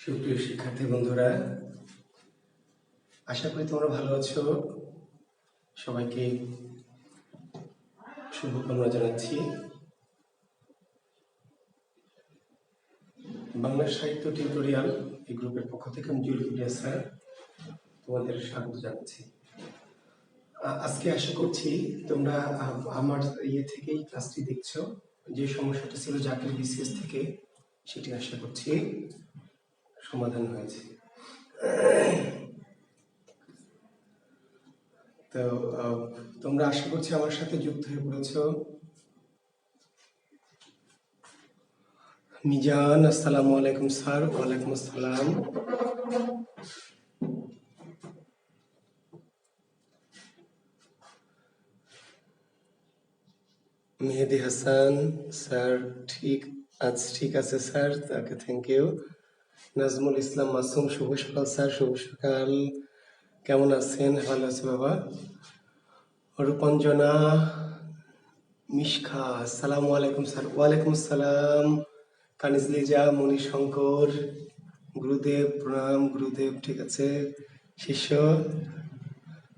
সুপ্রিয় শিক্ষার্থী বন্ধুরা, আশা করি তোমরা ভালো আছো। সবাইকে শুভকামনা জানাচ্ছি। বাংলা সাহিত্য টিউটোরিয়াল এই গ্রুপের পক্ষ থেকে আমি জুয়েল কিবরিয়া স্যার তোমাদের স্বাগত জানাচ্ছি। আজকে আশা করছি তোমরা আমার থেকেই ক্লাসটি দেখছো। যে সমস্যাটা ছিল জাকির বিসিএস থেকে, সেটি আশা করছি সমাধান হয়েছে। তো তোমরা আশা করছি আমার সাথে যুক্ত হয়ে পড়েছো। মিজান, আসসালামু আলাইকুম স্যার। ওয়ালাইকুম আসসালাম। মেহেদি হাসান স্যার, ঠিক আছে স্যার, তাকে থ্যাংক ইউ। নাজমুল ইসলাম মাসুম, শুভ সকাল স্যার। শুভ সকাল, কেমন আছেন? ভালো আছি বাবা। রূপঞ্জনা মিশখা, আসসালামু আলাইকুম স্যার। ওয়ালাইকুম আসসালাম। কানিজ লিজা, মণিশঙ্কর, গুরুদেব প্রণাম। গুরুদেব ঠিক আছে। শিষ্য,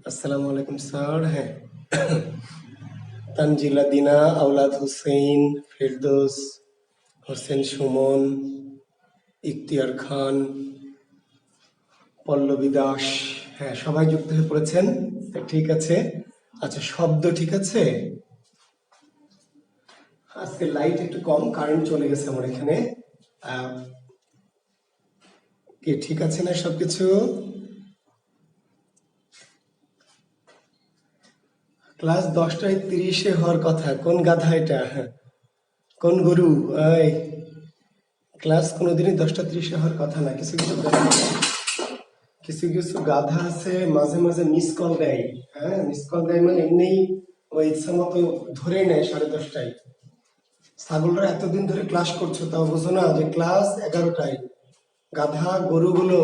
আসসালামু আলাইকুম স্যার। হ্যাঁ, তানজিলা দিনা, আওলাদ হুসেইন, ফেরদৌস হোসেন সুমন, ইখতিয়ার খান, পল্লবী দাস, হ্যাঁ সবাই যুক্ত হয়ে পড়েছেন। ঠিক আছে। আচ্ছা, শব্দ ঠিক আছে? আজকে লাইট একটু কম, কারেন্ট চলে গেছে আমার এখানে। কি ঠিক আছে না সবকিছু? ক্লাস 10:30 হওয়ার কথা। কোন গাধা এটা? কোন গরু? এই ক্লাস কোনোদিনই 10:30 হওয়ার কথা না। কিছু কিছু গাধা আছে, মাঝে মাঝে মিস কল দেয়। হ্যাঁ, মিস কল দেয় মানে এমনি ওই ইচ্ছা মতো ধরে নেয় 10:30টায়। ছাগলরা এতদিন ধরে ক্লাস করছো, তাও বুঝো না যে ক্লাস 11টায়? গাধা গরুগুলো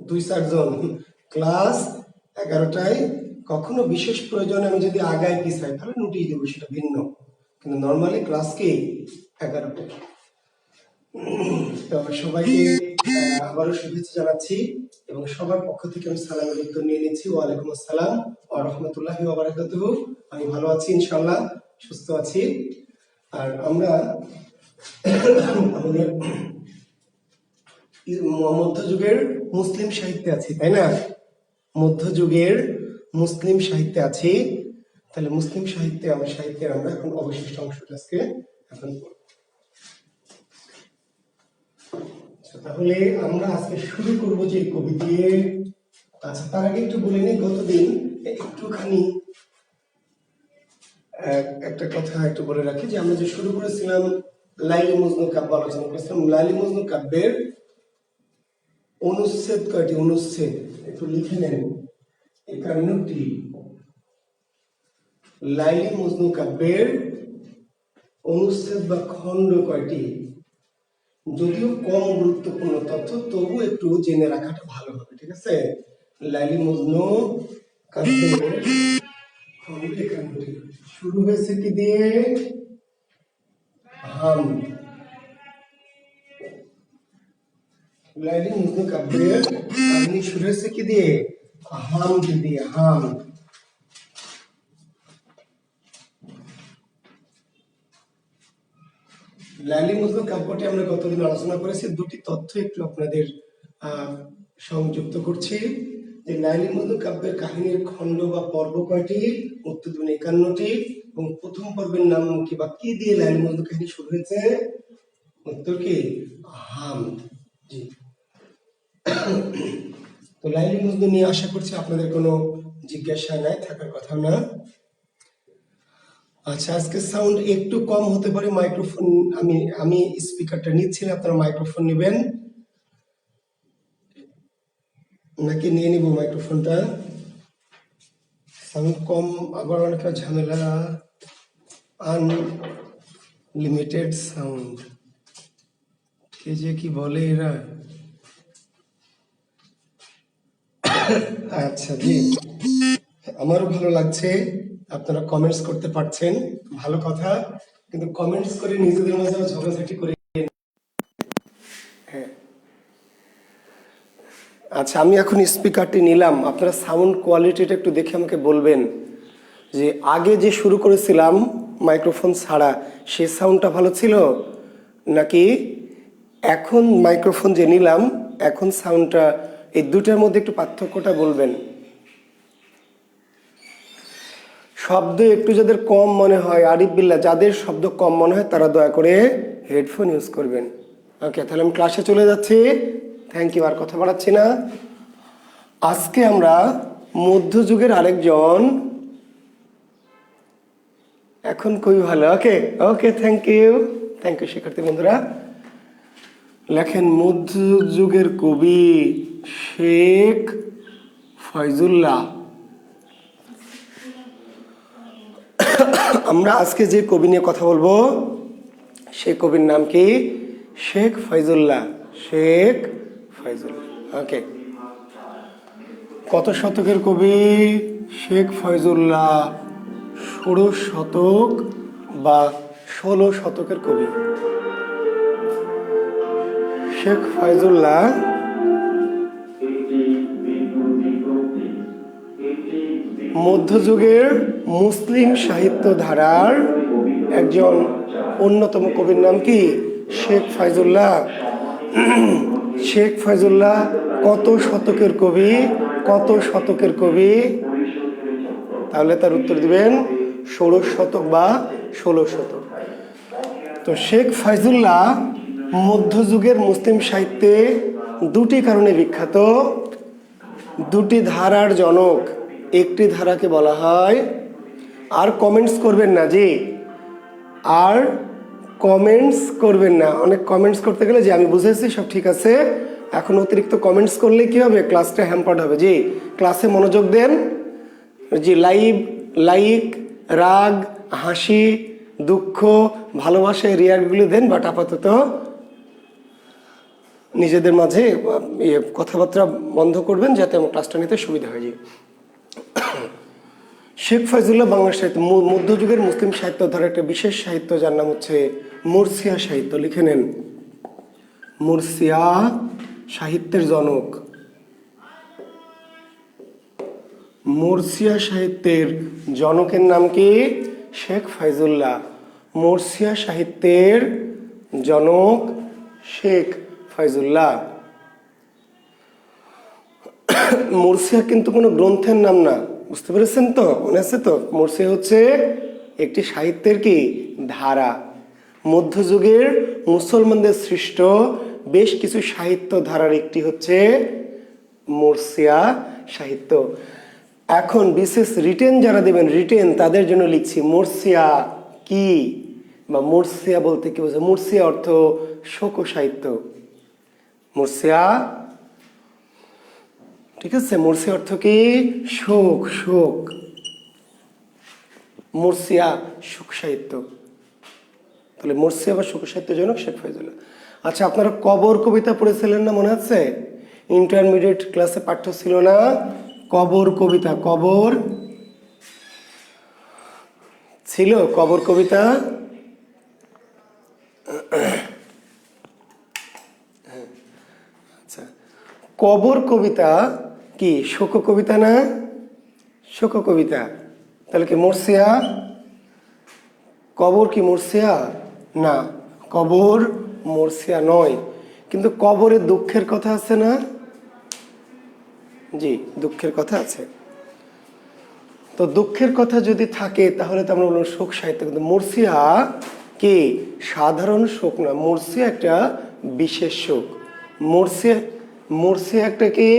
2-4 জন ক্লাস 11টায়। কখনো বিশেষ প্রয়োজনে আমি যদি আগায় পিছাই তাহলে নোটিশ দেবো, সেটা ভিন্ন, কিন্তু নর্মালি ক্লাস কি 11টায়। তো সবাইকে আবারও শুভেচ্ছা জানাচ্ছি এবং সবার পক্ষ থেকে আমি সালামের উত্তর নিয়ে নিচ্ছি। ওয়ালাইকুম আসসালাম ওয়া রাহমাতুল্লাহি ওয়া বারাকাতুহু। আমি ভালো আছি ইনশাআল্লাহ, সুস্থ আছি। আর আমরা আমাদের মধ্যযুগের মুসলিম সাহিত্যে আছি, তাই না? মধ্যযুগের মুসলিম সাহিত্যে আছি। তাহলে মুসলিম সাহিত্যের আমরা এখন অবশিষ্ট অংশটা আজকে এখন পড়ব। তাহলে আমরা আজকে শুরু করব যে কবি দিয়ে। আচ্ছা, তার আগে একটু বলে নিই, গতদিন একটুখানি একটা কথা একটু বলে রাখি যে আমরা যে শুরু করেছিলাম লাইলি মজনু কাব্য আলোচনা করেছিলাম। লাইলি মজনু কাব্যের অনুচ্ছেদ কয়টি? অনুচ্ছেদ একটু লিখে নেন, 51টি। লাইলি মজনু কাব্যের অনুচ্ছেদ বা খণ্ড কয়টি? যদিও কম গুরুত্বপূর্ণ তথ্য, তবু একটু জেনে রাখাটা ভালো হবে, ঠিক আছে? লাইলি মজনু কাব্যের খণ্ড 51টি। শুরু হয়েছে কি দিয়ে? হাম। লাইলি মজনু কাব্যের কাহিনী শুরু হয়েছে কি দিয়ে? হাম দিয়ে। হাম। লাইলি মজনু কাব্যটি আমরা গতদিন আলোচনা করেছি। দুটি তথ্য একটু আপনাদের সংযুক্ত করছি যে লাইলি মজনু কাব্যের কাহিনীর খণ্ড বা পর্ব কয়টি? উত্তর দিন 51টি। এবং প্রথম পর্বের নাম কি বা কি দিয়ে লাইলি মজনু কাহিনী শুরু হয়েছে? উত্তর কি? হাম। জি। তো লাইলি মজনু নিয়ে আশা করছি আপনাদের কোনো জিজ্ঞাসা নাই, থাকার কথা না। আচ্ছা, আজকে সাউন্ড একটু কম হতে পারে। মাইক্রোফোন আমি স্পিকারটা নিচ্ছি না, আপনারা মাইক্রোফোন নেবেন নাকি নিয়ে নিব মাইক্রোফোনটা? সাউন্ড কম আবার অনেকটা ঝামেলা। আনলিমিটেড সাউন্ড, কে যে কি বলে এরা। আচ্ছা জি, আমারও ভালো লাগছে আপনারা কমেন্টস করতে পারছেন, ভালো কথা। কিন্তু কমেন্টস করে নিজেদের মাঝে ঝগড়াঝাটি করে। হ্যাঁ, আচ্ছা, আমি এখন স্পিকারটি নিলাম, আপনারা সাউন্ড কোয়ালিটিটা একটু দেখে আমাকে বলবেন যে আগে যে শুরু করেছিলাম মাইক্রোফোন ছাড়া সে সাউন্ডটা ভালো ছিল, নাকি এখন মাইক্রোফোন যে নিলাম এখন সাউন্ডটা, এই দুটার মধ্যে একটু পার্থক্যটা বলবেন। শব্দ একটু যাদের কম মনে হয়, আরিফ বিল্লাহ, যাদের শব্দ কম মনে হয় তারা দয়া করে হেডফোন ইউজ করবেন। ওকে, তাহলে আমি ক্লাসে চলে যাচ্ছি। থ্যাংক ইউ, আর কথা বাড়াচ্ছি না। আজকে আমরা মধ্যযুগের আরেকজন, এখন খুবই ভালো। ওকে ওকে, থ্যাংক ইউ শিক্ষার্থী বন্ধুরা। লেখেন মধ্যযুগের কবি শেখ ফয়জুল্লাহ। আমরা আজকে যে কবি নিয়ে কথা বলবো সেই কবির নাম কি? শেখ ফয়জুল্লাহ। শেখ ফয়জুল্লাহ। ওকে, কত শতকের কবি শেখ ফয়জুল্লাহ? 16 শতক বা 16 শতকের কবি শেখ ফয়জুল্লাহ। মধ্যযুগের মুসলিম সাহিত্য ধারার একজন অন্যতম কবির নাম কি? শেখ ফয়জুল্লাহ। শেখ ফয়জুল্লাহ কত শতকের কবি? কত শতকের কবি? তাহলে তার উত্তর দিবেন 16 শতক বা 16 শতক। তো শেখ ফয়জুল্লাহ মধ্যযুগের মুসলিম সাহিত্যে দুটি কারণে বিখ্যাত, দুটি ধারার জনক। একটি ধারাকে বলা হয়, আর কমেন্টস করবেন না জি, আর কমেন্টস করবেন না। অনেক কমেন্টস করতে গেলে যে আমি বুঝেছি সব ঠিক আছে, এখন অতিরিক্ত কমেন্টস করলে কি হবে? ক্লাসটা হ্যাম্পার্ড হবে। জি, ক্লাসে মনোযোগ দেন। জি, লাইক, রাগ, হাসি, দুঃখ, ভালোবাসা, রিয়াক্টগুলো দেন, বাট আপাতত নিজেদের মাঝে কথাবার্তা বন্ধ করবেন যাতে আমার ক্লাসটা নিতে সুবিধা হয়। জি, শেখ ফয়জুল্লাহ বাংলা সাহিত্য, মধ্যযুগের মুসলিম সাহিত্য ধারা একটা বিশেষ সাহিত্য যার নাম হচ্ছে মুরসিয়া সাহিত্য। লিখে নেন, মুরসিয়া সাহিত্যের জনক। মুরসিয়া সাহিত্যের জনকের নাম কি? শেখ ফয়জুল্লাহ। মুরসিয়া সাহিত্যের জনক শেখ ফয়জুল্লাহ। মুরসিয়া কিন্তু কোনো গ্রন্থের নাম না, বুঝতে পেরেছেন তো? মনে আছে তো? মুরসিয়া হচ্ছে একটি সাহিত্যের কি ধারা। মধ্যযুগের মুসলমানদের সৃষ্ট বেশ কিছু সাহিত্য ধারার একটি হচ্ছে মুরসিয়া সাহিত্য। এখন বিশেষ রিটেন যারা দেবেন, রিটেন তাদের জন্য লিখছি মুরসিয়া কি, বা মুরসিয়া বলতে কি বোঝায়? মুরসিয়া অর্থ শোক সাহিত্য। মুরসিয়া, ঠিক আছে? মুরসিয়া অর্থ কি? শোক। শোক, মুরসিয়া শোক সাহিত্য। তাহলে মুরসিয়া বা শোক সাহিত্যের জনক শেখ ফয়জুল্লাহ। আচ্ছা, আপনারা কবর কবিতা পড়েছিলেন না? মনে আছে ইন্টারমিডিয়েট ক্লাসে পাঠ্য ছিল না কবর কবিতা? কবর ছিল, কবর কবিতা। আচ্ছা, কবর কবিতা কি শোক কবিতা না? শোক কবিতা। তাহলে কি মুরসিয়া? কবর কি মুরসিয়া? না, কবর মুরসিয়া নয়। কিন্তু কবরে দুঃখের কথা আছে না? জি, দুঃখের কথা আছে। তো দুঃখের কথা যদি থাকে তাহলে তো আমরা বলবো শোক সাহিত্য। কিন্তু মুরসিয়া কি সাধারণ শোক না, মুরসিয়া একটা বিশেষ শোক। মুরসিয়া একটা কি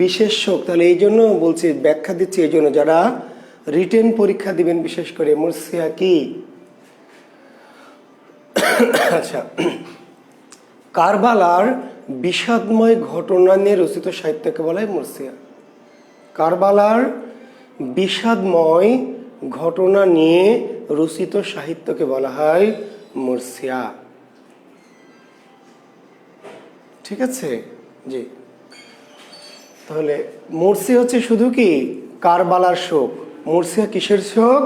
বিশেষ শোক। তাহলে এই জন্য বলছি, ব্যাখ্যা দিচ্ছি এই জন্য যারা রিটেন পরীক্ষা দিবেন বিশেষ করে, মুরসিয়া কি। আচ্ছা, কারবালার বিষাদময় ঘটনা নিয়ে রচিত সাহিত্যকে বলা হয় মুরসিয়া। কারবালার বিষাদময় ঘটনা নিয়ে রচিত সাহিত্যকে বলা হয় মুরসিয়া। ঠিক আছে? জি, তাহলে মুরসিয়া হচ্ছে শুধু কি কারবালার শোক। মুরসিয়া কিসের শোক?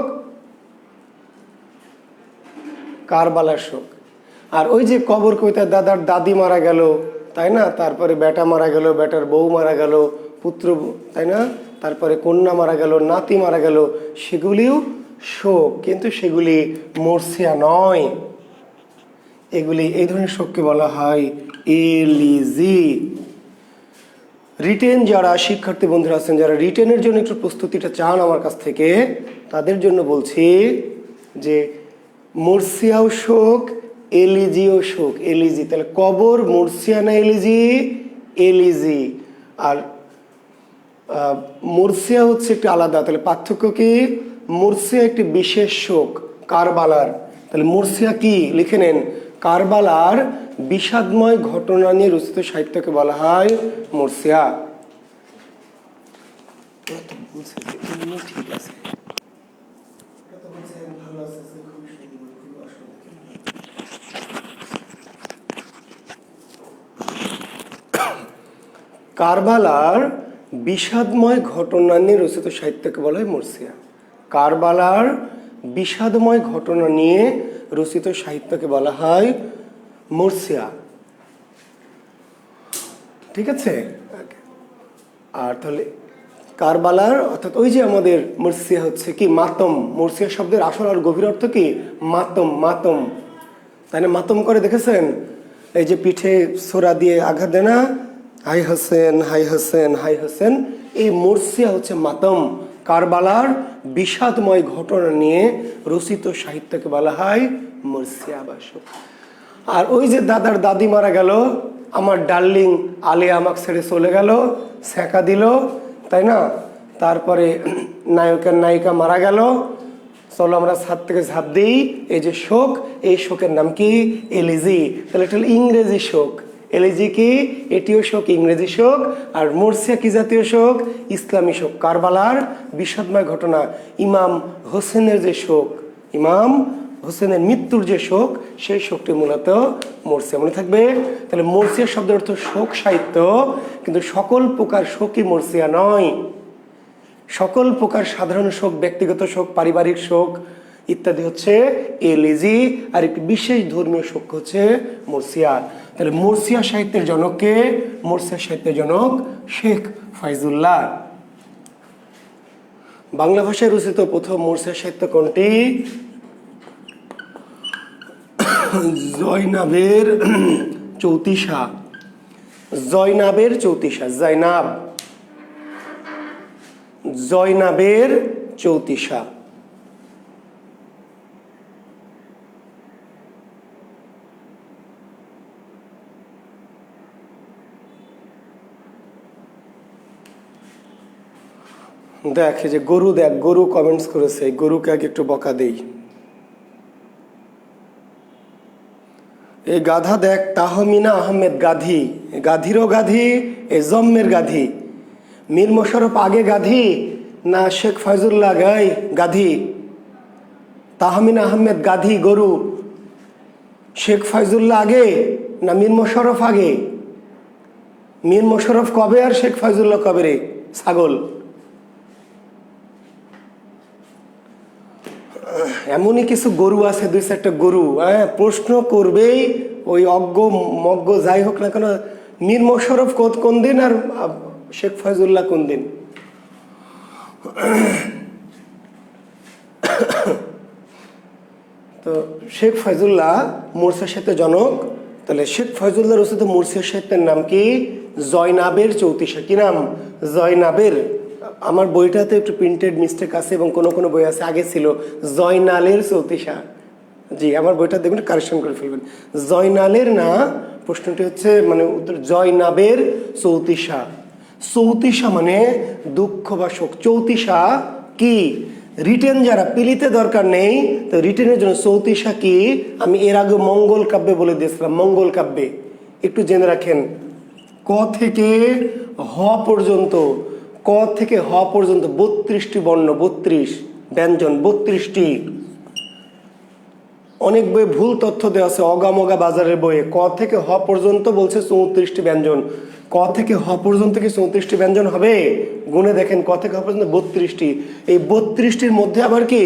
কারবালার শোক। আর ওই যে কবর কবিতা, দাদার দাদি মারা গেল, তাই না? তারপরে বেটা মারা গেল, বেটার বউ মারা গেল, পুত্র, তাই না? তারপরে কন্যা মারা গেল, নাতি মারা গেল, সেগুলিও শোক, কিন্তু সেগুলি মরসিয়া নয়। এগুলি, এই ধরনের শোককে বলা হয় এলিজি। রিটেন যারা শিক্ষার্থী বন্ধুরা আছেন, যারা রিটেনের জন্য একটু প্রস্তুতিটা চান আমার কাছ থেকে, তাদের জন্য বলছি যে মরসিয়াও শোক, এলিজিও শোক। এলিজি তাহলে কবর মরসিয়া না এলিজি? এলিজি। আর মরসিয়া হচ্ছে একটু আলাদা, তাহলে পার্থক্য কি? মরসিয়া একটি বিশেষ শোক, কারবালার। তাহলে মরসিয়া কি লিখে নেন, কারবালার বিষাদময় ঘটনা নিয়ে রচিত সাহিত্যকে বলা হয় মরসিয়া। ঠিক আছে, কারবালার বিষাদময় ঘটনা নিয়ে রচিত সাহিত্যকে বলা হয় মরসিয়া। কারবালার বিষাদময় ঘটনা নিয়ে রচিত সাহিত্যকে বলা হয় মরসিয়া। ঠিক আছে? আর তাহলে কারবালার অর্থাৎ ওই যে আমাদের মরসিয়া হচ্ছে কি মাতম। মরসিয়া শব্দের আসল আর গভীর অর্থ কি? মাতম। মাতম, তাই না? মাতম করে দেখেছেন? এই যে পিঠে ছোরা দিয়ে আঘাত দেয় না, হাই হোসেন, হাই হোসেন, হাই হোসেন। এই মরসিয়া হচ্ছে মাতম। কারবালার বিষাদময় ঘটনা নিয়ে রচিত সাহিত্যকে বলা হয় মরসিয়া বা শোক। আর ওই যে দাদার দাদি মারা গেল, আমার ডার্লিং আলে আমাকে ছেড়ে চলে গেল, সেকা দিল, তাই না? তারপরে নায়কের নায়িকা মারা গেল, চলো আমরা ছাদ থেকে ঝাঁপ দিই, এই যে শোক, এই শোকের নাম কি? এলিজি। তাহলে এটা হলো ইংরেজি শোক। এলিজি কি? এটিও শোক, ইংরেজি শোক। আর মরসিয়া কি জাতীয় শোক? ইসলামী শোক। কারবালার বিষাদময় ঘটনা, ইমাম হোসেনের যে শোক, ইমাম হোসেনের মৃত্যুর যে শোক, সেই শোকটি মূলত মরসিয়া। মনে থাকবে? তাহলে মরসিয়া শব্দের অর্থ শোক সাহিত্য, কিন্তু সকল প্রকার শোকই মরসিয়া নয়। সকল প্রকার সাধারণ শোক, ব্যক্তিগত শোক, পারিবারিক শোক ইত্যাদি হচ্ছে এলিজি, আর একটি বিশেষ ধর্মীয় শোক হচ্ছে মরসিয়া। তাহলে মরসিয়া সাহিত্যের জনককে? মরসিয়া সাহিত্যের জনক শেখ ফাইজুল্লাহ। বাংলা ভাষায় রচিত প্রথম মরসিয়া সাহিত্য কোনটি? জয়নাবের চৌতিশা। জয়নাবের চৌতিশা, জয়নাব, জয়নাবের চৌতিশা। দেখ, এই যে গরু, দেখ গরু কমেন্টস করেছে, গরুকে আগে একটু বকা দেই। এই গাধা দেখ, তাহমিনা আহমেদ গাধি, গাধিরও গাধি, এ জম্মের গাধি। মীর মোশাররফ আগে গাধি না শেখ ফাইজুল্লাহ গাই গাধি? তাহমিনা আহমেদ গাধি গরু, শেখ ফাইজুল্লাহ আগে না মীর মোশাররফ আগে? মীর মোশাররফ কবে আর শেখ ফাইজুল্লাহ কবে রে ছাগল? এমনই কিছু গরু আছে, দুই চারটা গরু, হ্যাঁ, প্রশ্ন করবেই, ওই অজ্ঞ মজ্ঞ যাই হোক না কেন, মীর মোশাররফ কোন দিন আর শেখ ফাইজুল্লাহ কোন দিন? তো শেখ ফাইজুল্লাহ মরসিয়া সাহিত্যের জনক। তাহলে শেখ ফাইজুল্লাহ রচিত মরসিয়া সাহিত্যের নাম কি? জয়নাবের চৌতিশা। কি নাম? জয়নাবের। আমার বইটাতে একটু প্রিন্টেড মিস্টেক আছে, এবং কোনো কোনো বই আছে আগে ছিল জয়নালের চৌতিশা। জি, আমার বইটা দেখবেন, কারেকশন করে ফেলবেন। জয়নালের না, প্রশ্নটি হচ্ছে মানে উত্তর জয়নাবের চৌতিশা। চৌতিশা মানে দুঃখ বা শোক। চৌতিশা কি? রিটেন যারা পিলিতে দরকার নেই, তো রিটেনের জন্য চৌতিশা কি আমি এর আগে মঙ্গল কাব্যে বলে দিয়েছিলাম। মঙ্গল কাব্যে একটু জেনে রাখেন, ক থেকে হ পর্যন্ত, ক থেকে হ পর্যন্ত 32টি বর্ণ, 32 ব্যঞ্জন, 32টি। অনেক বইয়ে ভুল তথ্য দেওয়া আছে, অগামগা বাজারের বইয়ে ক থেকে হ পর্যন্ত বলছে 34টি ব্যঞ্জন। ক থেকে হ পর্যন্ত কি 34টি ব্যঞ্জন হবে? গুণে দেখেন, ক থেকে হ পর্যন্ত 32টি। এই 32টির মধ্যে আবার কি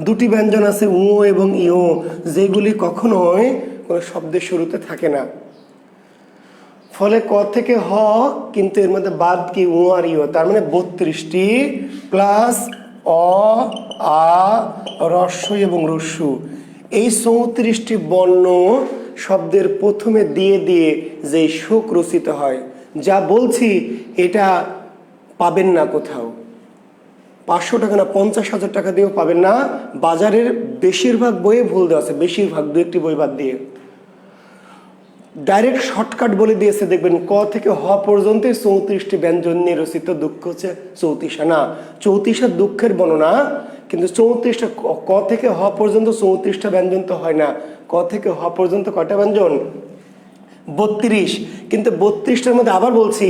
দুটি ব্যঞ্জন আছে, উ এবং ইও, যেগুলি কখনোই কোনো শব্দের শুরুতে থাকে না। ফলে ক থেকে হ, কিন্তু এর মধ্যে বাদ কি উ আর ইও, তার মানে 32টি প্লাস অ, আ, রস্য এবং রস্যু। এই 34টি বর্ণ শব্দের প্রথমে দিয়ে দিয়ে যে শোক রচিত হয়, যা বলছি এটা পাবেন না কোথাও। 500 টাকা না 50,000 টাকা দিয়েও পাবেন না। বাজারের বেশিরভাগ বইয়ে ভুল দেওয়া আছে, বেশিরভাগ, দু একটি বই বাদ দিয়ে। ডাইরেক্ট শর্টকাট বলে দিয়েছে, দেখবেন ক থেকে হ পর্যন্ত 34টি ব্যঞ্জন নিয়ে রচিত দুঃখ হচ্ছে চৌতিশা। না, চৌতিশা দুঃখের বর্ণনা, কিন্তু 34টা ক থেকে হ পর্যন্ত 34টা ব্যঞ্জন তো হয় না। ক থেকে হ পর্যন্ত কয়টা ব্যঞ্জন? 32। কিন্তু 32টার মধ্যে আবার বলছি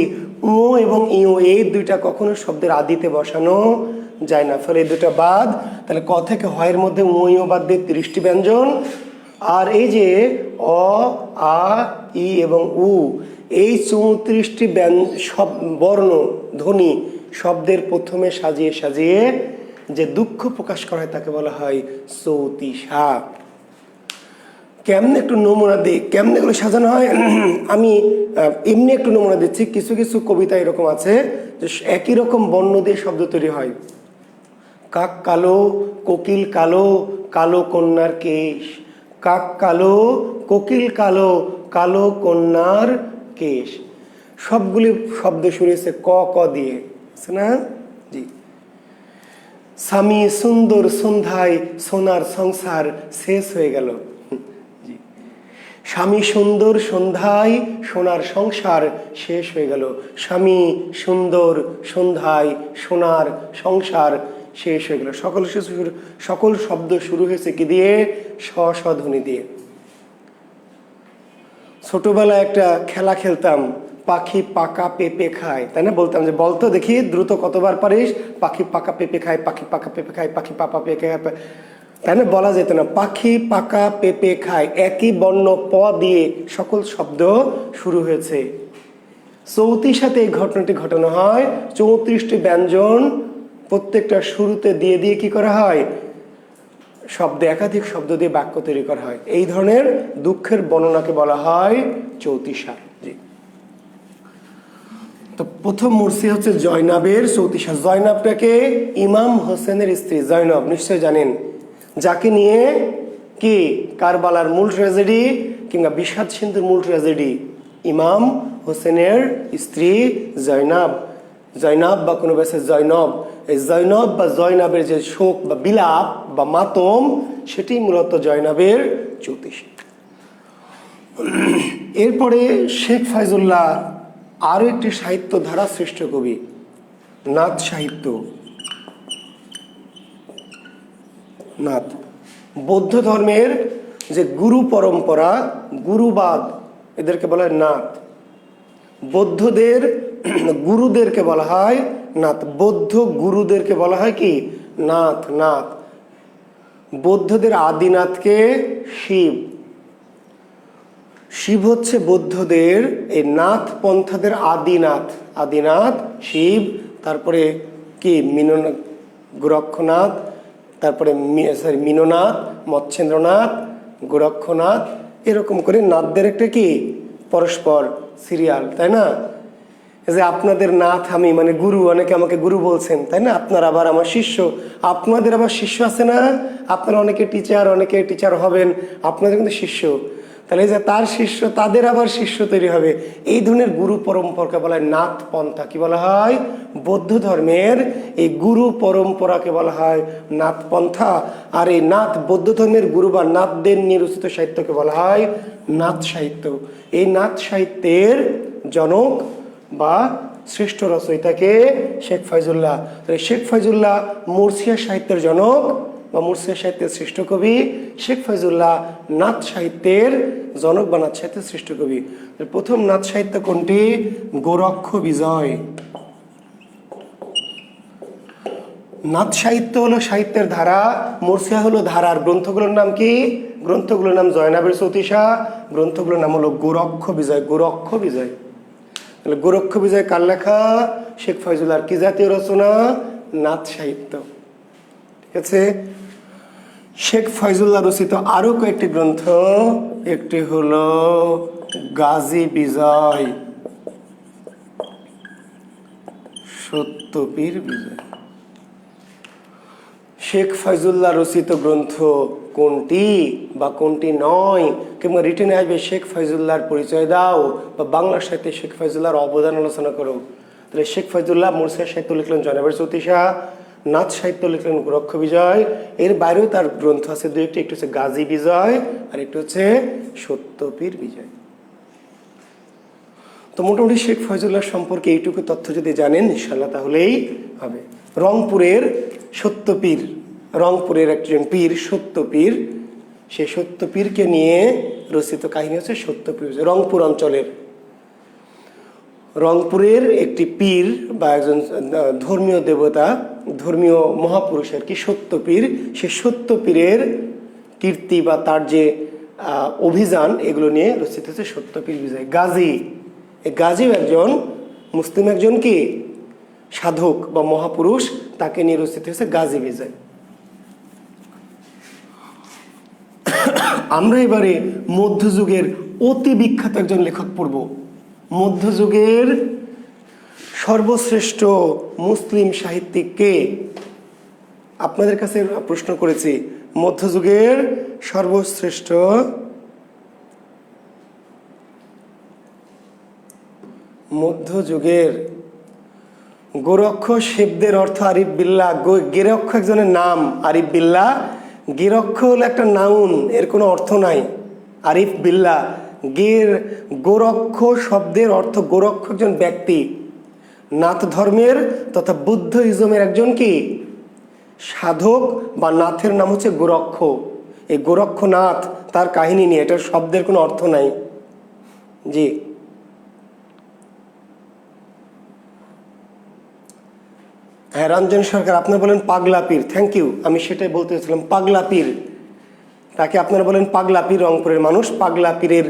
উ এবং ইউ এই দুইটা কখনো শব্দের আদিতে বসানো যায় না, ফলে এই দুটা বাদ। তাহলে ক থেকে হয়ের মধ্যে উ ইউ বাদ দিয়ে 30টি ব্যঞ্জন। আর এই যে অ, আ, ই এবং উ, এই 34টি সব বর্ণ ধ্বনি শব্দের প্রথমে সাজিয়ে সাজিয়ে যে দুঃখ প্রকাশ করা হয় তাকে বলা হয় চৌতিশা। কেমনে একটু নমুনা দিই, কেমনে এগুলো সাজানো হয়। আমি এমনি একটু নমুনা দিচ্ছি। কিছু কিছু কবিতা এরকম আছে যে একই রকম বর্ণ দিয়ে শব্দ তৈরি হয়। কাক কালো, কোকিল কালো, কালো কন্যার কেশ। কাক কালো, কোকিল কালো, কালো কন্যার কেশ। সবগুলি শব্দ শুরু হয়েছে ক ক দিয়ে, আছে না? জি। স্বামী সুন্দর সন্ধ্যায় সোনার সংসার শেষ হয়ে গেল। স্বামী সুন্দর সন্ধ্যায় সোনার সংসার শেষ হয়ে গেল। স্বামী সুন্দর সন্ধ্যায় সোনার সংসার শেষ হয়ে গেল। সকল শব্দ শুরু হয়েছে কি দিয়ে? স স ধ্বনি দিয়ে। ছোটবেলায় একটা খেলা খেলতাম, পাখি পাকা পেঁপে খায়, তাই না? বলতাম যে বলতো দেখি দ্রুত কতবার পারিস, পাখি পাকা পেঁপে খায়, পাখি পাকা পেঁপে খায়, পাখি পাপা পেঁপে খায়, তাই না? বলা যেত না পাখি পাকা পেঁপে খায়। একই বর্ণ প দিয়ে সকল শব্দ শুরু হয়েছে। চৌতিশাতে এই ঘটনাটি ঘটানো হয়। 34টি ব্যঞ্জন প্রত্যেকটা শুরুতে দিয়ে দিয়ে কি করা হয়? শব্দ, একাধিক শব্দ দিয়ে বাক্য তৈরি করা হয়। এই ধরনের দুঃখের বর্ণনাকে বলা হয় চৌতিশা। জি। তো প্রথম মুর্শি হচ্ছে জয়নাবের চৌতিশা। জয়নাবটাকে ইমাম হোসেনের স্ত্রী জয়নব, নিশ্চয় জানেন, যাকে নিয়ে কি কারবালার মূল ট্র্যাজেডি কিংবা বিষাদ সিন্ধুর মূল ট্র্যাজেডি ইমাম হোসেনের স্ত্রী জয়নাব। জয়নাব বা কোনো বেশে জয়নব, এই জয়নব বা জয়নাবের যে শোক বা বিলাপ বা মাতম, সেটি মূলত জয়নাবের চৌতিশা। এরপরে শেখ ফাইজুল্লাহ আরও একটি সাহিত্য ধারা শ্রেষ্ঠ কবি, নাথ সাহিত্য। নাথ বৌদ্ধ ধর্মের যে গুরু পরম্পরা, গুরুবাদ, এদেরকে বলা হয় নাথ। বৌদ্ধদের গুরুদেরকে বলা হয় নাথ। বৌদ্ধ গুরুদেরকে বলা হয় কি? নাথ। নাথ। বৌদ্ধদের আদিনাথকে শিব। শিব হচ্ছে বৌদ্ধদের এই নাথ পন্থাদের আদিনাথ। আদিনাথ শিব। তারপরে কি গোরক্ষনাথ, তারপরে মিননাথ, মৎস্যেন্দ্রনাথ, গোরক্ষনাথ, এরকম করে নাথদের একটা কি পরস্পর সিরিয়াল, তাই না? যে আপনাদের নাথ আমি, মানে গুরু, অনেকে আমাকে গুরু বলছেন, তাই না? আপনারা আবার আমার শিষ্য, আপনাদের আবার শিষ্য আছে না? আপনারা অনেকে টিচার, অনেকে টিচার হবেন, আপনাদের কিন্তু শিষ্য। তাহলে এই যে তার শিষ্য, তাদের আবার শিষ্য তৈরি হবে। এই ধরনের গুরু পরম্পরাকে বলা হয় নাথ পন্থা। কি বলা হয়? বৌদ্ধ ধর্মের এই গুরু পরম্পরাকে বলা হয় নাথ পন্থা। আর এই নাথ, বৌদ্ধ ধর্মের গুরু বা নাথদের নিয়ে রচিত সাহিত্যকে বলা হয় নাথ সাহিত্য। এই নাথ সাহিত্যের জনক বা শ্রেষ্ঠ রচয়িতাকে শেখ ফাইজুল্লাহ। শেখ ফাইজুল্লাহ মুর্শিয়া সাহিত্যের জনক বা মুর্শিয়া সাহিত্যের শ্রেষ্ঠ কবি। শেখ ফাইজুল্লাহ নাথ সাহিত্যের জনক বা নাথ সাহিত্যের শ্রেষ্ঠ কবি। প্রথম নাথ সাহিত্য কোনটি? গোরক্ষ বিজয়। নাথ সাহিত্য হলো সাহিত্যের ধারা, মুর্শিয়া হলো ধারার। গ্রন্থগুলোর নাম কি? গ্রন্থগুলোর নাম জয়নাবের চৌতিশা, গ্রন্থগুলোর নাম হলো গোরক্ষ বিজয়। গোরক্ষ বিজয়। তাহলে গোরক্ষ বিজয় কার লেখা? শেখ ফাইজুল্লাহর। কি জাতীয় রচনা? নাথ সাহিত্য। ঠিক আছে। শেখ ফাইজুল্লাহ রচিত আরো কয়েকটি গ্রন্থ, একটি হলো গাজী বিজয়। সত্যপীর বিজয়। শেখ ফয়জুল্লাহ রচিত গ্রন্থ কোনটি বা কোনটি নয়, কিংবা রিটেনে আসবে শেখ ফয়জুল্লাহর পরিচয় দাও, বা বাংলা সাহিত্যে শেখ ফয়জুল্লাহর অবদান আলোচনা করো। তাহলে শেখ ফয়জুল্লাহ মুরসিয়া সাহিত্য লিখলেন জয়নাবের চৌতিশা, নাথ সাহিত্য লিখলেন গোরক্ষ বিজয়, এর বাইরেও তার গ্রন্থ আছে দু একটি, একটু হচ্ছে গাজী বিজয় আর একটু হচ্ছে সত্যপীর বিজয়। তো মোটামুটি শেখ ফয়জুল্লাহ সম্পর্কে এইটুকু তথ্য যদি জানেন ইনশাল্লাহ তাহলেই হবে। রংপুরের সত্যপীর, রংপুরের একজন পীর সত্যপীর, সেই সত্যপীরকে নিয়ে রচিত কাহিনী হচ্ছে সত্যপীর। রংপুর অঞ্চলের, রংপুরের একটি পীর বা একজন ধর্মীয় দেবতা, ধর্মীয় মহাপুরুষ আর কি সত্যপীর, সে সত্যপীরের কীর্তি বা তার যে অভিযান এগুলো নিয়ে রচিত হচ্ছে সত্যপীর বিজয়। গাজী, এই গাজীও একজন মুসলিম, একজন কি সাধক বা মহাপুরুষ, তাকে নিয়ে রচিত হয়েছে গাজী বিজয়। আমরা এবারে মধ্যযুগের অতি বিখ্যাত একজন লেখক পড়ব। মধ্যযুগের সর্বশ্রেষ্ঠ মুসলিম সাহিত্যিক কে? আপনাদের কাছে প্রশ্ন করেছি, মধ্যযুগের সর্বশ্রেষ্ঠ মধ্যযুগের গোরক্ষ শব্দের অর্থ আরিফ বিল্লাহ। গেরক্ষ একজনের নাম, আরিফ বিল্লাহ। গেরক্ষ হলো একটা নাউন, এর কোনো অর্থ নাই। আরিফ বিল্লাহ, গোরক্ষ শব্দের অর্থ, গোরক্ষ একজন ব্যক্তি, নাথ ধর্মের তথা বুদ্ধ ইজমের একজন কি সাধক বা নাথের নাম হচ্ছে গোরক্ষ। এই গোরক্ষনাথ, তার কাহিনী নিয়ে, এটার শব্দের কোনো অর্থ নাই। জি, হ্যাঁ রঞ্জন সরকার, আপনারা বলেন পাগলা পীর, থ্যাংক ইউ, আমি সেটাই বলতে চাইছিলাম, পাগলা পীর। তাকে আপনারা বলেন পাগলা পীর, রংপুরের মানুষ। পাগলা পীরের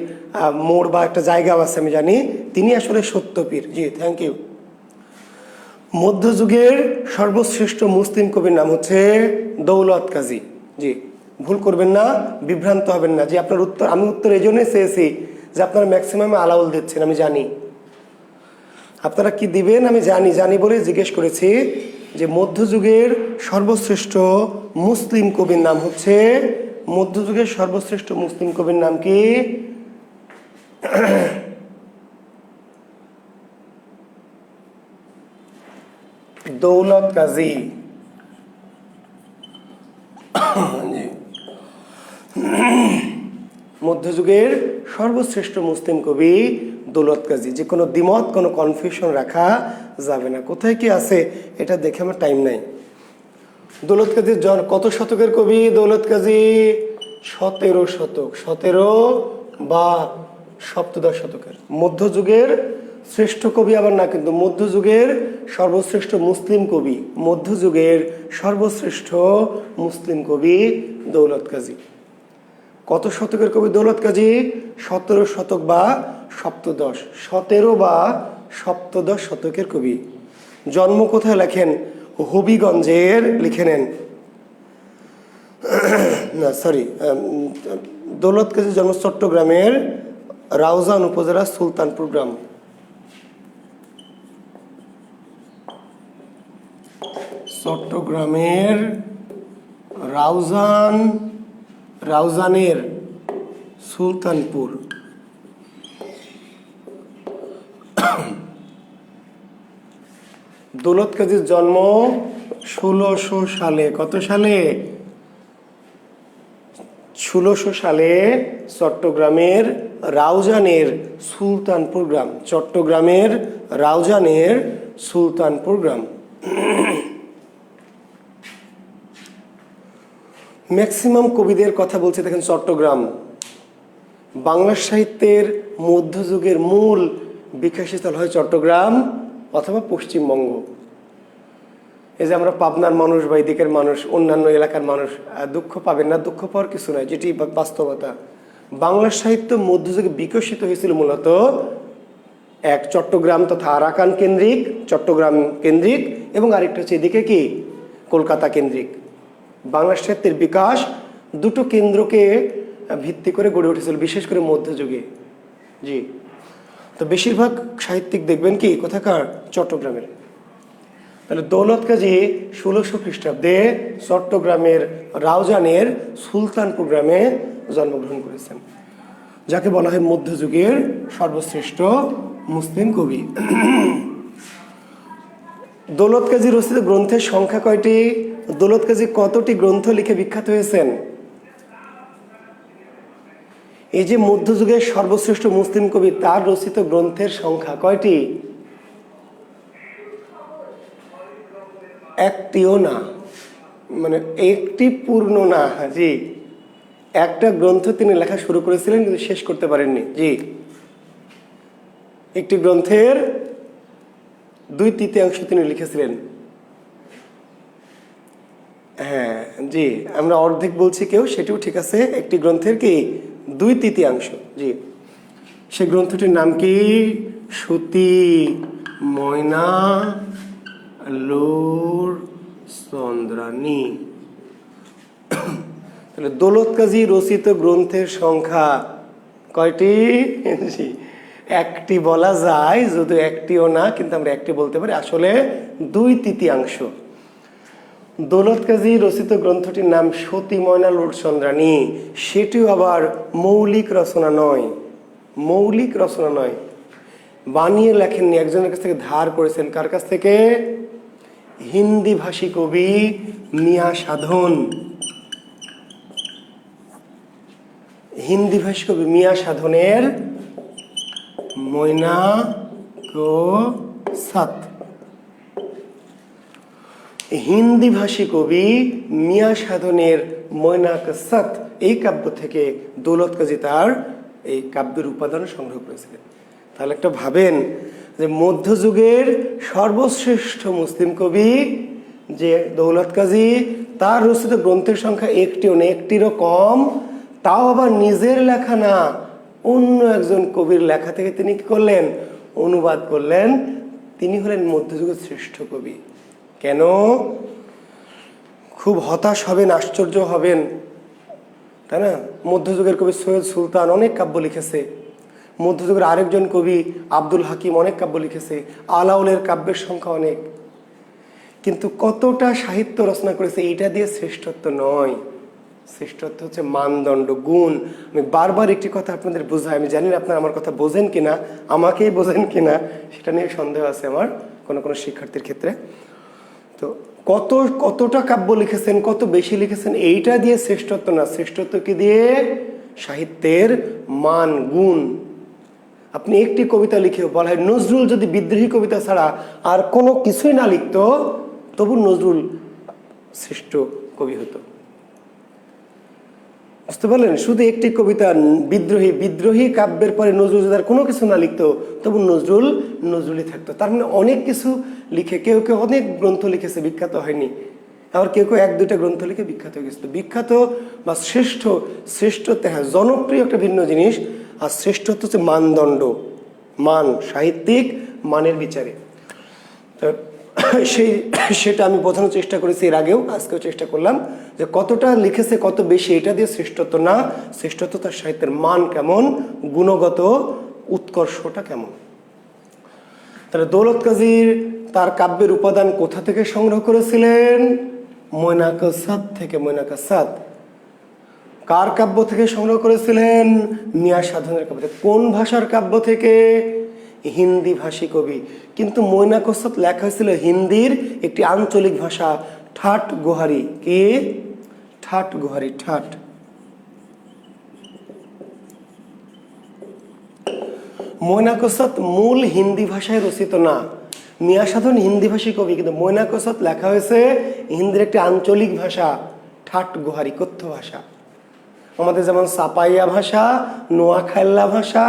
মোড় বা একটা জায়গাও আছে আমি জানি, তিনি আসলে সত্যপীর। জি, থ্যাংক ইউ। মধ্যযুগের সর্বশ্রেষ্ঠ মুসলিম কবির নাম হচ্ছে দৌলত কাজী। জি, ভুল করবেন না, বিভ্রান্ত হবেন না। যে আপনার উত্তর, আমি উত্তর এই জন্যই চেয়েছি যে আপনারা ম্যাক্সিমাম আলাউল দিচ্ছেন, আমি জানি আপনারা কি দিবেন, আমি জানি বলে জিজ্ঞেস করেছি যে মধ্যযুগের সর্বশ্রেষ্ঠ মুসলিম কবির নাম হচ্ছে, মধ্যযুগের সর্বশ্রেষ্ঠ মুসলিম কবির নাম কি? দৌলত কাজী। মধ্যযুগের সর্বশ্রেষ্ঠ মুসলিম কবি দৌলত কাজী। যে কোনো দ্বিমত, কোনো কনফিউশন রাখা যাবে না। কোথায় কি আছে এটা দেখে আমার টাইম নাই। দৌলত কাজীর কত শতকের কবি? দৌলত কাজী 17 শতক, 17 বা সপ্তদশ শতকের। মধ্যযুগের শ্রেষ্ঠ কবি আবার না, কিন্তু মধ্যযুগের সর্বশ্রেষ্ঠ মুসলিম কবি, মধ্যযুগের সর্বশ্রেষ্ঠ মুসলিম কবি দৌলত কাজী। কত শতকের কবি দৌলত কাজী? 17 শতক বা সপ্তদশ, 17 বা সপ্তদশ শতকের কবি। জন্ম কোথায় লেখেন? হবিগঞ্জের, লিখে নেন, না সরি, দৌলত কাজীর জন্ম চট্টগ্রামের রাউজান উপজেলা সুলতানপুর গ্রাম। চট্টগ্রামের রাউজানের সুলতানপুর। দৌলত কাজীর জন্ম 1600 সালে। কত সালে? 1600 সালে চট্টগ্রামের রাউজানের সুলতানপুর গ্রাম। চট্টগ্রামের রাউজানের সুলতানপুর গ্রাম। ম্যাক্সিমাম কবিদের কথা বলছে দেখেন চট্টগ্রাম। বাংলা সাহিত্যের মধ্যযুগের মূল বিকাশস্থল হয় চট্টগ্রাম অথবা পশ্চিমবঙ্গ। এই যে আমরা পাবনার মানুষ বা এদিকের মানুষ, অন্যান্য এলাকার মানুষ, দুঃখ পাবেন না, দুঃখ পাওয়ার কিছু নয়, যেটি বাস্তবতা। বাংলা সাহিত্য মধ্যযুগে বিকশিত হয়েছিল মূলত এক চট্টগ্রাম তথা আরাকান কেন্দ্রিক, চট্টগ্রাম কেন্দ্রিক, এবং আরেকটা হচ্ছে এদিকে কি কলকাতা কেন্দ্রিক। বাংলা সাহিত্যের বিকাশ দুটো কেন্দ্রকে ভিত্তি করে গড়ে উঠেছিল, বিশেষ করে মধ্যযুগে। জি, তো বেশিরভাগ সাহিত্যিক দেখবেন কি কোথাকার? চট্টগ্রামের। তাহলে দৌলত কাজী 1600 খ্রিস্টাব্দে চট্টগ্রামের রাউজানের সুলতানপুর গ্রামে জন্মগ্রহণ করেছেন, যাকে বলা হয় মধ্যযুগের সর্বশ্রেষ্ঠ মুসলিম কবি। দৌলত কাজী রচিত গ্রন্থের সংখ্যা কয়টি? দৌলত কাজী কতটি গ্রন্থ লিখে বিখ্যাত হয়েছেন? এই যে মধ্যযুগের সর্বশ্রেষ্ঠ মুসলিম কবি, তার রচিত গ্রন্থের সংখ্যা কয়টি? একটিও না, মানে একটি পূর্ণ না। জি, একটা গ্রন্থ তিনি লেখা শুরু করেছিলেন কিন্তু শেষ করতে পারেননি। জি, একটি গ্রন্থের 2/3 তিনি লিখেছিলেন। হ্যাঁ জি, আমরা অর্ধেক বলছি কেউ, সেটিও ঠিক আছে। একটি গ্রন্থের কি 2/3। জি, সেই গ্রন্থটির নাম কি? সুতি ময়না লুর চন্দ্রানী। তাহলে দৌলত কাজী রচিত গ্রন্থের সংখ্যা কয়টি? জি, একটি বলা যায়, যদিও একটিও না, কিন্তু আমরা একটি বলতে পারি, আসলে 2/3। দৌলত কাজী রচিত গ্রন্থটির নাম সতী ময়না লুর চন্দ্রানী। সেটিও আবার মৌলিক রচনা নয়, মৌলিক রচনা নয়, বানিয়ে লেখেননি, একজনের কাছ থেকে ধার করেছেন। কার কাছ থেকে? হিন্দি ভাষী কবি মিয়া সাধন। হিন্দি ভাষী কবি মিয়া সাধনের ময়না সাত। হিন্দি ভাষী কবি মিয়া সাধনের ময়না সাত এই কাব্য থেকে দৌলত কাজী তার এই কাব্যের উপাদান সংগ্রহ করেছিলেন। তাহলে একটা ভাবেন যে মধ্যযুগের সর্বশ্রেষ্ঠ মুসলিম কবি যে দৌলত কাজী, তার রচিত গ্রন্থের সংখ্যা একটিও না, একটিরও কম। তাও আবার নিজের লেখা না, অন্য একজন কবির লেখা থেকে তিনি কি করলেন? অনুবাদ করলেন। তিনি হলেন মধ্যযুগের শ্রেষ্ঠ কবি। কেন? খুব হতাশ হবেন, আশ্চর্য হবেন, তাই না? মধ্যযুগের কবি সৈয়দ সুলতান অনেক কাব্য লিখেছে। মধ্যযুগের আরেকজন কবি আব্দুল হাকিম অনেক কাব্য লিখেছে। আলাউলের কাব্যের সংখ্যা অনেক, কিন্তু কতটা সাহিত্য রচনা করেছে এইটা দিয়ে শ্রেষ্ঠত্ব নয়। শ্রেষ্ঠত্ব হচ্ছে মানদণ্ড, গুণ। আমি বারবার একটি কথা আপনাদের বোঝাই, আমি জানি না আপনারা আমার কথা বোঝেন কিনা, আমাকেই বোঝেন কিনা সেটা নিয়ে সন্দেহ আছে আমার কোনো কোনো শিক্ষার্থীর ক্ষেত্রে। তো কতটা কাব্য লিখেছেন, কত বেশি লিখেছেন, এইটা দিয়ে শ্রেষ্ঠত্ব না। শ্রেষ্ঠত্ব কি দিয়ে? সাহিত্যের মান, গুণ। আপনি একটি কবিতা লিখে বলা হয় নজরুল যদি বিদ্রোহী কবিতা ছাড়া আর কোনো কিছুই না লিখতো, তবু নজরুল শ্রেষ্ঠ কবি হতো। বুঝতে পারলেন? শুধু একটি কবিতা বিদ্রোহী কাব্যের পরে নজরুল যদি আর কোনো কিছু না লিখতো, তবু নজরুলই থাকতো। তার মানে অনেক কিছু লিখে, কেউ কেউ অনেক গ্রন্থ লিখেছে, বিখ্যাত হয়নি। আবার কেউ কেউ 1-2টা গ্রন্থ লিখে বিখ্যাত হয়ে গেছে। বিখ্যাত বা শ্রেষ্ঠত্ব, হ্যাঁ, জনপ্রিয় একটা ভিন্ন জিনিস, আর শ্রেষ্ঠত্ব হচ্ছে মানদণ্ড, মান, সাহিত্যিক মানের বিচারে। সেটা আমি বোঝানোর চেষ্টা করেছি এর আগেও, আজকেও চেষ্টা করলাম যে কতটা লিখেছে, কত বেশি, এটা দিয়ে শ্রেষ্ঠত্ব না। শ্রেষ্ঠত্ব তার সাহিত্যের মান কেমন, গুণগত উৎকর্ষটা কেমন। তাহলে দৌলত কাজীর তার কাব্যের উপাদান কোথা থেকে সংগ্রহ করেছিলেন? ময়নাকসাদ থেকে। ময়নাকসাদ কার কাব্য থেকে সংগ্রহ করেছিলেন? মিয়া সাধনের কাব্য থেকে। কোন ভাষার কাব্য থেকে? হিন্দি ভাষী কবি। কিন্তু ময়নাকসাদ লেখা হয়েছিল হিন্দির একটি আঞ্চলিক ভাষা, ঠাট গোহারি। কি? ঠাট গোহারি। ঠাট। ময়নাকসাদ মূল হিন্দি ভাষায় রচিত না। মিয়া সাধন হিন্দি ভাষী কবি, কিন্তু ময়নাকসাদ লেখা হয়েছে হিন্দির একটি আঞ্চলিক ভাষা, ঠাট গোহারি, কথ্য ভাষা। আমাদের যেমন চাপাইয়া ভাষা, নোয়াখাইল্লা ভাষা,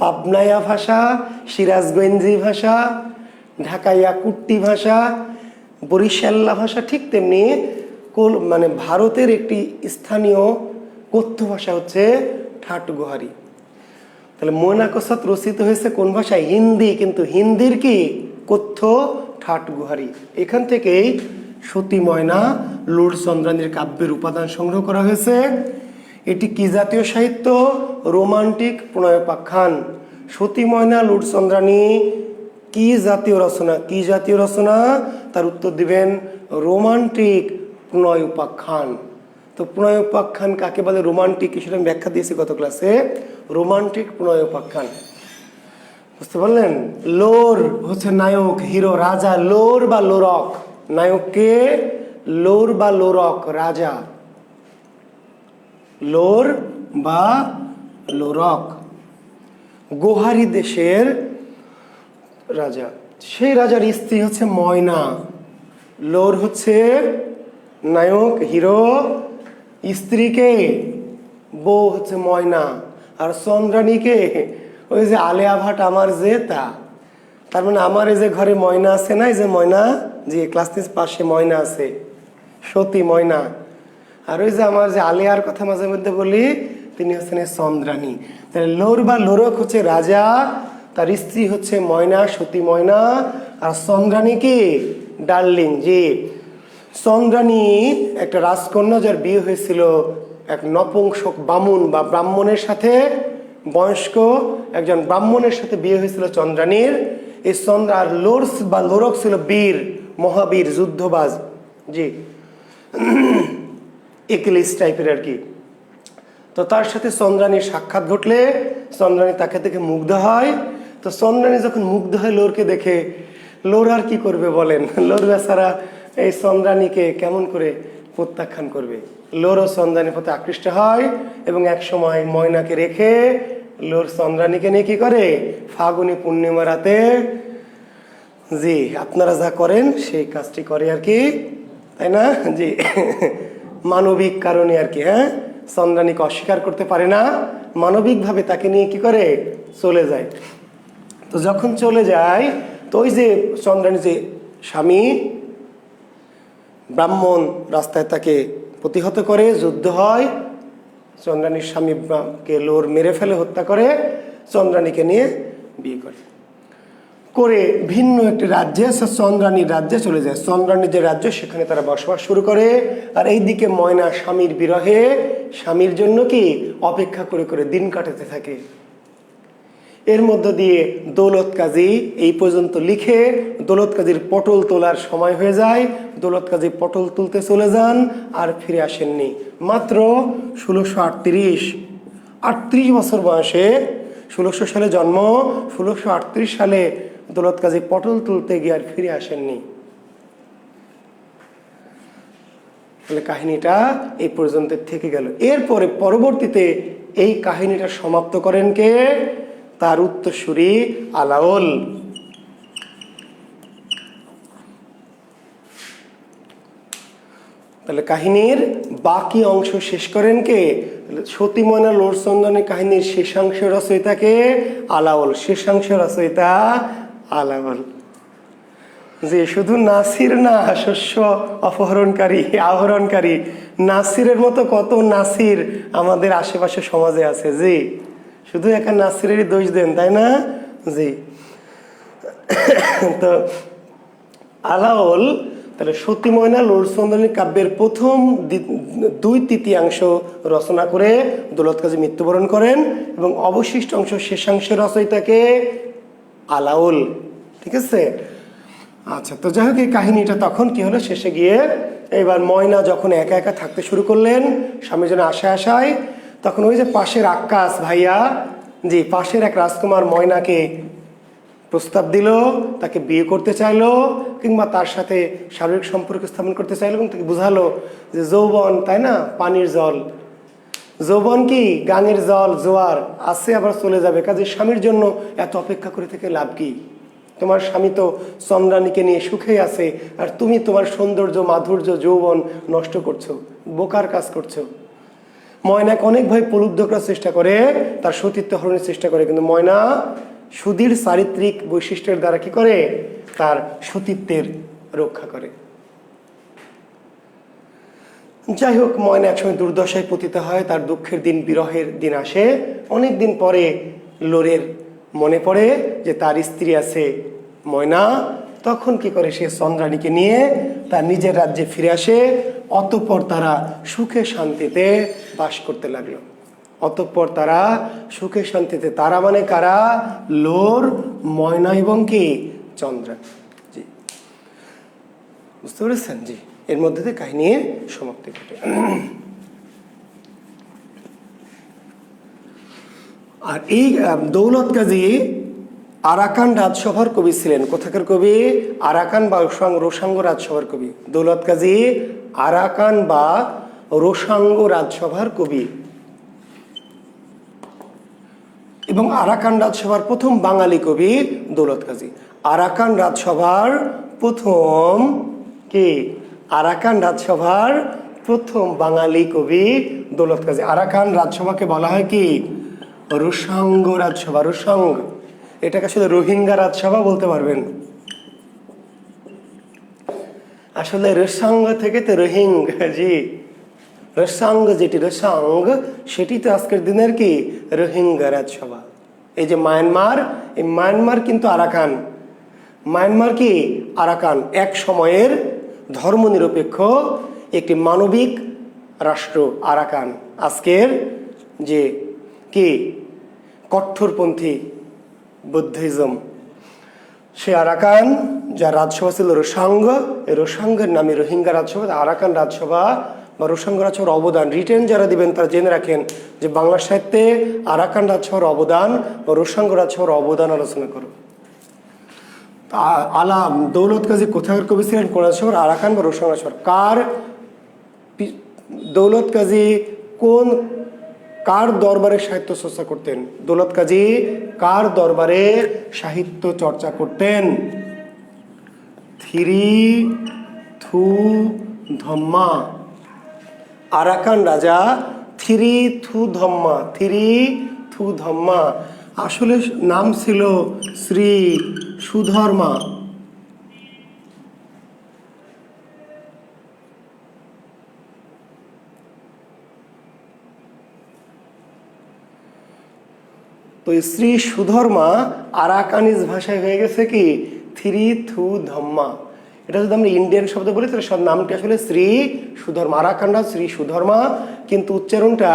পাবনাইয়া ভাষা, সিরাজগঞ্জি ভাষা, ঢাকাইয়া কুট্টি ভাষা, বরিশাল্লা ভাষা, ঠিক তেমনি মানে ভারতের একটি স্থানীয় কথ্য ভাষা হচ্ছে ঠাট গোহারি। তাহলে ময়নাকসাদ রচিত হয়েছে কোন ভাষায়? হিন্দি, কিন্তু হিন্দির কি? কথ্য, ঠাট গোহারি। এখান থেকেই সতী ময়না লুর চন্দ্রানীর কাব্যের উপাদান সংগ্রহ করা হয়েছে। এটি কি জাতীয় সাহিত্য? রোমান্টিক প্রণয়োপাখ্যান। সতী ময়না লুর চন্দ্রানী কি জাতীয় রচনা? কি জাতীয় রচনা? তার উত্তর দিবেন রোমান্টিক প্রণয় উপাখ্যান। তো প্রণয় উপাখ্যান কাকে বলে, রোমান্টিক, সেটা আমি ব্যাখ্যা দিয়েছি গত ক্লাসে। রোমান্টিক প্রণয় উপাখ্যান, বুঝতে পারলেন? লোর হচ্ছে নায়ক, হিরো, রাজা। লোর বা লোরক, নায়ককে লোর বা লোরক, রাজা। লোর বা লোরক, গোহারি দেশের রাজা। সেই রাজার স্ত্রী হচ্ছে ময়না। লোর হচ্ছে নায়ক, হিরো, স্ত্রীকে বউ হচ্ছে ময়না, আর চন্দ্রাণীকে ওই যে আলেয়া ভাট আমার যে তা। তার মানে আমার এই যে ঘরে ময়না আছে না, এই যে ময়না, যে ক্লাস পাশে ময়না আছে, সতী ময়না। আর ওই যে আমার যে আলেয়ার কথা মাঝে মধ্যে বলি, তিনি হচ্ছেন চন্দ্রাণী। তাহলে লোর বা লোরক হচ্ছে রাজা, তার স্ত্রী হচ্ছে ময়না, সতী ময়না, আর চন্দ্রাণী কি ডার্লিং। যে চন্দ্রাণী একটা রাজকন্যা, যার বিয়ে হয়েছিল এক নপুংসক বামুন বা ব্রাহ্মণের সাথে, বয়স্ক একজন ব্রাহ্মণের সাথে বিয়ে হয়েছিল চন্দ্রাণীর। এই চন্দ্র আর লোরস বা লোরক ছিল বীর, মহাবীর, যুদ্ধবাজ। জি, একিলিস টাইপের আর কি। তো তার সাথে চন্দ্রাণীর সাক্ষাৎ ঘটলে চন্দ্রাণী তাকে দেখে মুগ্ধ হয়। তো চন্দ্রাণী যখন মুগ্ধ হয় লোরকে দেখে, লোর আর কি করবে বলেন? লোর বেচারা এই চন্দ্রাণীকে কেমন করে প্রত্যাখ্যান করবে? লোরও চন্দ্রাণীর প্রতি আকৃষ্ট হয় এবং এক সময় ময়নাকে রেখে লোর চন্দ্রাণীকে নিয়ে কি করে, ফাগুনি পূর্ণিমা রাতে, জি আপনারা যা করেন সেই কাজটি করে আর কি, তাই না? জি, মানবিক কারণে আর কি। হ্যাঁ, চন্দ্রাণীকে অস্বীকার করতে পারে না, মানবিকভাবে তাকে নিয়ে কি করে চলে যায়। তো যখন চলে যায়, তো ওই যে চন্দ্রাণী যে স্বামী ব্রাহ্মণ রাস্তায় তাকে প্রতিহত করে, যুদ্ধ হয়, চন্দ্রাণীর স্বামীকে লোর মেরে ফেলে, হত্যা করে, চন্দ্রাণীকে নিয়ে বিয়ে করে, করে ভিন্ন একটি রাজ্যে, চন্দ্রাণীর রাজ্যে চলে যায়। চন্দ্রাণীর যে রাজ্য, সেখানে তারা বসবাস শুরু করে। আর এইদিকে ময়না স্বামীর বিরহে, স্বামীর জন্য কি অপেক্ষা করে করে দিন কাটাতে থাকে। এর মধ্য দিয়ে দৌলত কাজী এই পর্যন্ত লিখে, দৌলত কাজীর পটল তোলার সময় হয়ে যায়। দৌলত কাজী পটল তুলতে চলে যান, আর ফিরে আসেননি। মাত্র 1638 বছর বয়সে, 1600 সালে জন্ম, 1638 সালে দৌলত কাজী পটল তুলতে গিয়ে আর ফিরে আসেননি। তাহলে কাহিনীটা এই পর্যন্ত থেকে গেল। এরপরে পরবর্তীতে এই কাহিনীটা সমাপ্ত করেন কে? তার উত্তরসূরি আলাওল। তাহলে কাহিনীর বাকি অংশ শেষ করেন কে? সতী ময়না লোর চন্দ্রাণী কাহিনীর শেষাংশ রচয়িতাকে আলাওল। শেষাংশ রচয়িতা আলাওল। যে শুধু নাসির না, শস্য অপহরণকারী, আহরণকারী, নাসিরের মতো কত নাসির আমাদের আশেপাশে সমাজে আছে। জি, শুধু একা নাসিরেরই দোষ দেন, তাই না? জি। তো আলাওল তাহলে সতী ময়না লোর চন্দ্রাণী কাব্যের প্রথম 2/3 রচনা করে দৌলত কাজী মৃত্যুবরণ করেন, এবং অবশিষ্ট অংশ শেষাংশের রচয়িতাকে আলাওল। ঠিক আছে, আচ্ছা। তো যাই হোক, এই কাহিনীটা তখন কি হলো, শেষে গিয়ে এবার ময়না যখন একা একা থাকতে শুরু করলেন, স্বামীর জন্য আশায়, তখন ওই যে পাশের আক্কাস ভাইয়া, জি পাশের এক রাজকুমার ময়নাকে প্রস্তাব দিল, তাকে বিয়ে করতে চাইলো, কিংবা তার সাথে শারীরিক সম্পর্ক স্থাপন করতে চাইলো, এবং তাকে বুঝালো যে যৌবন, তাই না, পানির জল, যৌবন কি গাঙের জল, জোয়ার আসে আবার চলে যাবে, কাজে স্বামীর জন্য এত অপেক্ষা করে থেকে লাভ কি? তোমার স্বামী তো চন্দ্রাণীকে নিয়ে সুখেই আছে, আর তুমি তোমার সৌন্দর্য, মাধুর্য, যৌবন নষ্ট করছো, বোকার কাজ করছো। ময়নাকে অনেকভাবে প্রলুব্ধ করার চেষ্টা করে, তার সতীত্ব হরণের চেষ্টা করে, কিন্তু ময়না সুধীর চারিত্রিক বৈশিষ্ট্যের দ্বারা কি করে, তার সতীত্বের রক্ষা করে। যাই হোক, ময়না একসময় দুর্দশায় পতিত হয়, তার দুঃখের দিন, বিরহের দিন আসে। অনেক দিন পরে লোরের মনে পড়ে যে তার স্ত্রী আছে ময়না, তখন কি করে, সে চন্দ্রাণীকে নিয়ে তার নিজের রাজ্যে ফিরে আসে। অতঃপর তারা সুখে শান্তিতে বাস করতে লাগলো। অতঃপর তারা সুখে শান্তিতে, তারা মানে কারা, লোর, ময়না এবং কি চন্দ্রা। জি, বুঝতে পেরেছেন? জি, এর মধ্যে দিয়ে কাহিনী সমাপ্তি ঘটে। আর এই দৌলত কাজী আরাকান রাজসভার কবি ছিলেন। কোথাকার কবি? আরাকান বা রোসাঙ্গ রাজসভার কবি। দৌলত কাজী আরাকান বা রোসাঙ্গ রাজসভার কবি এবং আরাকান রাজসভার প্রথম বাঙালি কবি দৌলত কাজী। আরাকান রাজসভার প্রথম কি? আরাকান রাজসভার প্রথম বাঙালি কবি দৌলত কাজী। আরাকান রাজসভাকে বলা হয় কি? রোসাঙ্গ রাজসভা। রোসাঙ্গ, এটাকে আসলে রোহিঙ্গা রাজসভা বলতে পারবেন। আসলে রোসাঙ্গ থেকে তো রোহিঙ্গা। জি, রোসাঙ্গ যেটি রোসাঙ্গ সেটি তো আজকের দিনের কি? রোহিঙ্গা রাজসভা। এই যে মায়ানমার, এই মায়ানমার কিন্তু আরাকান। মায়ানমার কি? আরাকান। এক সময়ের ধর্মনিরপেক্ষ একটি মানবিক রাষ্ট্র আরাকান। আজকের যে কি কঠোরপন্থী বুদ্ধিজম, সে আরাকান, যার রাজসভা ছিল রোসাঙ্গ, এই রোসাঙ্গের নামে রোহিঙ্গা রাজসভা। আরাকান রাজসভা বা রোসাঙ্গ রাজসভার অবদান রিটেন যারা দিবেন তারা জেনে রাখেন যে বাংলা সাহিত্যে আরাকান রাজসভার অবদান বা রোসাঙ্গ রাজসভার অবদান আলোচনা করো। আলাম দৌলত কাজী কোথাকার কবি ছিলেন? কোন রাজসভার? আরাকান বা রোসাঙ্গ রাজসভার। দৌলত কাজী কার দরবারে সাহিত্য চর্চা করতেন? দৌলত কাজী কার দরবারে সাহিত্য চর্চা করতেন? থিরি থু ধম্মা। আরাকান রাজা থিরি থু ধম্মা। থিরি থু ধম্মা আসলে নাম ছিল শ্রী সুধর্মা। তো শ্রী সুধর্মা আরাকানিজ ভাষায় হয়ে গেছে কি? থিরি থু ধম্মা। এটা যদি আমরা ইন্ডিয়ান শব্দ বলি তাহলে সব নামটি আসলে শ্রী সুধর্মা। আরাকানরা শ্রী সুধর্মা, কিন্তু উচ্চারণটা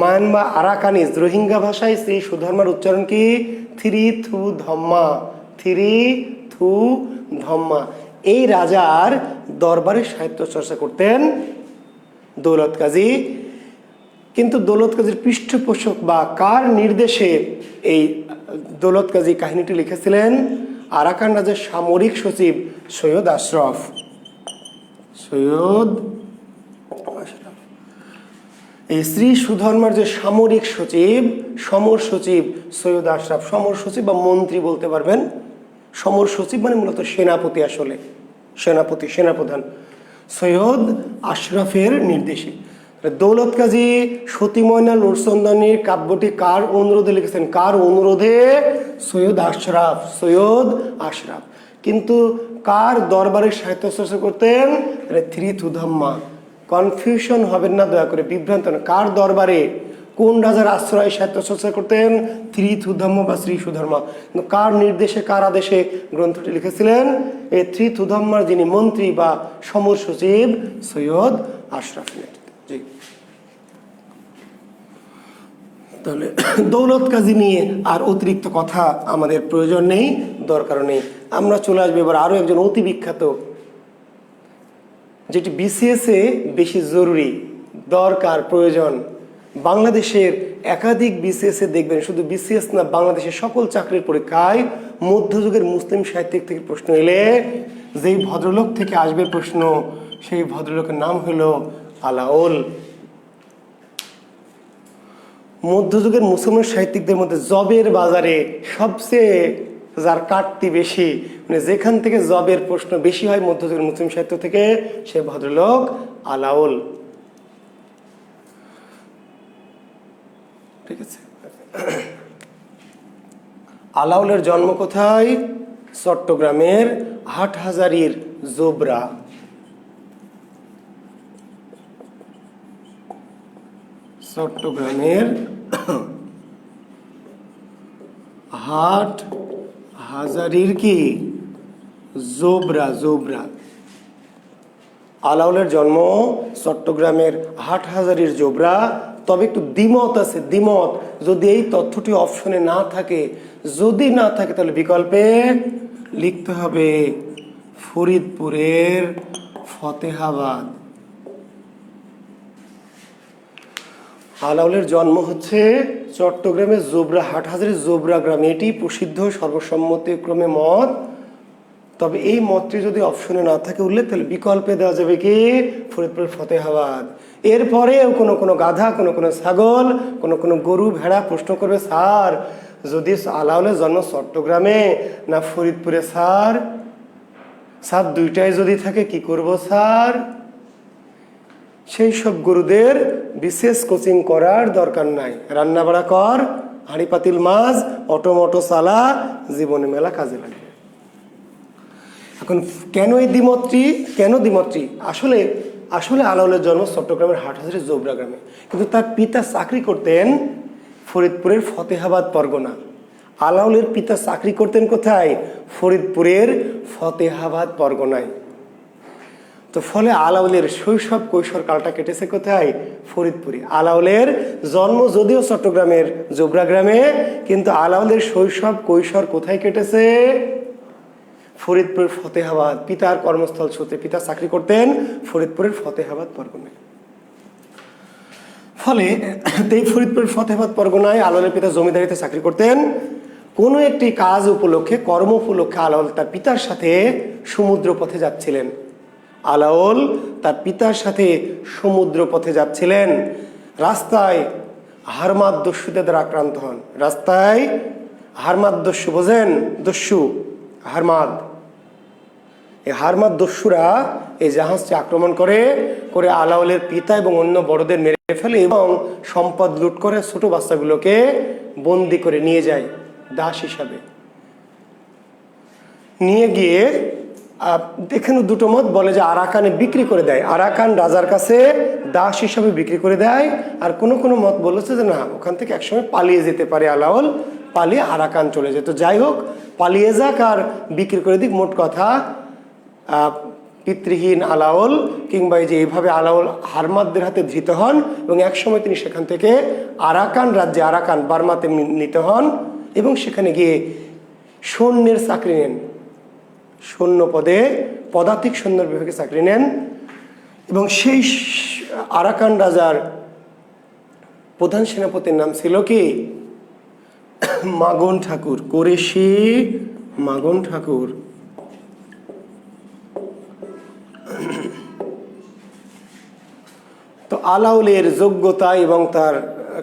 মায়ানমার আরাকানিজ রোহিঙ্গা ভাষায় শ্রী সুধর্মার উচ্চারণ কি? থিরি থু ধম্মা। থিরি থু ধম্মা। এই রাজার দরবারে সাহিত্য চর্চা করতেন দৌলত কাজী। কিন্তু দৌলত কাজীর পৃষ্ঠপোষক বা কার নির্দেশে এই দৌলত কাজী কাহিনীটি লিখেছিলেন? আরাকান রাজার সামরিক সচিব সৈয়দ আশরাফ। সৈয়দ আশরাফ। এই শ্রী সুধর্মার যে সামরিক সচিব, সমর সচিব সৈয়দ আশরাফ। সমর সচিব বা মন্ত্রী বলতে পারবেন। সমর সচিব মানে মূলত সেনাপতি, আসলে সেনাপতি, সেনাপ্রধান। সৈয়দ আশরাফের নির্দেশে দৌলত কাজী সতী ময়না নুরসন্দানীর কাব্যটি কার অনুরোধে লিখেছেন? কার অনুরোধে? সৈয়দ আশরাফ। সৈয়দ আশরাফ। কিন্তু কার দরবারে সাহিত্য চর্চা করতেন? থ্রি থুধাম্মা। কনফিউশন হবেন না দয়া করে, বিভ্রান্ত না। কার দরবারে, কোন রাজার আশ্রয়ে সাহিত্য চর্চা করতেন? থ্রি থুধাম্মা বা শ্রী সুধর্মা। কিন্তু কার নির্দেশে, কার আদেশে গ্রন্থটি লিখেছিলেন? এই থ্রি থুধাম্মার যিনি মন্ত্রী বা সমর সচিব সৈয়দ আশরাফ। জি, তাহলে দৌলত কাজী নিয়ে আর অতিরিক্ত কথা আমাদের প্রয়োজন নেই, দরকার নেই। আমরা চলে আসবো এবার আরো একজন অতি বিখ্যাত, যেটি বিসিএস এ বেশি জরুরি, দরকার, প্রয়োজন। বাংলাদেশের একাধিক বিসিএস এ দেখবেন, শুধু বিসিএস না, বাংলাদেশের সকল চাকরির পরীক্ষায় মধ্যযুগের মুসলিম সাহিত্যিক থেকে প্রশ্ন এলে যেই ভদ্রলোক থেকে আসবে প্রশ্ন, সেই ভদ্রলোকের নাম হলো আলাওল। মধ্যযুগের মুসলমান সাহিত্যিকদের মধ্যে জবের বাজারে সবচেয়ে যার কাটতি বেশি, মানে যেখান থেকে জবের প্রশ্ন বেশি হয় মধ্যযুগের মুসলিম সাহিত্য থেকে, সে ভদ্রলোক আলাওল। ঠিক আছে। আলাওলের জন্ম কোথায়? চট্টগ্রামের হাটহাজারীর জোবরা। চট্টগ্রামের হাট হাজারির কি জোবরা। জোবরা। আলাওলের জন্ম চট্টগ্রামের হাট হাজারির জোবরা। তবে একটু দ্বিমত আছে, দ্বিমত। যদি এই তথ্যটি অপশনে না থাকে, যদি না থাকে, তাহলে বিকল্পে লিখতে হবে ফরিদপুরের ফতেহাবাদ। আলাওলের জন্ম হচ্ছে চট্টগ্রামের জোবরা হাটহাজারী জোবরা গ্রামে। এটি প্রসিদ্ধ সর্বসম্মতিক্রমে মত। তবে এই মতটি যদি অপশনে না থাকে উল্লেখ, তাহলে বিকল্পে দেওয়া যাবে কি ফরিদপুর ফতেহাবাদ। এরপরেও কোনো কোনো গাধা, কোনো কোনো ছাগল, কোনো কোনো গরু ভেড়া প্রশ্ন করবে, স্যার যদি আলাওলের জন্ম চট্টগ্রামে না ফরিদপুরে, স্যার স্যার দুইটাই যদি থাকে কি করব স্যার? সেই সব গুরুদের বিশেষ কোচিং করার দরকার নাই। রান্না বাড়া কর, হাঁড়ি পাতিল মাছ, অটোমটো চালা, জীবনে মেলা কাজে লাগবে। এখন কেন এই দ্বিমতটি? আসলে আসলে আলাওলের জন্ম চট্টগ্রামের হাটহাজারী জোবরা গ্রামে, কিন্তু তার পিতা চাকরি করতেন ফরিদপুরের ফতেহাবাদ পরগনা। আলাওলের পিতা চাকরি করতেন কোথায়? ফরিদপুরের ফতেহাবাদ পরগনায়। তো ফলে আলাওলের শৈশব কৈশোর কালটা কেটেছে কোথায়? ফরিদপুরে। আলাওলের জন্ম যদিও চট্টগ্রামের জোবরা গ্রামে, কিন্তু আলাওলের শৈশব কৈশোর কোথায় কেটেছে? ফরিদপুরের ফতেহাবাদ। পিতার কর্মস্থল সূত্রে পিতা চাকরি করতেন ফরিদপুরের ফতেহাবাদ পরগনায়। ফলে এই ফরিদপুরের ফতেহাবাদ পরগনায় আলাওলের পিতা জমিদারিতে চাকরি করতেন। কোনো একটি কাজ উপলক্ষে, কর্ম উপলক্ষে আলাওল তার পিতার সাথে সমুদ্র পথে যাচ্ছিলেন। আলাওল তার পিতার সাথে সমুদ্র পথে যাচ্ছিলেন। রাস্তায় হারমাদ দস্যুদের দ্বারা আক্রান্ত হন। রাস্তায় হারমাদ দস্যু, বোঝেন দস্যু, হারমাদ। এই হারমাদ দস্যুরা এই জাহাজটি আক্রমণ করে আলাওলের পিতা এবং অন্য বড়দের মেরে ফেলে এবং সম্পদ লুট করে ছোট বাচ্চাগুলোকে বন্দি করে নিয়ে যায় দাস হিসাবে। নিয়ে গিয়ে এখানে দুটো মত বলে যে আরাকানে বিক্রি করে দেয়, আরাকান রাজার কাছে দাস হিসাবে বিক্রি করে দেয়। আর কোনো কোনো মত বলেছে যে না, ওখান থেকে একসময় পালিয়ে যেতে পারে আলাওল, পালিয়ে আরাকান চলে যেত। যাই হোক, পালিয়ে যাক আর বিক্রি করে দিক, মোট কথা পিতৃহীন আলাওল কিংবা এই যে এইভাবে আলাওল হারমাদদের হাতে ধৃত হন এবং একসময় তিনি সেখান থেকে আরাকান রাজ্যে, আরাকান বার্মাতে নিতে হন এবং সেখানে গিয়ে সৈন্যের চাকরি নেন। সৈন্য পদে পদাতিক সৈন্য বিভাগে চাকরি নেন এবং সেই আরাকান রাজার প্রধান সেনাপতির নাম ছিল কি মাগন ঠাকুর, কোরেশি মাগন ঠাকুর। তো আলাওলের যোগ্যতা এবং তার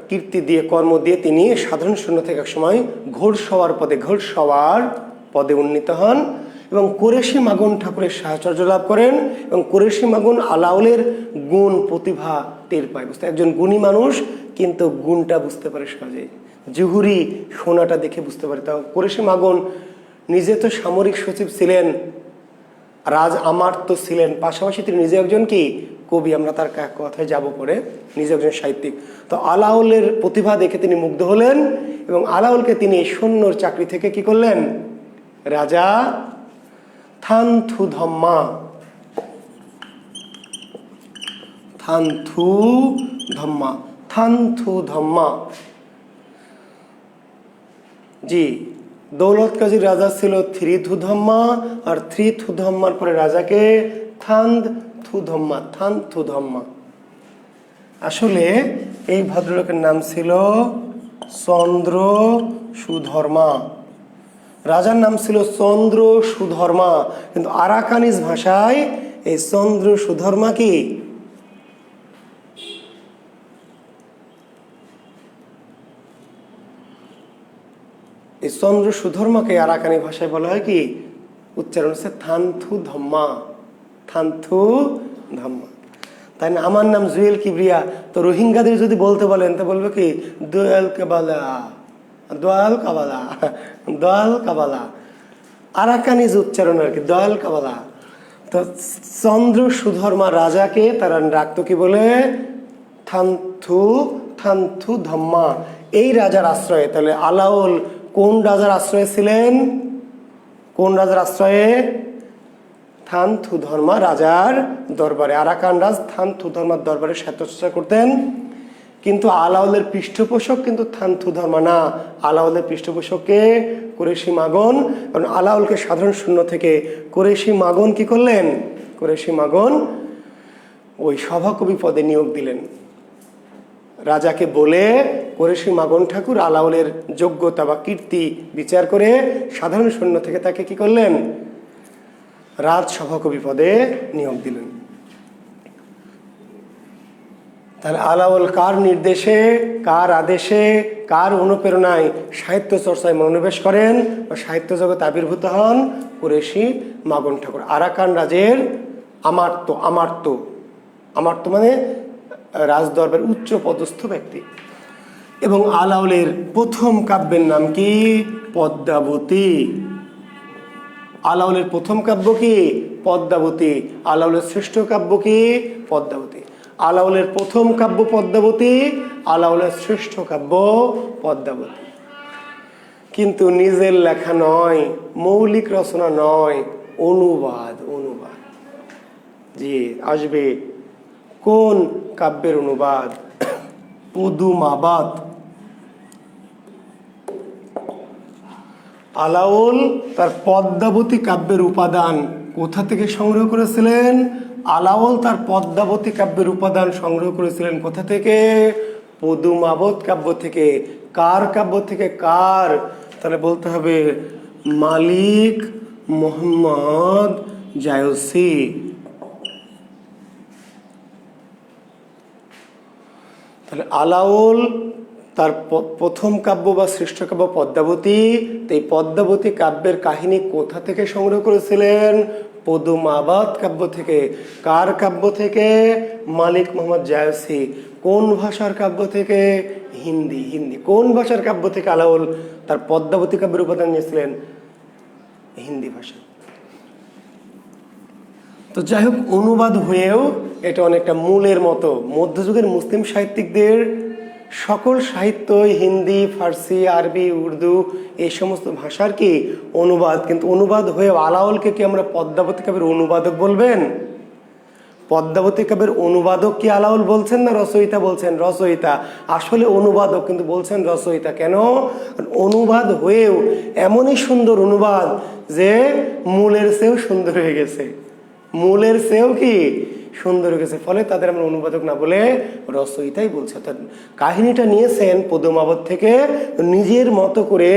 কীর্তি দিয়ে, কর্ম দিয়ে তিনি সাধারণ সৈন্য থেকে একসময় ঘোড়সওয়ার পদে উন্নীত হন এবং কোরেশি মাগন ঠাকুরের সাহচর্য লাভ করেন এবং কোরেশি মাগন আলাওলের গুণ প্রতিভা টের পায়। বুঝতে, একজন গুণী মানুষ কিন্তু গুণটা বুঝতে পারে সহজে, জুহুরি সোনাটা দেখে বুঝতে পারে। তা কোরেশি মাগন নিজে তো সামরিক সচিব ছিলেন, রাজ আমার্ত ছিলেন, পাশাপাশি তিনি নিজে একজন কি কবি, আমরা তার কথায় যাব পরে, নিজে একজন সাহিত্যিক। তো আলাওলের প্রতিভা দেখে তিনি মুগ্ধ হলেন এবং আলাওলকে তিনি সৈন্যর চাকরি থেকে কি করলেন? রাজা থানথুধম্মা জি, দৌলত কাজীর রাজা ছিল থ্রিথুধম্মা, আর থ্রিথুধম্মার পরে রাজাকে থানথুধম্মা। আসলে এই ভদ্রলোকের নাম ছিল চন্দ্র সুধর্মা। রাজার নাম ছিল চন্দ্র সুধর্মা, কিন্তু আরাকানিজ ভাষায় এই চন্দ্র সুধর্মা কি এই চন্দ্র সুধর্মাকে আরাকানি ভাষায় বলা হয় কি, উচ্চারণ হচ্ছে থানথুধম্মা। তাই না? আমার নাম জুয়েল কিবরিয়া, তো রোহিঙ্গাদের যদি বলতে বলেন তো বলবে কি দোয়াল কাবালা, আরাকানিজ উচ্চারণ আর কি, দয়াল কাবালা। তো চন্দ্র সুধর্মা রাজাকে তারা রাখতো কি বলে? থানথুধম্মা। এই রাজার আশ্রয়ে, তাহলে আলাওল কোন রাজার আশ্রয়ে ছিলেন? কোন রাজার আশ্রয়ে? থানথুধর্মা রাজার দরবারে। আরাকান রাজ থানথুধর্মার দরবারে স্বায়ত্তশাসন করতেন কিন্তু আলাওলের পৃষ্ঠপোষক কিন্তু থানথু ধর্ম না। আলাওলের পৃষ্ঠপোষককে কুরেশি মাগন, কারণ আলাওলকে সাধারণ শূন্য থেকে কুরেশি মাগন কি করলেন? কুরেশি মাগন ওই সভাকবি পদে নিয়োগ দিলেন। রাজাকে বলে কুরেশি মাগন ঠাকুর আলাওলের যোগ্যতা বা কীর্তি বিচার করে সাধারণ সৈন্য থেকে তাকে কি করলেন? রাজ সভাকবি পদে নিয়োগ দিলেন। তাহলে আলাওল কার নির্দেশে, কার আদেশে, কার অনুপ্রেরণায় সাহিত্য চর্চায় মনোনিবেশ করেন বা সাহিত্য জগৎ আবির্ভূত হন? কুরেশি মাগন ঠাকুর, আরাকান রাজের আমার্ত। আমার্ত আমার্ত মানে রাজদরবার উচ্চ পদস্থ ব্যক্তি। এবং আলাওলের প্রথম কাব্যের নাম কি? পদ্মাবতী। আলাওলের প্রথম কাব্য কি? পদ্মাবতী। আলাওলের শ্রেষ্ঠ কাব্য কি? পদ্মাবতী। আলাওলের প্রথম কাব্য পদ্মাবতী, আলাওলের শ্রেষ্ঠ কাব্য পদ্মাবতী। কিন্তু নিজের লেখা নয়, মৌলিক রচনা নয়, অনুবাদ। অনুবাদ জি আসবে। কোন কাব্যের অনুবাদ? পদুমাবাদ। আলাওল তার পদ্মাবতী কাব্যের উপাদান কোথা থেকে সংগ্রহ করেছিলেন? আলাওল তার পদ্মাবতী কাব্যের উপাদান সংগ্রহ করেছিলেন কোথা থেকে? পদুমাবত কাব্য থেকে। কার কাব্য থেকে? কার? তাহলে বলতে হবে মালিক মোহাম্মদ জায়সি। তাহলে আলাওল তার প্রথম কাব্য বা শ্রেষ্ঠ কাব্য পদ্মাবতী, এই পদ্মাবতী কাব্যের কাহিনী কোথা থেকে সংগ্রহ করেছিলেন? পদুমাবাদ কাব্য থেকে। কার কাব্য থেকে? মালিক মোহাম্মদ জায়সি। কোন ভাষার কাব্য থেকে? হিন্দি। হিন্দি। কোন ভাষার কাব্য থেকে আলাওল তার পদ্মাবতী কাব্যের উপাদান নিয়েছিলেন? হিন্দি ভাষা। তো যাই হোক, অনুবাদ হয়েও এটা অনেকটা মূলের মতো। মধ্যযুগের মুসলিম সাহিত্যিকদের সকল সাহিত্য হিন্দি, ফার্সি, আরবি, উর্দু এই সমস্ত ভাষার কি অনুবাদ। কিন্তু অনুবাদ হয়েও আলাওলকে কি আমরা পদ্মাবতী কাব্যের অনুবাদক বলবেন? পদ্মাবতী কাব্যের অনুবাদক কি আলাওল বলছেন না রচয়িতা বলছেন? রচয়িতা। আসলে অনুবাদক, কিন্তু বলছেন রচয়িতা। কেন? অনুবাদ হয়েও এমনই সুন্দর অনুবাদ যে মূলের চেয়েও সুন্দর হয়ে গেছে। মূলের চেয়েও কি সুন্দর হয়ে গেছে। ফলে তাদের আমরা অনুবাদক না বলে রচয়িতাই বলছে। অর্থাৎ কাহিনীটা নিয়েছেন পদুমাবত থেকে, নিজের মতো করে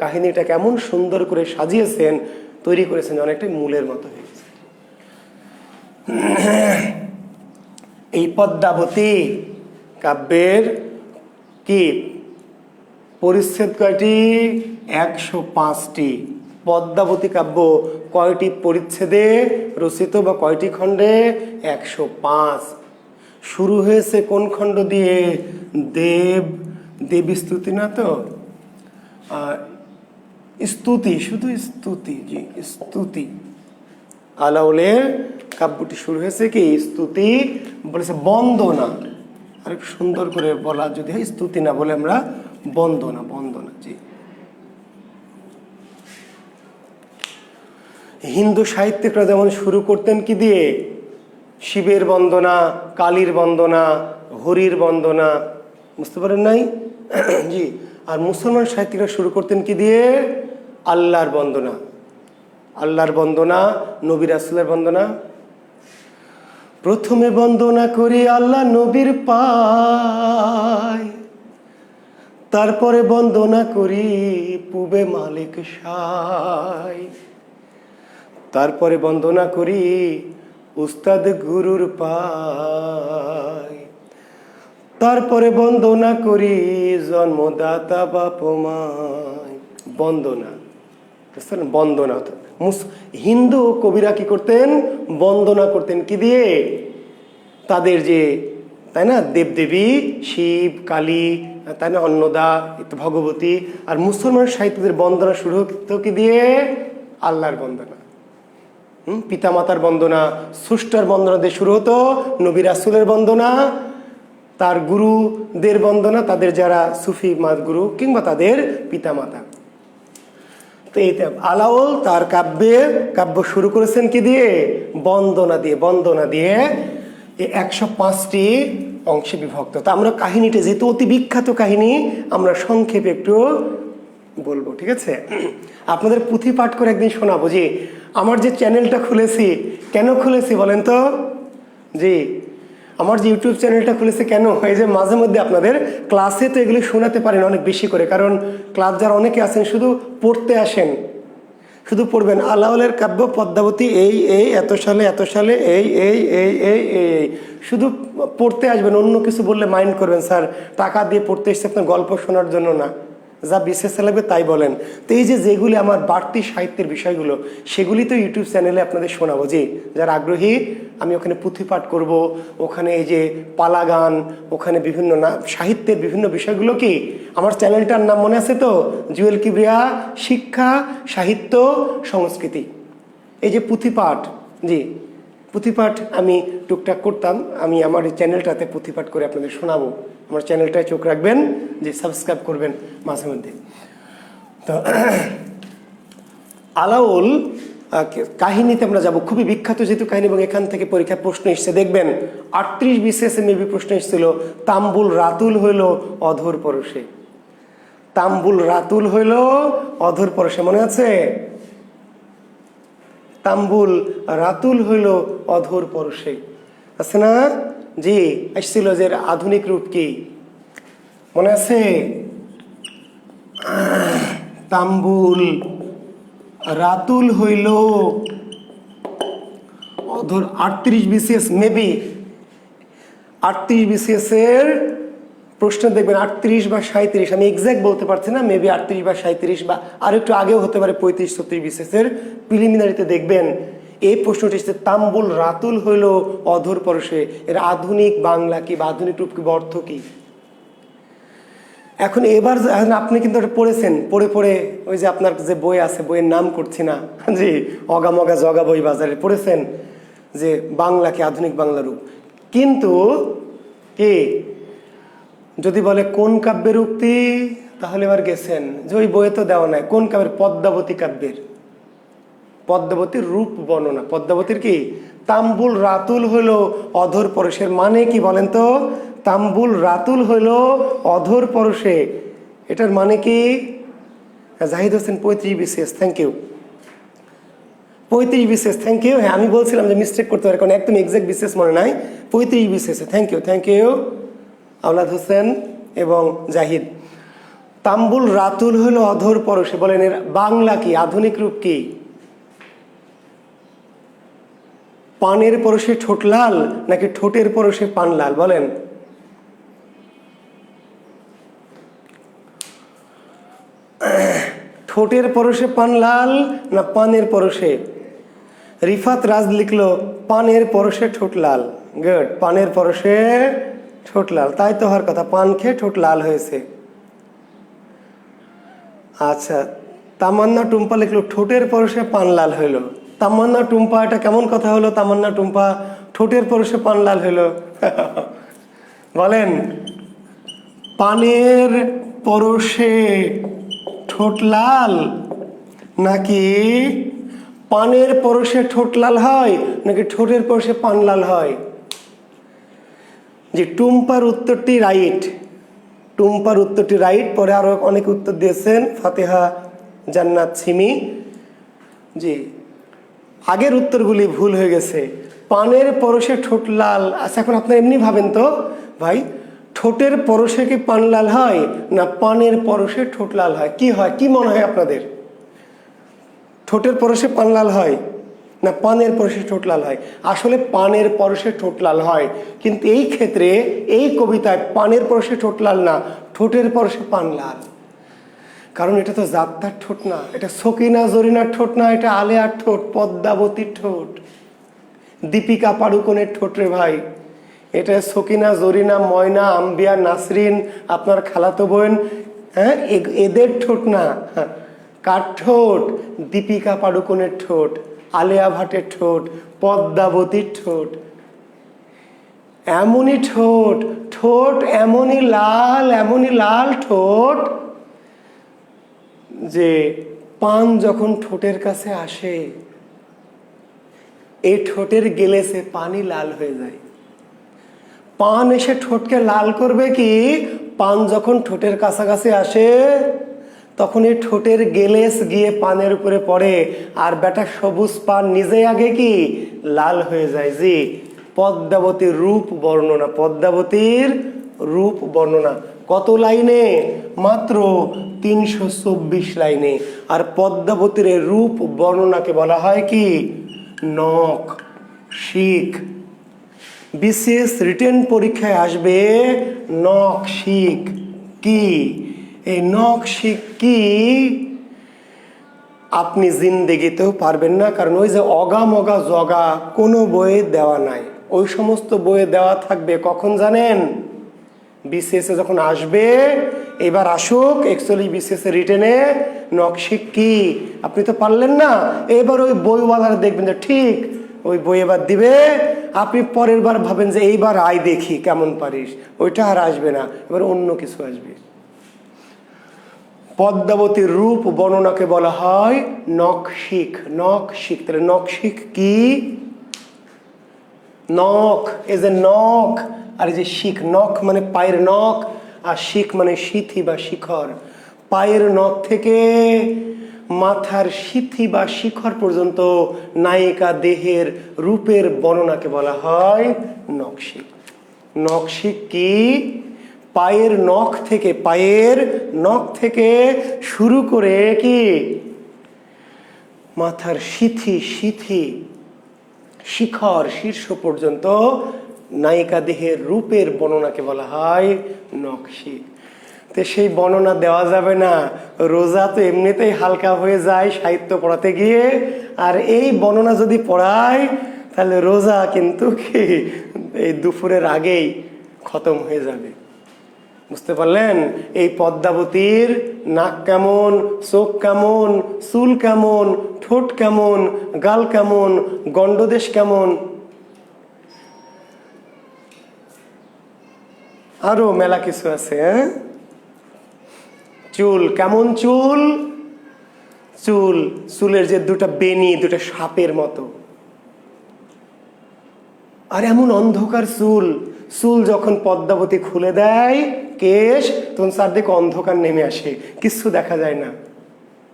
কাহিনীটা কেমন সুন্দর করে সাজিয়েছেন, তৈরি করেছেন, অনেকটাই মূলের মতো হয়ে গেছে। এই পদ্মাবতী কাব্যের কি পরিচ্ছেদ কয়টি? 105টি। পদ্মাবতী কাব্য কয়টি পরিচ্ছেদে রচিত বা কয়টি খণ্ডে? 105। শুরু হয়েছে কোন খণ্ড দিয়ে? দেব স্তুতি না তো, স্তুতি, শুধু স্তুতি। জি স্তুতি। আলাওলের কাব্যটি শুরু হয়েছে কি স্তুতি, বলেছে বন্দনা। আর সুন্দর করে বলা যদি হয়, স্তুতি না বলে আমরা বন্দনা। বন্দনা। জি। হিন্দু সাহিত্যিকরা যেমন শুরু করতেন কি দিয়ে? শিবের বন্দনা, কালীর বন্দনা, হরির বন্দনা। বুঝতে পারেন নাই? জি। আর মুসলমান সাহিত্যিকরা শুরু করতেন কি দিয়ে? আল্লাহর বন্দনা। আল্লাহর বন্দনা, নবী রাসূলের বন্দনা। প্রথমে বন্দনা করি আল্লাহ নবীর পায়, তারপরে বন্দনা করি পূবে মালিক সায়, তারপরে বন্দনা করি উস্তাদ গুরুর পায়, তারপরে বন্দনা করি জন্মদাতা বাপ মায়। বন্দনা। বন্দনা। হিন্দু কবিরা কি করতেন? বন্দনা করতেন কি দিয়ে? তাদের যে, তাই না, দেবদেবী শিব, কালী, তাই না, অন্নদা, ভগবতী। আর মুসলমান সাহিত্যদের বন্দনা শুরু হতো কি দিয়ে? আল্লাহর বন্দনা। পিতামাতার বন্দনা, স্রষ্টার বন্দনা দিয়ে শুরু হতো। নবী রাসূলের বন্দনা, তার গুরুদের বন্দনা, তাদের যারা সুফি গুরু কিংবা তাদের পিতামাতা। তো এইটা আলাওল তার কাব্য শুরু করেছেন কি দিয়ে? বন্দনা দিয়ে। বন্দনা দিয়ে এই 105টি অংশে বিভক্ত। তা আমরা কাহিনীটা যেহেতু অতি বিখ্যাত কাহিনী, আমরা সংক্ষেপে একটু বলবো, ঠিক আছে? আপনাদের পুঁথি পাঠ করে একদিন শোনাবো। যে আমার যে চ্যানেলটা খুলেছি, কেন খুলেছি বলেন তো? জি, আমার যে ইউটিউব চ্যানেলটা খুলেছে কেন, এই যে মাঝে মধ্যে আপনাদের ক্লাসে তো এগুলি শোনাতে পারেন অনেক বেশি করে, কারণ ক্লাস যারা অনেকে আছেন শুধু পড়তে আসেন, শুধু পড়বেন আলাওলের কাব্য পদ্মাবতী এই এই এত সালে এত সালে এই এই এই এই এই শুধু পড়তে আসবেন, অন্য কিছু বললে মাইন্ড করবেন, স্যার টাকা দিয়ে পড়তে এসছে আপনার গল্প শোনার জন্য না, যা বিশেষ লাগবে তাই বলেন। তো এই যে যেগুলি আমার বাড়তি সাহিত্যের বিষয়গুলো, সেগুলি তো ইউটিউব চ্যানেলে আপনাদের শোনাবো। যে যারা আগ্রহী, আমি ওখানে পুঁথি পাঠ করব, ওখানে এই যে পালা গান, ওখানে বিভিন্ন সাহিত্যের বিভিন্ন বিষয়গুলো, কি আমার চ্যানেলটার নাম মনে আছে তো? জুয়েল কিবরিয়া শিক্ষা সাহিত্য সংস্কৃতি। এই যে পুঁথি পাঠ, জি পুঁথি পাঠ আমি টুকটাক করতাম, আমি আমার এই চ্যানেলটাতে পুঁথি পাঠ করে আপনাদের শোনাবো। আমার চ্যানেলটায় চোখ রাখবেন, যে সাবস্ক্রাইব করবেন মাঝে মধ্যে। তো আলাওল কাহিনীতে আমরা যাব, খুবই বিখ্যাত যেহেতু কাহিনী, এবং এখান থেকে পরীক্ষার প্রশ্ন এসছে দেখবেন 38 বিসিএসে মেবি প্রশ্ন এসেছিল, তাম্বুল রাতুল হইল অধর পরশে। তাম্বুল রাতুল হইল অধর পরশে, মনে আছে? তাম্বুল রাতুল হইল অধর পরশে, আছে না? জি, আসছিল যে আধুনিক রূপ কি মনে আছে? তাম্বুল রাতুল হইল অধর। 38 বিসিএস মেবি 38 বিসিএস এর প্রশ্ন দেখবেন 38 বা 37, আমি এক্সাক্ট বলতে পারছি না, মেবি 38 বা 37 বা আর একটু আগেও হতে পারে, 35-36 বিসিএস এর প্রিলিমিনারিতে দেখবেন এই প্রশ্নটি এসেছে, তাম্বুল রাতুল হইল অধর পরশে, এর আধুনিক বাংলা কি বা আধুনিক রূপ কি বা অর্থ কি? এখন এবার আপনি কিন্তু এটা পড়েছেন, পড়ে পড়ে ওই যে আপনার যে বই আছে, বইয়ের নাম করছি না, জি অগামগা জগা বই বাজারে পড়েছেন যে বাংলা কি আধুনিক বাংলা রূপ। কিন্তু কি যদি বলে কোন কাব্যের উক্তি, তাহলে এবার গেছেন যে ওই বইয়ে তো দেওয়া নাই কোন কাব্যের, পদ্মাবতী কাব্যের পদ্মাবতীর রূপ বর্ণনা। পদ্মাবতীর কি তাম্বুল রাতুল হইল অধর পরশের মানে কি বলেন তো? তাম্বুল রাতুল হইল অধর পরশে, এটার মানে কি? Zahid Hossain 35 BCS, thank you. 35 BCS, thank you. হ্যাঁ আমি বলছিলাম যে মিস্টেক করতে পারে, কারণ একদম এক্সাক্ট বিসিএস মনে নাই। 35 BCS, thank you, thank you Aulad Hossain এবং জাহিদ। তাম্বুল রাতুল হইল অধর পরশে, বলেন এর বাংলা কি, আধুনিক রূপ কি? পানের পরশে ঠোঁট লাল নাকি ঠোঁটের পরশে পান লাল, বলেন? ঠোঁটের পরশে পান লাল না পানের পরশে? রিফাত রাজ লিখলো পানের পরশে ঠোঁট লাল। গুড, পানের পরশে ঠোঁট লাল, তাই তো হওয়ার কথা, পান খেয়ে ঠোঁট লাল হয়েছে। আচ্ছা, তামান্না টুম্পা লিখলো ঠোঁটের পরশে পান লাল হইল। তামান্না টুম্পা, এটা কেমন কথা হলো? তামান্না টুম্পা ঠোঁটের পরশে পান লাল হইল বলেন পানের পরশে ঠোঁট লাল নাকি পানের পরশে ঠোঁট লাল হয় নাকি ঠোঁটের পরশে পান লাল হয়? যে টুম্পার উত্তরটি রাইট, টুম্পার উত্তরটি রাইট। পরে আরো অনেক উত্তর দিয়েছেন, ফাতেহা জান্নাত সিমি। জি, আগের উত্তরগুলি ভুল হয়ে গেছে। পানের পরশে ঠোঁট লাল, আচ্ছা এখন আপনারা এমনি ভাবেন তো ভাই, ঠোঁটের পরশে কি পান লাল হয় না পানের পরশে ঠোঁট লাল হয়? কি হয়, কি মনে হয় আপনাদের? ঠোঁটের পরশে পান লাল হয় না পানের পরশে ঠোঁট লাল হয়? আসলে পানের পরশে ঠোঁট লাল হয়, কিন্তু এই ক্ষেত্রে এই কবিতায় পানের পরশে ঠোঁট লাল না, ঠোঁটের পরশে পান লাল। কারণ এটা তো যাত্রার ঠোঁট না, এটা সকিনা জরিনার ঠোঁট না, এটা আলেয়ার ঠোঁট, পদ্মাবতীর ঠোঁট, দীপিকা পাড়ুকোনের ঠোঁট রে ভাই। এটা সকিনা জরিনা ময়না আম্বিয়া নাসরিন আপনার খালাতো বোন, হ্যাঁ এদের ঠোঁট না। কার ঠোঁট? দীপিকা পাড়ুকোনের ঠোঁট, আলেয়া ভাটের ঠোঁট, পদ্মাবতীর ঠোঁট। এমনই ঠোঁট, ঠোঁট এমনই লাল ঠোঁট যে পান যখন ঠোঁটের কাছে আসে এই ঠোঁটের গেলেসে পানি লাল হয়ে যায়। পান এসে ঠোঁটকে লাল করবে কি? পান যখন ঠোঁটের কাছাকাছি আসে তখন এই ঠোঁটের গেলেস গিয়ে পানের উপরে পড়ে, আর বেটা সবুজ পান নিজেই আগে কি লাল হয়ে যায়। জি, পদ্মাবতীর রূপ বর্ণনা, পদ্মাবতীর রূপ বর্ণনা কত লাইনে? মাত্র 324 লাইনে। আর পদ্মাবতীর এই রূপ বর্ণনাকে বলা হয় কি? নখ শিখ। বিসিএস রিটেন পরীক্ষায় আসবে নখ শিখ কি? এই নখ শিখ কি আপনি জিন্দেগিতেও পারবেন না, কারণ ওই যে অগা মগা জগা কোনো বইয়ে দেওয়া নাই। ওই সমস্ত বইয়ে দেওয়া থাকবে কখন জানেন? বিসিএসে যখন আসবে। এবার আসুক অ্যাকচুয়ালি বিসিএসে রিটেনে নখ শিখ কি আপনি তো পারলেন না। এবার ওই বইওয়ালারা দেখবেন যে ঠিক ওই বই এবার দিবে, আপনি পরের বার ভাবেন যে এইবার আয় দেখি কেমন পারিস, ওইটা আর আসবে না, এবার অন্য কিছু আসবে। পদ্মাবতীর রূপ বর্ণনাকে বলা হয় নখ শিখ। নখ শিখ, তাহলে নখ শিখ কি? নখ এজ এ নখ, আর এই যে শিখ, নখ মানে পায়ের নখ, আর শিখ মানে সিথি বা শিখর। পায়ের নখ থেকে মাথার সিথি বা শিখর পর্যন্ত নায়িকা দেহের রূপের বর্ণনাকে বলা হয় নখ শিখ। নখ শিখ কি? পায়ের নখ থেকে শুরু করে কি মাথার সিথি শিখর শীর্ষ পর্যন্ত নায়িকা দেহের রূপের বর্ণনাকে বলা হয় নখ শিখ। তো সেই বর্ণনা দেওয়া যাবে না, রোজা তো এমনিতেই হালকা হয়ে যায় সাহিত্য পড়াতে গিয়ে, আর এই বর্ণনা যদি পড়ায় তাহলে রোজা কিন্তু কি এই দুপুরের আগেই খতম হয়ে যাবে। বুঝতে পারলেন? এই পদ্মাবতীর নাক কেমন, চোখ কেমন, চুল কেমন, ঠোঁট কেমন, গাল কেমন, গণ্ডদেশ কেমন, আরো মেলা কিছু আছে। চুল কেমন? চুলের যে দুটা বেনি, দুটা সাপের মতো, আর এমন অন্ধকার চুল যখন পদ্মাবতী খুলে দেয় কেশ, তখন চারদিকে অন্ধকার নেমে আসে, কিচ্ছু দেখা যায় না,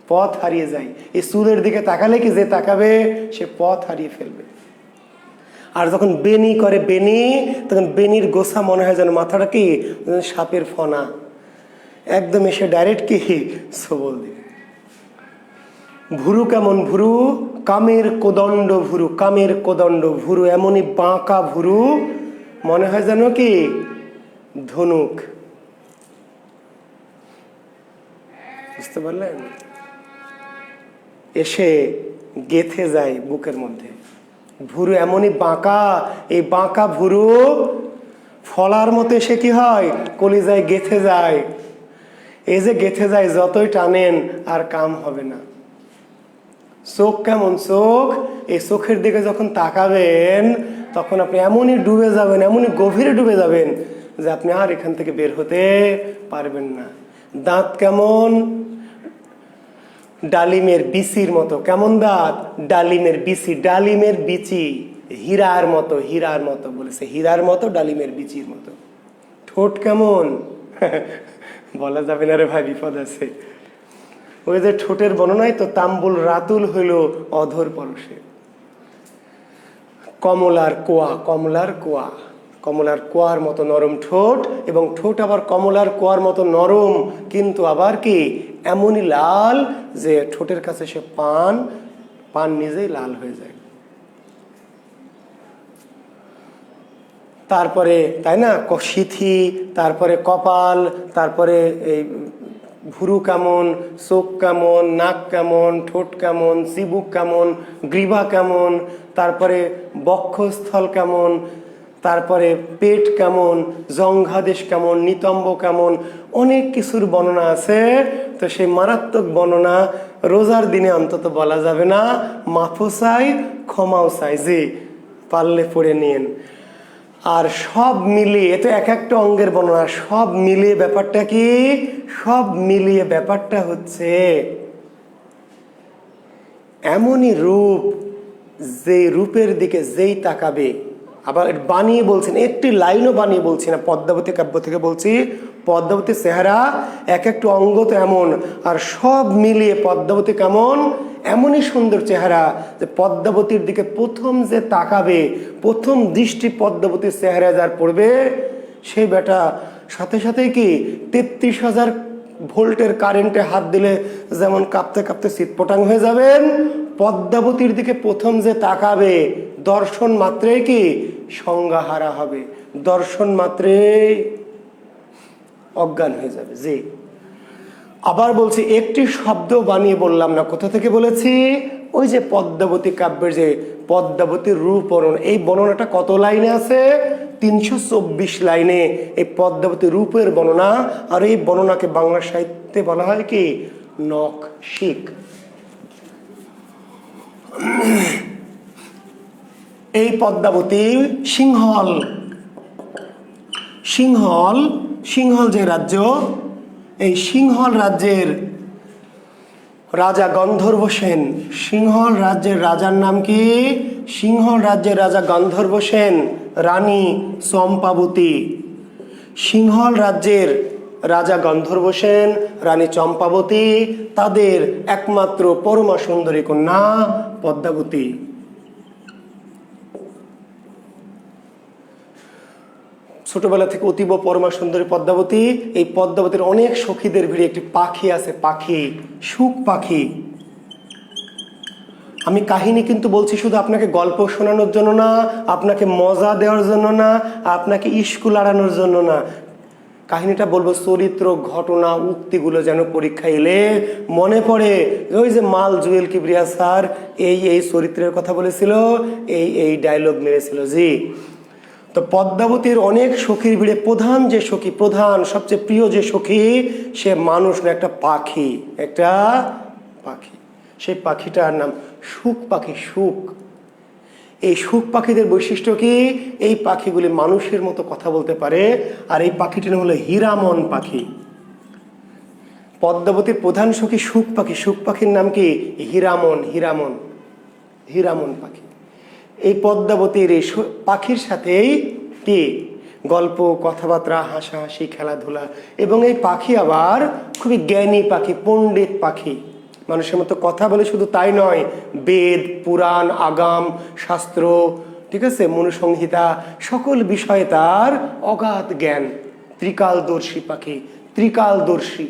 পথ হারিয়ে যায়। এই চুলের দিকে তাকালে কি যে তাকাবে সে পথ হারিয়ে ফেলবে। আর যখন বেনি করে তখন বেনির গোছা মনে হয় যেন মাথাটা কি সাপের ফনা, একদম এসে ডাইরেক্ট কি সবল দিবে। ভুরু কেমন? ভুরু কামের কোদণ্ড ভুরু, এমনই বাঁকা ভুরু মনে হয় যেন কি ধনুক। বুঝতে পারলেন? এসে গেথে যায় বুকের মধ্যে। ভুরু এমনই বাঁকা, এই বাঁকা ভুরু ফলার মতো এসে কি হয় কলিজায় গেথে যায়। এই যে গেথে যায়, যতই টানেন আর কাম হবে না। চোখ কেমন? এই চোখের দিকে যখন তাকাবেন তখন আপনি এমনই ডুবে যাবেন, এমনই গভীরে ডুবে যাবেন যে আপনি আর এখান থেকে বের হতে পারবেন না। দাঁত কেমন? ডালিমের বিচির মতো। কেমন দাঁত? ডালিমের বিচি, হীরার মতো বলেছে, হীরার মতো, ডালিমের বিচির মতো। ঠোঁট কেমন? বলা যাবে না রে ভাই, বিপদ আছে। ওই যে ঠোঁটের বর্ণনায় তো তাম্বুল রাতুল হইল অধর পরশে। কমলার কোয়ার মতো নরম ঠোঁট, এবং ঠোঁট আবার কমলার কোয়ার মতো নরম, কিন্তু আবার কি এমনই লাল যে ঠোঁটের কাছে সে পান নিজেই লাল হয়ে যায়। তারপরে তাই না সিথি, তারপরে কপাল, তারপরে এই ভুরু কেমন, চোখ কেমন, নাক কেমন, ঠোঁট কেমন, চিবুক কেমন, গ্রীবা কেমন, তারপরে বক্ষস্থল কেমন, তারপরে পেট কেমন, জঙ্ঘাদেশ কেমন, নিতম্ব কেমন, অনেক কিছুর বর্ণনা আছে। তো সেই মারাত্মক বর্ণনা রোজার দিনে অন্তত বলা যাবে না। মাফও চাই, ক্ষমাও চাই, যে পারলে পড়ে নিন। আর সব মিলিয়ে, এ তো এক একটা অঙ্গের বর্ণনা, সব মিলিয়ে ব্যাপারটা কি? সব মিলিয়ে ব্যাপারটা হচ্ছে এমনই রূপ, যে রূপের দিকে যেই তাকাবে আবার বানিয়ে বলছেন, একটি লাইনও বানিয়ে বলছি না, পদ্মাবতী কাব্য থেকে বলছি। পদ্মাবতীর চেহারা এক একটু অঙ্গ তো এমন, আর সব মিলিয়ে পদ্মাবতী কেমন, এমনই সুন্দর চেহারা যে পদ্মাবতীর দিকে প্রথম যে তাকাবে, প্রথম দৃষ্টি পদ্মাবতীর চেহারা যার পড়বে, সেই বেটা সাথে সাথেই কি 33,000 ভোল্টের কারেন্টে হাত দিলে যেমন কাঁপতে কাঁপতে চিৎপটাং হয়ে যাবেন, পদ্মাবতীর দিকে প্রথম যে তাকাবে দর্শন মাত্রেই কি সংজ্ঞাহারা হবে, দর্শন মাত্রেই অজ্ঞান হয়ে যাবে। জি, আবার বলছি, একটি শব্দ বানিয়ে বললাম না। কোথা থেকে বলেছি? ওই যে পদ্মাবতী কাব্যের যে পদ্মাবতীর রূপ বর্ণনা, এই বর্ণনাটা কত লাইনে আছে? 324 লাইনে এই পদ্মাবতী রূপের বর্ণনা। আর এই বর্ণনাকে বাংলা সাহিত্যে বলা হয় কি নখশিক। এই পদ্মাবতী সিংহল, সিংহল সিংহল যে রাজ্য, এই সিংহল রাজ্যের রাজা গন্ধর্ব সেন, সিংহল রাজ্যের রাজার নাম কি? সিংহল রাজ্যের রাজা গন্ধর্ব সেন, রানী চম্পাবতী। সিংহল রাজ্যের রাজা গন্ধর্ব সেন, রানী চম্পাবতী, তাদের একমাত্র পরমা সুন্দরী কন্যা পদ্মাবতী। ছোটবেলা থেকে অতীব পরমা সুন্দরী পদ্মাবতী। এই পদ্মাবতীর অনেক সখীদের ভিড়ে একটি পাখি আছে, পাখি, সুখ পাখি। আমি কাহিনী কিন্তু বলছি শুধু আপনাকে গল্প শোনানোর জন্য না, আপনাকে মজা দেওয়ার জন্য না, আপনাকে স্কুল আড়ানোর জন্য না। কাহিনীটা বলবো চরিত্র, ঘটনা, উক্তিগুলো যেন পরীক্ষা এলে মনে পড়ে। ওই যে মাল জুয়েল কিবরিয়া স্যার এই এই চরিত্রের কথা বলেছিল, এই এই ডায়লগ মেরেছিল। জি, তো পদ্মাবতীর অনেক সখীর ভিড়ে প্রধান যে সখী, প্রধান সবচেয়ে প্রিয় যে সখী, সে মানুষ না, একটা পাখি, একটা পাখি। সেই পাখিটার নাম সুখ পাখি। সুখ, এই সুখ পাখিদের বৈশিষ্ট্য কি? এই পাখিগুলি মানুষের মতো কথা বলতে পারে। আর এই পাখিটির নাম হলো হীরামন পাখি। পদ্মাবতীর প্রধান সখী সুখ পাখি, সুখ পাখির নাম কি? হীরামন, হীরামন, হীরামন পাখি। এই পদ্মাবতীর এই পাখির সাথেই কি গল্প, কথাবার্তা, হাসাহাসি, খেলাধুলা। এবং এই পাখি আবার খুবই জ্ঞানী পাখি, পণ্ডিত পাখি। মানুষের মতো কথা বলে শুধু তাই নয়, বেদ, পুরাণ, আগাম, শাস্ত্র, ঠিক আছে, মনুসংহিতা, সকল বিষয়ে তার অগাধ জ্ঞান। ত্রিকালদর্শী পাখি, ত্রিকালদর্শী।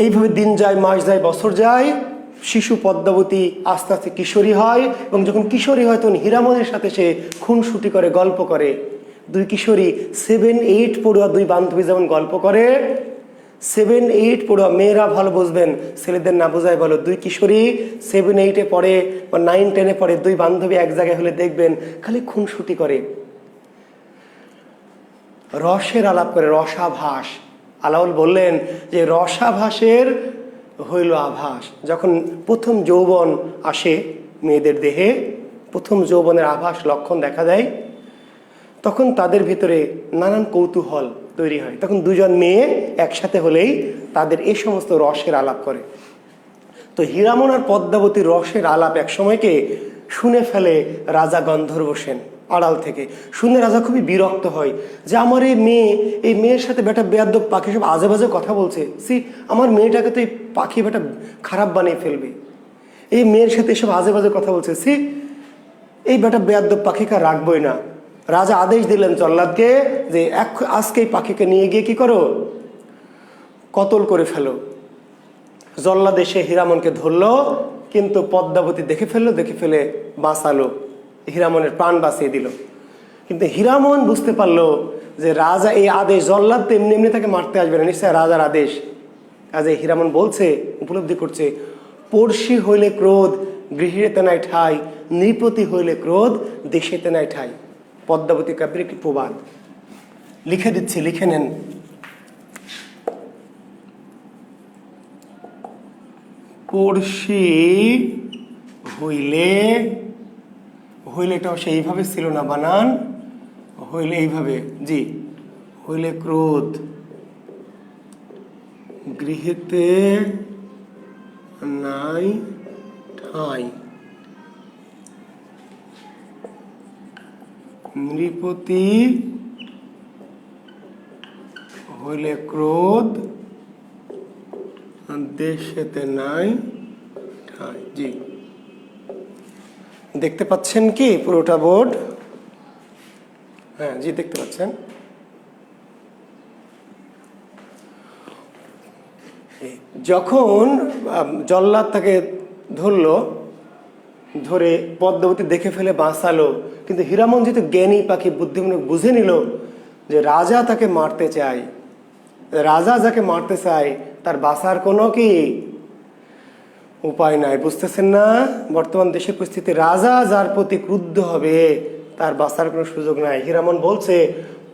এইভাবে দিন যায়, মাস যায়, বছর যায়। শিশু পদ্মাবতী আস্তে আস্তে কিশোরী হয়, এবং যখন কিশোরী হয় তখন হীরামনের সাথে সে খুনসুটি করে, গল্প করে। দুই কিশোরী 7-8 পড়ুয়া দুই বান্ধবী যেমন গল্প করে, 7-8 পড়ুয়া, মেয়েরা ভালো বুঝবেন, ছেলেদের না বোঝায় বলো। দুই কিশোরী 7-8-এ পড়ে বা 9-10-এ পড়ে, দুই বান্ধবী এক জায়গায় হলে দেখবেন খালি খুনসুটি করে, রসের আলাপ করে, রসাভাস। আলাউল বললেন যে রসাভাসের হইল আভাস। যখন প্রথম যৌবন আসে মেয়েদের দেহে, প্রথম যৌবনের আভাস লক্ষণ দেখা দেয়, তখন তাদের ভিতরে নানান কৌতূহল তৈরি হয়। তখন দুজন মেয়ে একসাথে হলেই তাদের এই সমস্ত রসের আলাপ করে। তো হীরামন আর পদ্মাবতীর রসের আলাপ এক সময়কে শুনে ফেলে রাজা গন্ধর্ব সেন। আড়াল থেকে শুনে রাজা খুবই বিরক্ত হয় যে আমার এই মেয়ে, এই মেয়ের সাথে বেটা বেয়াদ্দব পাখি সব আজে বাজে কথা বলছে। আমার মেয়েটাকে তো এই পাখি বেটা খারাপ বানিয়ে ফেলবে, এই মেয়ের সাথে এসব আজে বাজে কথা বলছে। এই বেটা বেয়াদ্দব পাখিকে রাখবই না। রাজা আদেশ দিলেন জল্লাদকে যে আজকে এই পাখিকে নিয়ে গিয়ে কি করো, কতল করে ফেলো। জল্লাদ এসে হীরামনকে ধরলো, কিন্তু পদ্মাবতী দেখে ফেলে বাঁচালো, হীরামনের প্রাণ বাঁচিয়ে দিল। কিন্তু হীরামন বুঝতে পারলো যে রাজা এই আদেশ, জল্লাদ তো এমনি এমনি তাকে মারতে আসবে না, নিশ্চয় রাজার আদেশ। কাজে হীরামন বলছে, উপলব্ধি করছে, পড়শি হইলে ক্রোধ গৃহেতে নাই ঠাই, নৃপতি হইলে ক্রোধ দেশেতে নাই ঠাই। পদ্মাবতী কাব্যের একটি প্রবাদ লিখে দিচ্ছি, লিখে নেন। পড়শি হইলে, হইলেটা সেইভাবে ছিল না বানান, হইলে এইভাবে, জি, হইলে ক্রোধ গৃহেতে নাই ঠাঁই। নৃপতি হইলে ক্রোধ দেশেতে নাই ঠাঁই। জি, দেখতে পাচ্ছেন কি পুরোটা বোর্ড? হ্যাঁ জি, দেখতে পাচ্ছেন। যখন জল্লাদ তাকে ধরলো, ধরে পদ্মাবতী দেখে ফেলে বাঁচালো, কিন্তু হীরামন যেহেতু জ্ঞানী পাখি, বুদ্ধিমূলক, বুঝে নিল যে রাজা তাকে মারতে চায়, রাজা যাকে মারতে চায় তার বাঁচার কোনো কি উপায় নাই। বুঝতেছেন না বর্তমান দেশের পরিস্থিতি? রাজা যার প্রতি ক্রুদ্ধ হবে তার বাঁচার কোনো সুযোগ নাই। হীরামন বলছে,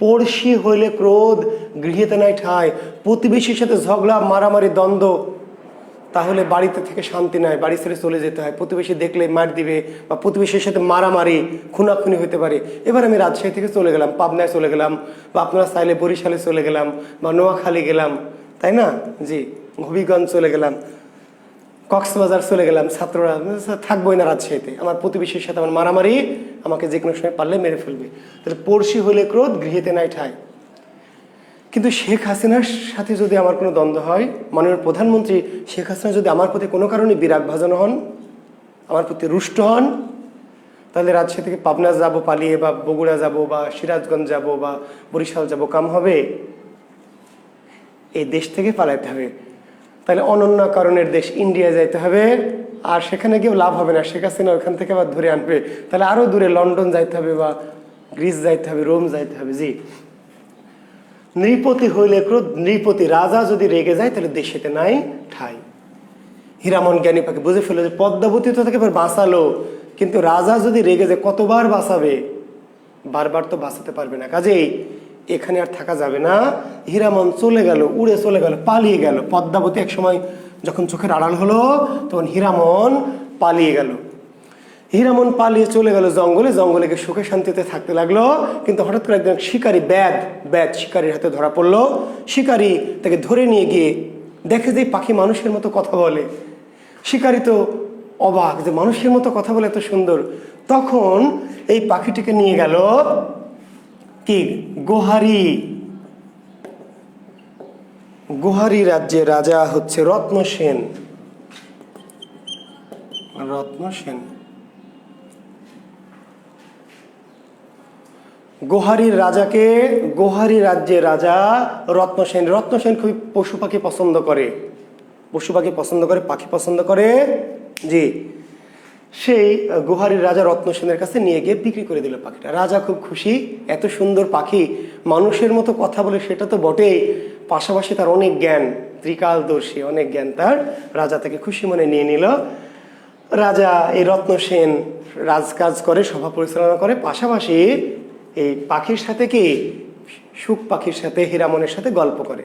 পড়শি হইলে ক্রোধ গৃহীতে নাই ঠাঁই। প্রতিবেশীর সাথে ঝগড়া, মারামারি, দ্বন্দ্ব, তাহলে বাড়িতে থেকে শান্তি নাই, বাড়ি ছেড়ে চলে যেতে হয়। প্রতিবেশী দেখলে মার দিবে, বা প্রতিবেশীর সাথে মারামারি, খুনাখুনি হতে পারে। এবার আমি রাজশাহী থেকে চলে গেলাম, পাবনায় চলে গেলাম, বা আপনারা চাইলে বরিশালে চলে গেলাম, বা নোয়াখালী গেলাম, তাই না? জি, হবিগঞ্জ চলে গেলাম, কক্সবাজার চলে গেলাম, ছাত্ররা থাকবোই না রাজশাহীতে। আমার প্রতিবেশীর সাথে আমার মারামারি, আমাকে যে কোনো সময় পারলে মেরে ফেলবে। তাহলে পড়শি হলে ক্রোধ গৃহীতে নাই ঠাঁই। কিন্তু শেখ হাসিনার সাথে যদি আমার কোনো দ্বন্দ্ব হয়, মাননীয় প্রধানমন্ত্রী শেখ হাসিনা যদি আমার প্রতি কোনো কারণে বিরাগভাজন হন, আমার প্রতি রুষ্ট হন, তাহলে রাজশাহী থেকে পাবনা যাব পালিয়ে, বা বগুড়া যাব, বা সিরাজগঞ্জ যাব, বা বরিশাল যাব, কাম হবে? এই দেশ থেকে পালাইতে হবে। তাহলে অনন্য কারণের দেশ ইন্ডিয়া যাইতে হবে, আর সেখানে গিয়েও লাভ হবে না, শেখ হাসিনা ওখান থেকে আবার ধরে আনবে। তাহলে আরও দূরে লন্ডন যাইতে হবে, বা গ্রিস যাইতে হবে, রোম যাইতে হবে। জি, নৃপতি হইলে ক্রোধ, নৃপতি রাজা যদি রেগে যায় তাহলে দেশেতে নাই ঠাঁই। হীরামন জ্ঞানী পাখি বুঝে ফেললো যে পদ্মাবতী তো তাকে বাঁচালো, কিন্তু রাজা যদি রেগে যায় কতবার বাঁচাবে? বারবার তো বাঁচাতে পারবে না, কাজেই এখানে আর থাকা যাবে না। হীরামন চলে গেল, উড়ে চলে গেল, পালিয়ে গেল। পদ্মাবতী এক সময় যখন চোখের আড়াল হলো, তখন হীরামন পালিয়ে গেল। হীরামন পালিয়ে চলে গেল জঙ্গলে, জঙ্গলে গিয়ে সুখে শান্তিতে থাকতে লাগলো। কিন্তু হঠাৎ করে একজন শিকারী, ব্যাদ শিকারীর হাতে ধরা পড়লো। শিকারী তাকে ধরে নিয়ে গিয়ে দেখে যে পাখি মানুষের মতো কথা বলে। শিকারী তো অবাক যে মানুষের মতো কথা বলে, এত সুন্দর। তখন এই পাখিটিকে নিয়ে গেল কি গোহারি রাজ্যে রাজা হচ্ছে রত্নসেন। গোহারির রাজাকে, গোহারি রাজ্যের রাজা রত্নসেন। রত্নসেন খুবই পশু পাখি পছন্দ করে, পাখি পছন্দ করে। জি, সেই গোহারির রাজা রত্নসেনের কাছে নিয়ে গিয়ে বিক্রি করে দিল পাখিটা। রাজা খুব খুশি, এত সুন্দর পাখি, মানুষের মতো কথা বলে সেটা তো বটেই, পাশাপাশি তার অনেক জ্ঞান, ত্রিকালদর্শী অনেক জ্ঞান তার। রাজা তাকে খুশি মনে নিয়ে নিল। রাজা এই রত্নসেন রাজকাজ করে, সভা পরিচালনা করে, পাশাপাশি এই পাখির সাথে কি, সুখ পাখির সাথে, হীরামনের সাথে গল্প করে।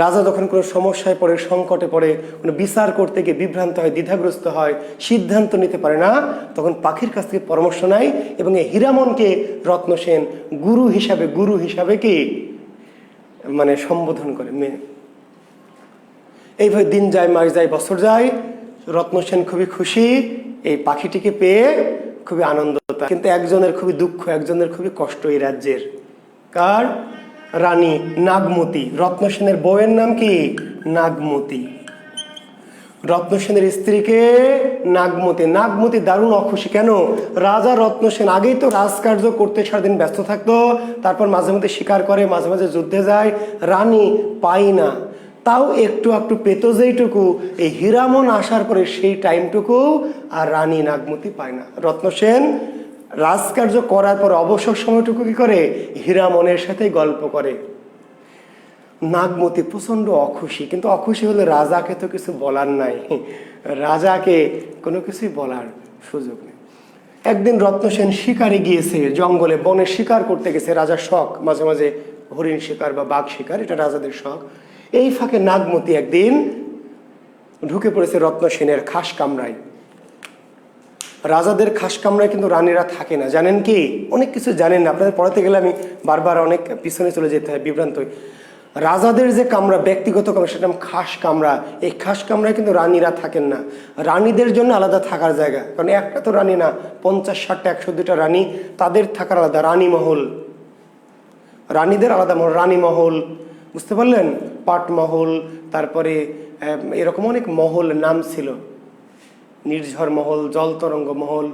রাজা যখন কোনো সমস্যায় পড়ে, সংকটে পড়ে, কোনো বিচার করতে গিয়ে বিভ্রান্ত হয়, দ্বিধাগ্রস্ত হয়, সিদ্ধান্ত নিতে পারে না, তখন পাখির কাছ থেকে পরামর্শ নেয়, এবং এই হীরামনকে রত্নসেন গুরু হিসাবে কি মানে সম্বোধন করে। এইভাবে দিন যায়, মাস যায়, বছর যায়। রত্নসেন খুবই খুশি এই পাখিটিকে পেয়ে, খুবই আনন্দ। কিন্তু একজনের খুবই দুঃখ, একজনের খুবই কষ্ট এই রাজ্যের। কার? রানী নাগমতী। রত্নসেনের বউয়ের নাম কি? নাগমতী। রত্নসেনের স্ত্রীকে নাগমতী। নাগমতী দারুণ অখুশি। কেন? রাজা রত্নসেন আগেই তো রাজকার্য করতে সারাদিন ব্যস্ত থাকতো, তারপর মাঝে মাঝে শিকার করে, মাঝে মাঝে যুদ্ধে যায়, রানী পাই না। তাও একটু একটু পেত যেইটুকু, এই হীরামন আসার পরে সেই টাইমটুকু আর রানী নাগমতী পায় না। রত্নসেন রাজকার্য করার পর অবসর সময়টুকু কি করে? হীরামনের সাথে গল্প করে। নাগমতী প্রচন্ড অখুশি, কিন্তু অখুশি হলে রাজাকে তো কিছু বলার নাই, রাজাকে কোনো কিছুই বলার সুযোগ নেই। একদিন রত্নসেন শিকারে গিয়েছে, জঙ্গলে বনে শিকার করতে গেছে। রাজার শখ মাঝে মাঝে হরিণ শিকার বা বাঘ শিকার, এটা রাজাদের শখ। এই ফাঁকে নাগমতী একদিন ঢুকে পড়েছে রত্নসেনের খাস কামরায়। রাজাদের খাস কামরায় কিন্তু রানীরা থাকে না, জানেন কি? অনেক কিছু জানেন না, আপনাদের পড়াতে গেলে আমি বারবার অনেক পিছনে চলে যেতে হয়, বিভ্রান্ত হই। রাজাদের যে কামরা, ব্যক্তিগত কামরা, সেটা খাস কামরা। এই খাস কামরায় কিন্তু রানীরা থাকেন না, রানীদের জন্য আলাদা থাকার জায়গা। কারণ একটা তো রানী না, 50, 60, 102টা রানী, তাদের থাকার আলাদা রানী মহল, রানীদের আলাদা মহল, রানী মহল, বুঝতে পারলেন? পাটমহল, তারপরে এরকম অনেক মহল নাম ছিল, নির্ঝর মহল, জলতরঙ্গ মহল,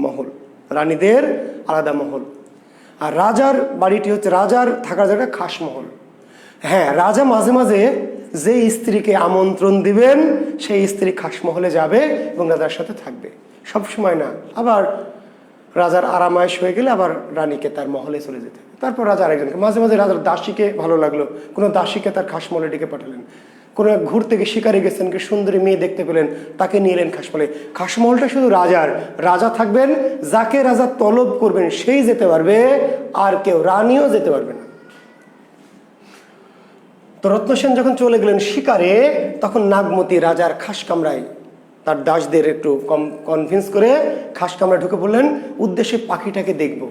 মহল, রানীদের আলাদা মহল। আর রাজার বাড়িটি হচ্ছে, রাজার থাকার জায়গা খাস মহল। হ্যাঁ, রাজা মাঝে মাঝে যে স্ত্রীকে আমন্ত্রণ দিবেন সেই স্ত্রী খাস মহলে যাবে এবং রাজার সাথে থাকবে, সব সময় না। আবার রাজার আরামায়েশ হয়ে গেলে আবার রানীকে তার মহলে চলে যেতে হবে। তারপর রাজা আরেকজনকে, মাঝে মাঝে রাজার দাসীকে ভালো লাগলো, কোনো দাসীকে তার খাস মহলে ডেকে পাঠালেন। কোনো ঘুরতে গিয়ে শিকারে গেছেন, কি সুন্দরী মেয়ে দেখতে পেলেন, তাকে নিয়ে এলেন খাসমহলে। খাসমহলটা শুধু রাজার, রাজা থাকবেন, যাকে রাজা তলব করবেন সেই যেতে পারবে, আর কেউ, রানীও যেতে পারবে না। তো রত্নসেন যখন চলে গেলেন শিকারে, তখন নাগমতী রাজার খাস কামরায় তার দাসদের একটু কনভিন্স করে খাস কামরায় ঢুকে পড়লেন, উদ্দেশ্যে পাখিটাকে দেখব,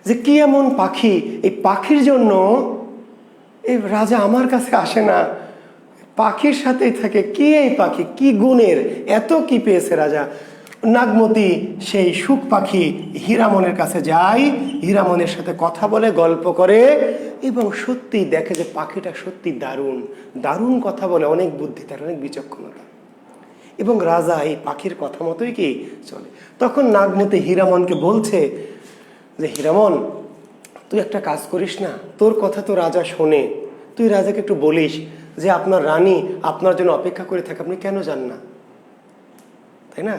যে কি এমন পাখি, এই পাখির জন্য এই রাজা আমার কাছে আসে না, পাখির সাথেই থাকে, কি এই পাখি, কি গুণের, এত কি পেয়েছে রাজা। নাগমতী সেই সুখ পাখি হীরামনের কাছে যায়, হীরামনের সাথে কথা বলে, গল্প করে, এবং সত্যি দেখে যে পাখিটা সত্যি দারুণ, দারুণ কথা বলে, অনেক বুদ্ধি তার, অনেক বিচক্ষণতা, এবং রাজা এই পাখির কথা মতোই কি চলে। তখন নাগমতী হীরামনকে বলছে যে, হীরামন, তুই একটা কাজ করিস না, তোর কথা তো রাজা শোনে, তুই রাজাকে একটু বলিস যে আপনার রানী আপনার জন্য অপেক্ষা করে থাকে, আপনি কেন যান না? তাই না?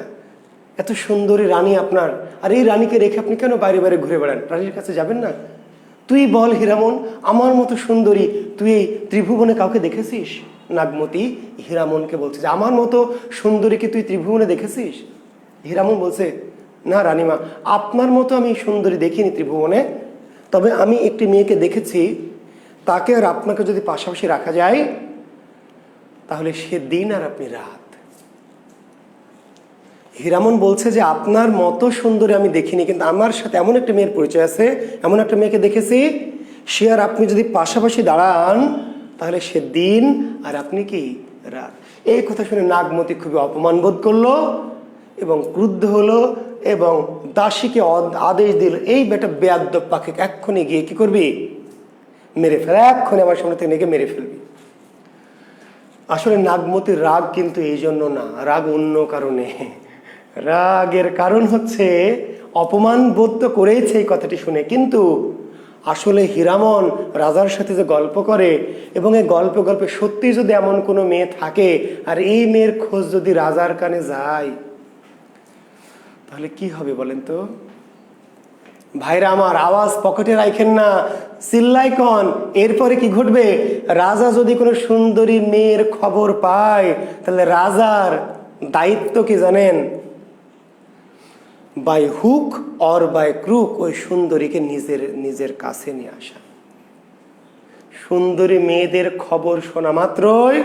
এত সুন্দরী রানী আপনার, আর এই রানীকে রেখে আপনি কেন বাইরে বাইরে ঘুরে বেড়ান? রানীর কাছে যাবেন না? তুই বল হীরামন, আমার মতো সুন্দরী তুই এই ত্রিভুবনে কাউকে দেখেছিস? নাগমতী হীরামনকে বলছে যে, আমার মতো সুন্দরীকে তুই ত্রিভুবনে দেখেছিস? হীরামন বলছে, না রানীমা, আপনার মতো আমি সুন্দরী দেখিনি ত্রিভুবনে, তবে আমি একটি মেয়েকে দেখেছি, তাকে আর আপনাকে যদি পাশাপাশি রাখা যায় তাহলে সে দিন আর আপনি রাত। হীরামন বলছে যে, আপনার মতো সুন্দরী আমি দেখিনি, কিন্তু আমার সাথে এমন একটা মেয়ের পরিচয় আছে, এমন একটা মেয়েকে দেখেছি, সে আর আপনি যদি পাশাপাশি দাঁড়ান তাহলে সে দিন আর আপনি কি রাত। এই কথা শুনে নাগমতী খুবই অপমান বোধ করলো এবং ক্রুদ্ধ হলো, এবং দাসীকে আদেশ দিল, এই বেটা বেয়াদ্দপ পাখি এক্ষুনি গিয়ে কি করবি, মেরে ফেল, এক্ষুনি আমার সামনে থেকে নেগে মেরে ফেলবি। আসলে নাগমতীর রাগ কিন্তু এই জন্য না, রাগ অন্য কারণে। রাগের কারণ হচ্ছে, অপমান বোধ তো করেইছে এই কথাটি শুনে, কিন্তু আসলে হীরামন রাজার সাথে যে গল্প করে, এবং এই গল্পে গল্পে সত্যি যদি এমন কোনো মেয়ে থাকে আর এই মেয়ের খোঁজ যদি রাজার কানে যায়, তাহলে কি হবে বলেন তো? ভাইরা আমার, আওয়াজ পকেটে রাখেন না, চিল্লাই কন। এরপরে কি ঘটবে? রাজা যদি কোনো সুন্দরী মেয়ের খবর পায়, তাহলে রাজার দায়িত্ব কি জানেন? By hook or by crook ওই সুন্দরীকে নিজের কাছে নিয়ে আসা। সুন্দরী মেয়েদের খবর শোনা মাত্রই,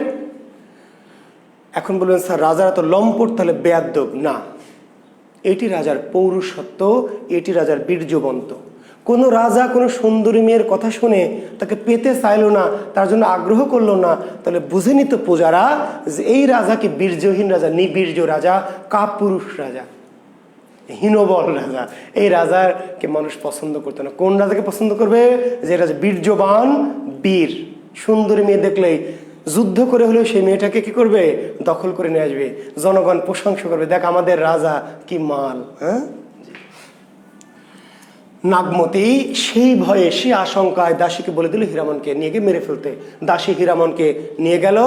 এখন বলবেন স্যার রাজারা তো লম্পট, তাহলে বেয়াদ্দব। না, এটি রাজার পৌরুষত্ব, এটি রাজার বীর্যবন্ত। কোনো রাজা কোনো সুন্দরী মেয়ের কথা শুনে তাকে পেতে চাইল না, তার জন্য আগ্রহ করলো না, তাহলে বুঝে নিত প্রজারা যে এই রাজা কি বীর্যহীন রাজা, নিবীর্য রাজা, কাপুরুষ রাজা, হীনবল রাজা। এই রাজাকে মানুষ পছন্দ করতো না। কোন রাজাকে পছন্দ করবে? যে রাজা বীর্যবান, বীর, সুন্দরী মেয়ে দেখলেই যুদ্ধ করে হলেও সেই মেয়েটাকে কি করবে, দখল করে নিয়ে আসবে, জনগণ প্রশংসা করবে, দেখ আমাদের রাজা কি মাল। হ্যাঁ, নাগমতী সেই ভয়ে, সে আশঙ্কায় দাসীকে বলে দিল হীরামনকে নিয়ে গিয়ে মেরে ফেলতে। দাসী হীরামনকে নিয়ে গেল,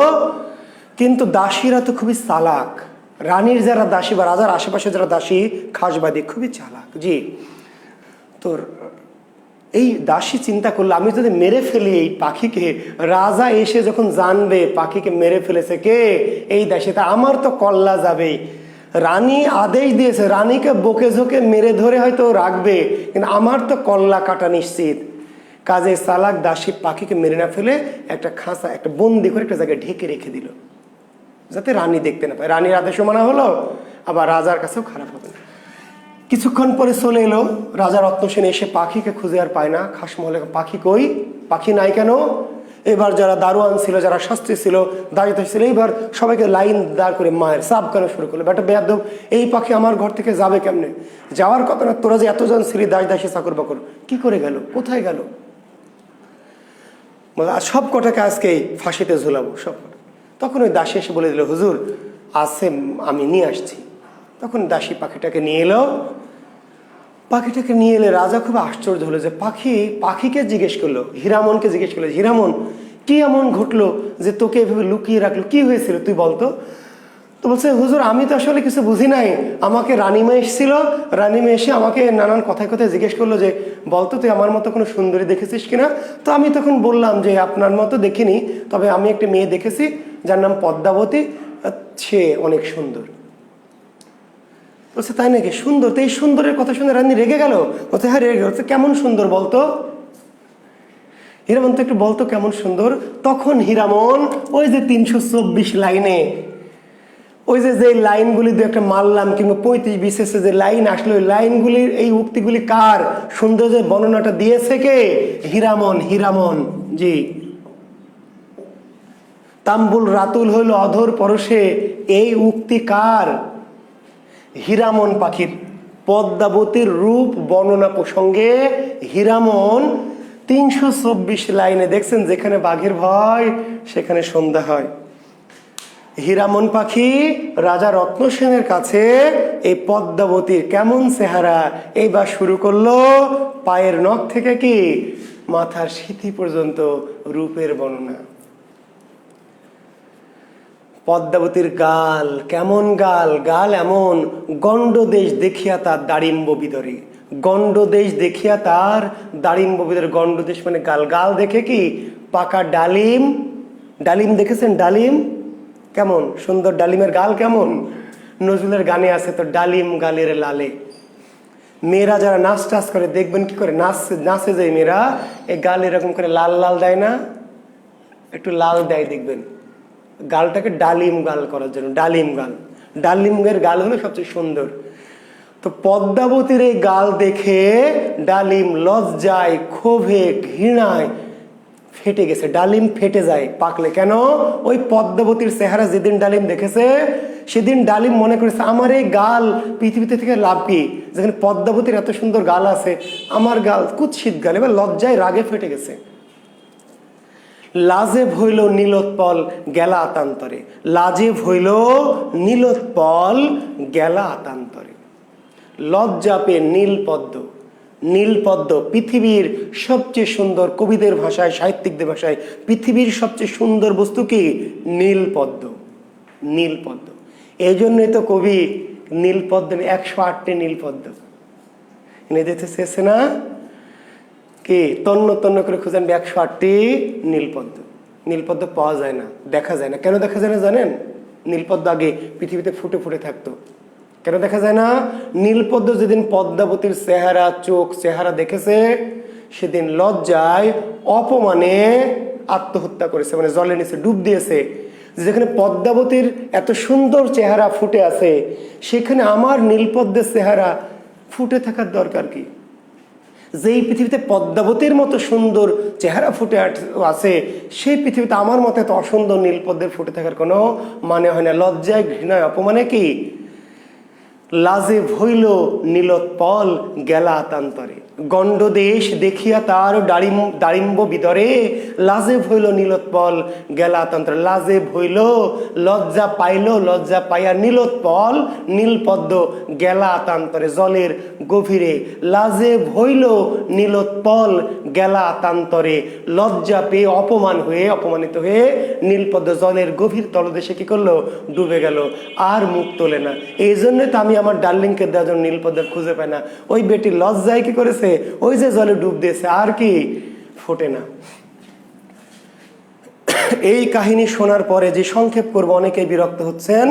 কিন্তু দাসীরা তো খুবই চালাক। রানীর যারা দাসী বা রাজার আশেপাশে যারা দাসী খাসবাদী, খুবই চালাক। জি, তোর এই দাসী চিন্তা করলো, আমি যদি মেরে ফেলি এই পাখিকে, রাজা এসে যখন জানবে পাখিকে মেরে ফেলেছে কে, এই দাসী, তা আমার তো কল্লা যাবেই। রানী আদেশ দিয়েছে, রানীকে বকে ঝোঁকে মেরে ধরে হয়তো রাখবে, কিন্তু আমার তো কল্লা কাটা নিশ্চিত। কাজে চালাক দাসী পাখিকে মেরে না ফেলে একটা খাঁচা, একটা বন্দি করে একটা জায়গায় ঢেকে রেখে দিল, যাতে রানী দেখতে না পায়। রানীর আদেশও মানা হলো, আবার রাজার কাছেও খারাপ হবে না। কিছুক্ষণ পরে চলে এলো রাজা রত্নসেন, এসে পাখিকে খুঁজে আর পায় না। খাসমহলে পাখি কই, পাখি নাই কেন? এবার যারা দারোয়ান ছিল, যারা শাস্ত্রী ছিল, দায়িত্ব ছিল, এইবার সবাইকে লাইন দাঁড় করে মায়ের সাব কেন শুরু করলো, বেটা বেয়াদব, এই পাখি আমার ঘর থেকে যাবে কেমনে? যাওয়ার কথা না, তোরা যে এতজন ছিলি দাস দাসী চাকর বাকর, কি করে গেল, কোথায় গেল? সব কটাকে আজকে ফাঁসিতে ঝুলাবো সব কটা। তখন ওই দাসী এসে বলে দিল, হুজুর আছে, আমি নিয়ে আসছি। তখন দাসী পাখিটাকে নিয়ে এলো। পাখিটাকে নিয়ে এলে রাজা খুব আশ্চর্য হলো যে পাখিকে জিজ্ঞেস করলো, হীরামনকে জিজ্ঞেস করলো, হীরামন কি এমন ঘটলো যে তোকে এভাবে লুকিয়ে রাখলো, কি হয়েছিল তুই বলতো? তো বলছে, হুজুর আমি তো আসলে কিছু বুঝি নাই, আমাকে রানীমা এসেছিল, রানীমা এসে আমাকে নানান কথায় কথায় জিজ্ঞেস করলো যে বলতো তুই আমার মতো কোনো সুন্দরী দেখেছিস কিনা। তো আমি তখন বললাম যে আপনার মতো দেখিনি, তবে আমি একটা মেয়ে দেখেছি যার নাম পদ্মাবতী, সে অনেক সুন্দর। বলছে তাই নাকি, সুন্দর? তো এই সুন্দরের কথা শুনে রানী রেগে গেল। বলছে হ্যাঁ রেগে গেল। কেমন সুন্দর বলতো? হীরামন তো একটু বলতো কেমন সুন্দর। তখন হীরামন ওই যে 324 লাইনে, ওই যে লাইনগুলি দু একটা মারলাম, কিংবা 35 যে লাইন আসলো, ওই লাইনগুলির এই উক্তিগুলি কার, সৌন্দর্যের বর্ণনাটা দিয়েছে কে? হীরামন। হীরামন, জি। তাম্বুল রাতুল হইল অধর পরশে, এই উক্তি কার? হীরামন পাখির। পদ্মাবতীর রূপ বর্ণনা প্রসঙ্গে হীরামন 324 লাইনে দেখছেন, যেখানে বাঘের ভয় সেখানে সন্ধ্যা হয়। হীরামন পাখি রাজা রত্নসেনের কাছে এই পদ্মাবতীর কেমন চেহারা এইবার শুরু করলো, পায়ের নখ থেকে কি মাথার সিথি পর্যন্ত রূপের বর্ণনা। পদ্মাবতীর গাল কেমন, গাল এমন, গণ্ডদেশ দেখিয়া তার দাড়িম্ব বিদরে, গণ্ডদেশ দেখিয়া তার দাড়িম্ব বিদরে। গণ্ডদেশ মানে গাল দেখে কি পাকা ডালিম, ডালিম দেখেছেন? ডালিম কেমন সুন্দর, ডালিমের গাল কেমন? নজরুলের গানে আছে তো, ডালিম গালের লালে। মেয়েরা যারা নাচ টাচ করে দেখবেন কি করে নাচে যায় মেয়েরা, এই গাল এরকম করে লাল লাল দেয় না, একটু লাল দেয় দেখবেন, গালটাকে ডালিম গাল করার জন্য। ডালিম গাল, ডালিমের গাল হলো সবচেয়ে সুন্দর। তো পদ্মাবতীর এই গাল দেখে ডালিম লজ্জায়, ক্ষোভে, ঘৃণায় ফেটে গেছে। ডালিম ফেটে যায় পাকলে। কেন? ওই পদ্মাবতীর চেহারা যেদিন ডালিম দেখেছে, সেদিন ডালিম মনে করেছে আমার এই গাল পৃথিবীতে থেকে লাভ কি, যেখানে পদ্মাবতীর এত সুন্দর গাল আছে, আমার গাল কুৎসিত গাল। এবার লজ্জায় রাগে ফেটে গেছে। লাজে ভইল নীলোৎপল গেলা আতান্তরে, লাজে ভইল নীলোৎপল গেলা আতান্তরে। লজ্জা পেয়ে নীলপদ্ম, নীলপদ্ম পৃথিবীর সবচেয়ে সুন্দর, কবিদের ভাষায়, সাহিত্যিকদের ভাষায় পৃথিবীর সবচেয়ে সুন্দর বস্তু কি? নীলপদ্ম। নীলপদ্ম, এই জন্যই তো কবি নীলপদ্ম 108টি নীলপদ্ম এনে দিতে চেয়েছে না কি? তন্ন তন্ন করে খুঁজেন 108টি নীলপদ্ম। নীলপদ্ম পাওয়া যায় না, দেখা যায় না। কেন দেখা যায় না জানেন? নীলপদ্ম আগে পৃথিবীতে ফুটে ফুটে থাকতো। কেন দেখা যায় না? নীলপদ্ম যেদিন পদ্মাবতীর চেহারা, চোখ চেহারা দেখেছে, সেদিন লজ্জায় অপমানে আত্মহত্যা করেছে, মানে জলের নিচে ডুব দিয়েছে। যেখানে পদ্মাবতীর এত সুন্দর চেহারা ফুটে আছে, সেখানে আমার নীলপদ্মের চেহারা ফুটে থাকার দরকার কি? যেই পৃথিবীতে পদ্মাবতীর মতো সুন্দর চেহারা ফুটে আছে, সেই পৃথিবীতে আমার মতো এত অসুন্দর নীলপদ্মের ফুটে থাকার কোনো মানে হয় না। লজ্জায়, ঘৃণায়, অপমানে কি লাজে ভইল নীলোৎপল গেলা আতান্তরে, গণ্ডদেশ দেখিয়া তার দাড়িম্ব বিদরে, লাজে ভইল নীলোৎপল গেলা আতান্তরে। লাজে ভইল, লজ্জা পাইল, লজ্জা পাইয়া নীলোৎপল নীলপদ্ম গেলা আতান্তরে, জলের গভীরে। লাজে ভইল নীলোৎপল গেলা আতান্তরে, লজ্জা পেয়ে অপমানিত হয়ে নীলপদ্ম জলের গভীর তলদেশে কি করলো? ডুবে গেল, আর মুখ তোলে না। এই জন্যই তো আমি আমার ডার্লিংকে দেওয়ার জন্য নীলপদ্ম খুঁজে পাই না। ওই বেটি লজ্জায় কি করেছে? ওই যে জলে ডুব দিয়েছে, আর কি ফোটে না। এই কাহিনী শোনার পরে যে সংক্ষেপ করব, অনেকেই বিরক্ত হচ্ছেন,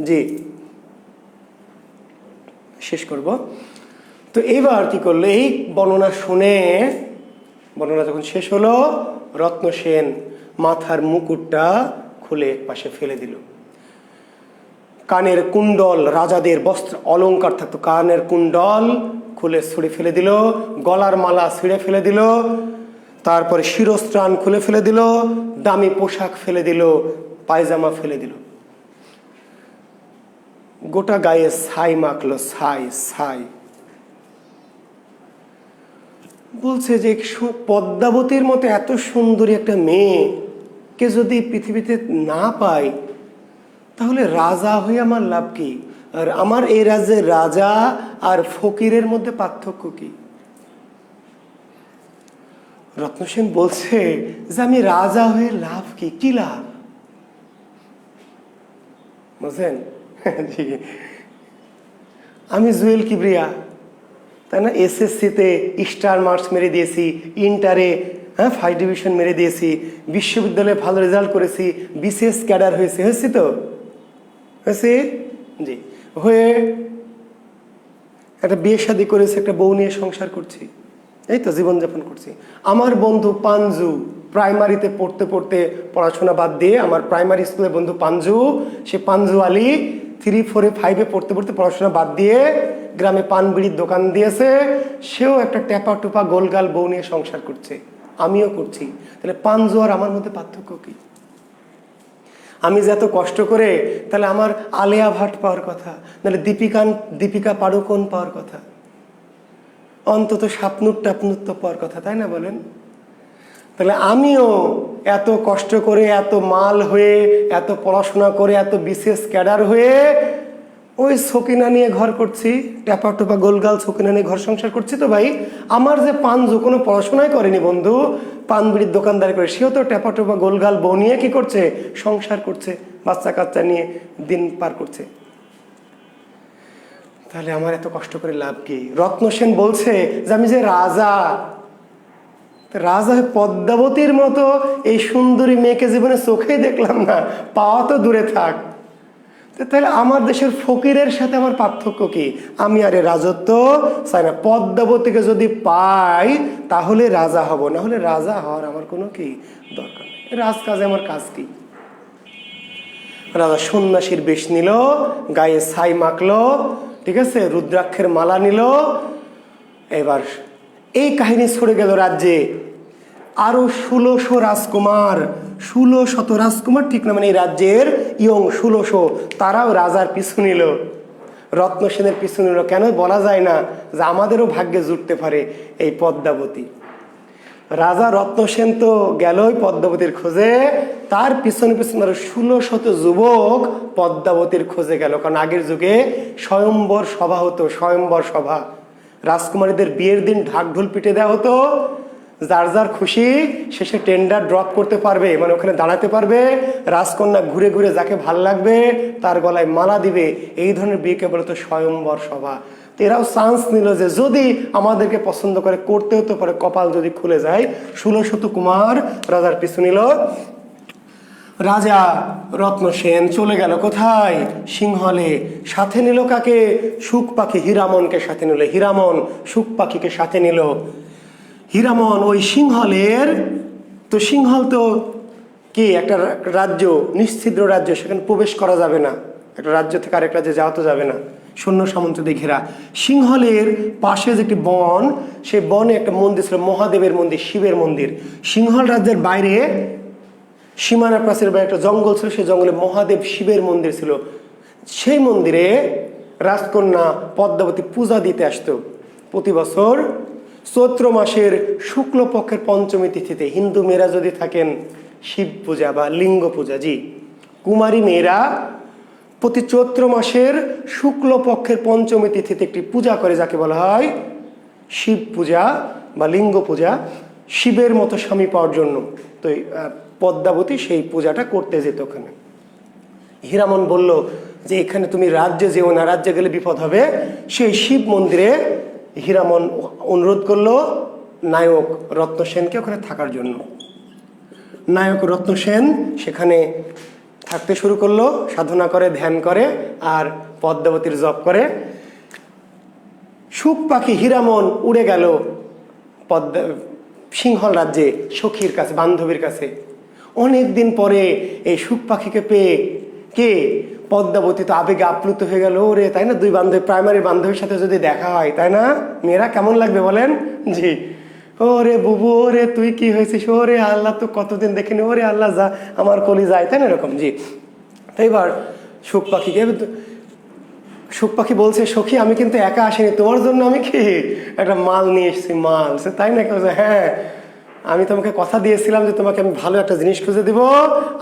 জি শেষ করব। তো এবার কি করলো? এই বর্ণনা শুনে, বর্ণনা যখন শেষ হলো, রত্নসেন মাথার মুকুটটা খুলে এক পাশে ফেলে দিল। কানের কুণ্ডল, রাজাদের বস্ত্র অলংকার থাকতো, কানের কুণ্ডল খুলে ছুঁড়ে ফেলে দিল, গলার মালা ছিঁড়ে ফেলে দিল। তারপরে শিরস্ত্রাণ খুলে ফেলে দিল, দামি পোশাক ফেলে দিল, পায়জামা ফেলে দিল, গোটা গায়ে ছাই মাখলো, ছাই ছাই। বলছে যে পদ্মাবতীর মতো এত সুন্দরী একটা মেয়েকে যদি পৃথিবীতে না পাই, তাহলে রাজা হয়ে আমার লাভ কি? আর আমার এই রাজ্যের রাজা আর ফকিরের মধ্যে পার্থক্য কি? রত্নসেন বলছে যে আমি রাজা হয়ে লাভ কি? কি লাভ? বুঝলেন? আমি জুয়েল কিবরিয়া, তাই না? এসএসসিতে স্টার মার্কস মেরে দিয়েছি, ইন্টারে 5 ডিভিশন মেরে দিয়েছি, বিশ্ববিদ্যালয়ে ভালো রেজাল্ট করেছি, বিসিএস ক্যাডার হয়েছি তো হয়েছে জি, হয়ে একটা বিয়ে শাদী করেছি, একটা বউ নিয়ে সংসার করছি, এই তো জীবনযাপন করছি। আমার বন্ধু পাঞ্জু প্রাইমারিতে পড়তে পড়তে পড়াশোনা বাদ দিয়ে, আমার প্রাইমারি স্কুলের বন্ধু পাঞ্জু, সে পাঞ্জু আলী 3, 4, 5 পড়তে পড়তে পড়াশোনা বাদ দিয়ে গ্রামে পান বিড়ির দোকান দিয়েছে, সেও একটা ট্যাপা টুপা গোলগাল বউ নিয়ে সংসার করছে, আমিও করছি। তাহলে পাঞ্জু আর আমার মধ্যে পার্থক্য কি? আমি যে এত কষ্ট করে, তাহলে আমার আলেয়া ভাট পাওয়ার কথা, নাহলে দীপিকা পাড়ুকোন পাওয়ার কথা, অন্তত স্বপ্নুর টাপনুর তো পাওয়ার কথা, তাই না বলেন? তাহলে আমিও এত কষ্ট করে, এত মাল হয়ে, এত পড়াশোনা করে, এত বিশেষ ক্যাডার হয়ে ওই সকিনা নিয়ে ঘর করছি, ট্যাপা টুপা গোলগাল সকিনা নিয়ে ঘর সংসার করছি। তো ভাই, আমার যে পাঞ্জু কোনো পড়াশোনাই করেনি বন্ধু, পান বিড়ির দোকানদারি করে, সেও তো ট্যাপা টুপা গোলগাল বউ নিয়ে কি করছে? সংসার করছে, বাচ্চা কাচ্চা নিয়ে দিন পার করছে। তাহলে আমার এত কষ্ট করে লাভ কি? রত্নসেন বলছে যে আমি যে রাজা, রাজা পদ্মাবতীর মতো এই সুন্দরী মেয়েকে জীবনে চোখেই দেখলাম না, পাওয়া তো দূরে থাক। তাহলে আমার দেশের ফকিরের সাথে আমার পার্থক্য কি? আমি আরে রাজত্ব চাই না, পদ্মাবতীকে যদি পাই তাহলে রাজা হব, না হলে রাজা হওয়ার আমার কোনো কি দরকার নেই। রাজকাজে আমার কাজ কি? রাজা সন্ন্যাসীর বেশ নিল, গায়ে ছাই মাখলো, ঠিক আছে, রুদ্রাক্ষের মালা নিল। এবার এই কাহিনী ছড়ে গেল রাজ্যে। আরো 1600 রাজকুমার, 1600 রাজকুমার ঠিক না, মানে এই রাজ্যের ইয়ং 1600, তারাও রাজার পিছু নিল, রত্নসেনের পিছু নিল। কেন বলা যায় না যে আমাদেরও ভাগ্যে জুটতে পারে এই পদ্মাবতী? রাজা রত্নসেন তো গেলই পদ্মাবতীর খোঁজে, তার পিছনে পিছনে আরো 1600 যুবক পদ্মাবতীর খোঁজে গেল। কারণ আগের যুগে স্বয়ম্বর সভা হতো, স্বয়ম্বর সভা, রাজকুমারীদের বিয়ের দিন ঢাক ঢোল পিটে দেওয়া হতো, যার যার খুশি শেষে টেন্ডার ড্রপ করতে পারবে, মানে ওখানে দাঁড়াতে পারবে, রাজকন্যা ঘুরে ঘুরে যাকে ভাল লাগবে তার গলায় মালা দিবে। এই ধরনের বিয়েকে বলতো স্বয়ম্বর সভা। এরাও চান্স নিল যে যদি আমাদেরকে পছন্দ করে, করতে হতে পারে, কপাল যদি খুলে যায়। 1600 কুমার রাজার পিছু নিল। রাজা রত্নসেন চলে গেল কোথায়? সিংহলে। সাথে নিল কাকে? সুখ পাখি হীরামনকে সাথে নিল। হীরামন সুখ পাখিকে সাথে নিল। হীরামন ওই সিংহলের, তো সিংহল তো কি একটা রাজ্য, নিশ্ছিদ্র রাজ্য, সেখানে প্রবেশ করা যাবে না, একটা রাজ্য থেকে আরেক রাজ্যে যাওয়া তো যাবে না, সৈন্য সামন্ত দিয়ে ঘেরা। সিংহলের পাশে যে একটি বন, সেই বনে একটা মন্দির ছিল, মহাদেবের মন্দির, শিবের মন্দির। সিংহল রাজ্যের বাইরে সীমানা প্রাচীরের বাইরে একটা জঙ্গল ছিল, সেই জঙ্গলে মহাদেব শিবের মন্দির ছিল। সেই মন্দিরে রাজকন্যা পদ্মাবতী পূজা দিতে আসতো প্রতি বছর চৈত্র মাসের শুক্লপক্ষের পঞ্চমী তিথিতে। হিন্দু মেয়েরা যদি থাকেন, শিব পূজা বা লিঙ্গ পূজা, জি, কুমারী মেয়েরা প্রতি চৈত্র মাসের শুক্লপক্ষের পঞ্চমী তিথিতে একটি পূজা করে, যাকে বলা হয় শিব পূজা বা লিঙ্গ পূজা, শিবের মতো স্বামী পাওয়ার জন্য। তো পদ্মাবতী সেই পূজাটা করতে যেত ওখানে। হীরামন বলল যে এখানে তুমি রাজ্যে যেও না, রাজ্যে গেলে বিপদ হবে। সেই শিব মন্দিরে হীরামন অনুরোধ করলো নায়ক রত্নসেনকে ওখানে থাকার জন্য। নায়ক রত্নসেন সেখানে থাকতে শুরু করলো, সাধনা করে, ধ্যান করে, আর পদ্মাবতীর জপ করে। সুখ পাখি হীরামন উড়ে গেল সিংহল রাজ্যে সখীর কাছে, বান্ধবীর কাছে। অনেক দিন পরে এই সুখ পাখিকে পেয়ে কে পদ্মাবতী তো আবেগে আপ্লুত হয়ে গেল, ওরে, তাই না? দুই বান্ধবী, প্রাইমারি বান্ধবীর সাথে যদি দেখা হয়, তাই না? মেয়েরা কেমন লাগবে বলেন? জি, ওরে বুবু, ওরে তুই কি হয়েছিস, ওরে আল্লাহ তো কতদিন দেখিনি, ওরে আল্লাহ যা আমার কলি যায়, তাই না এরকম। জি। তো এবার সুখ পাখি বলছে, সখী আমি কিন্তু একা আসিনি, তোমার জন্য আমি কি একটা মাল নিয়ে এসেছি, মাল। সে তাই না, বলছে হ্যাঁ, আমি তোমাকে কথা দিয়েছিলাম যে তোমাকে আমি ভালো একটা জিনিস খুঁজে দিব,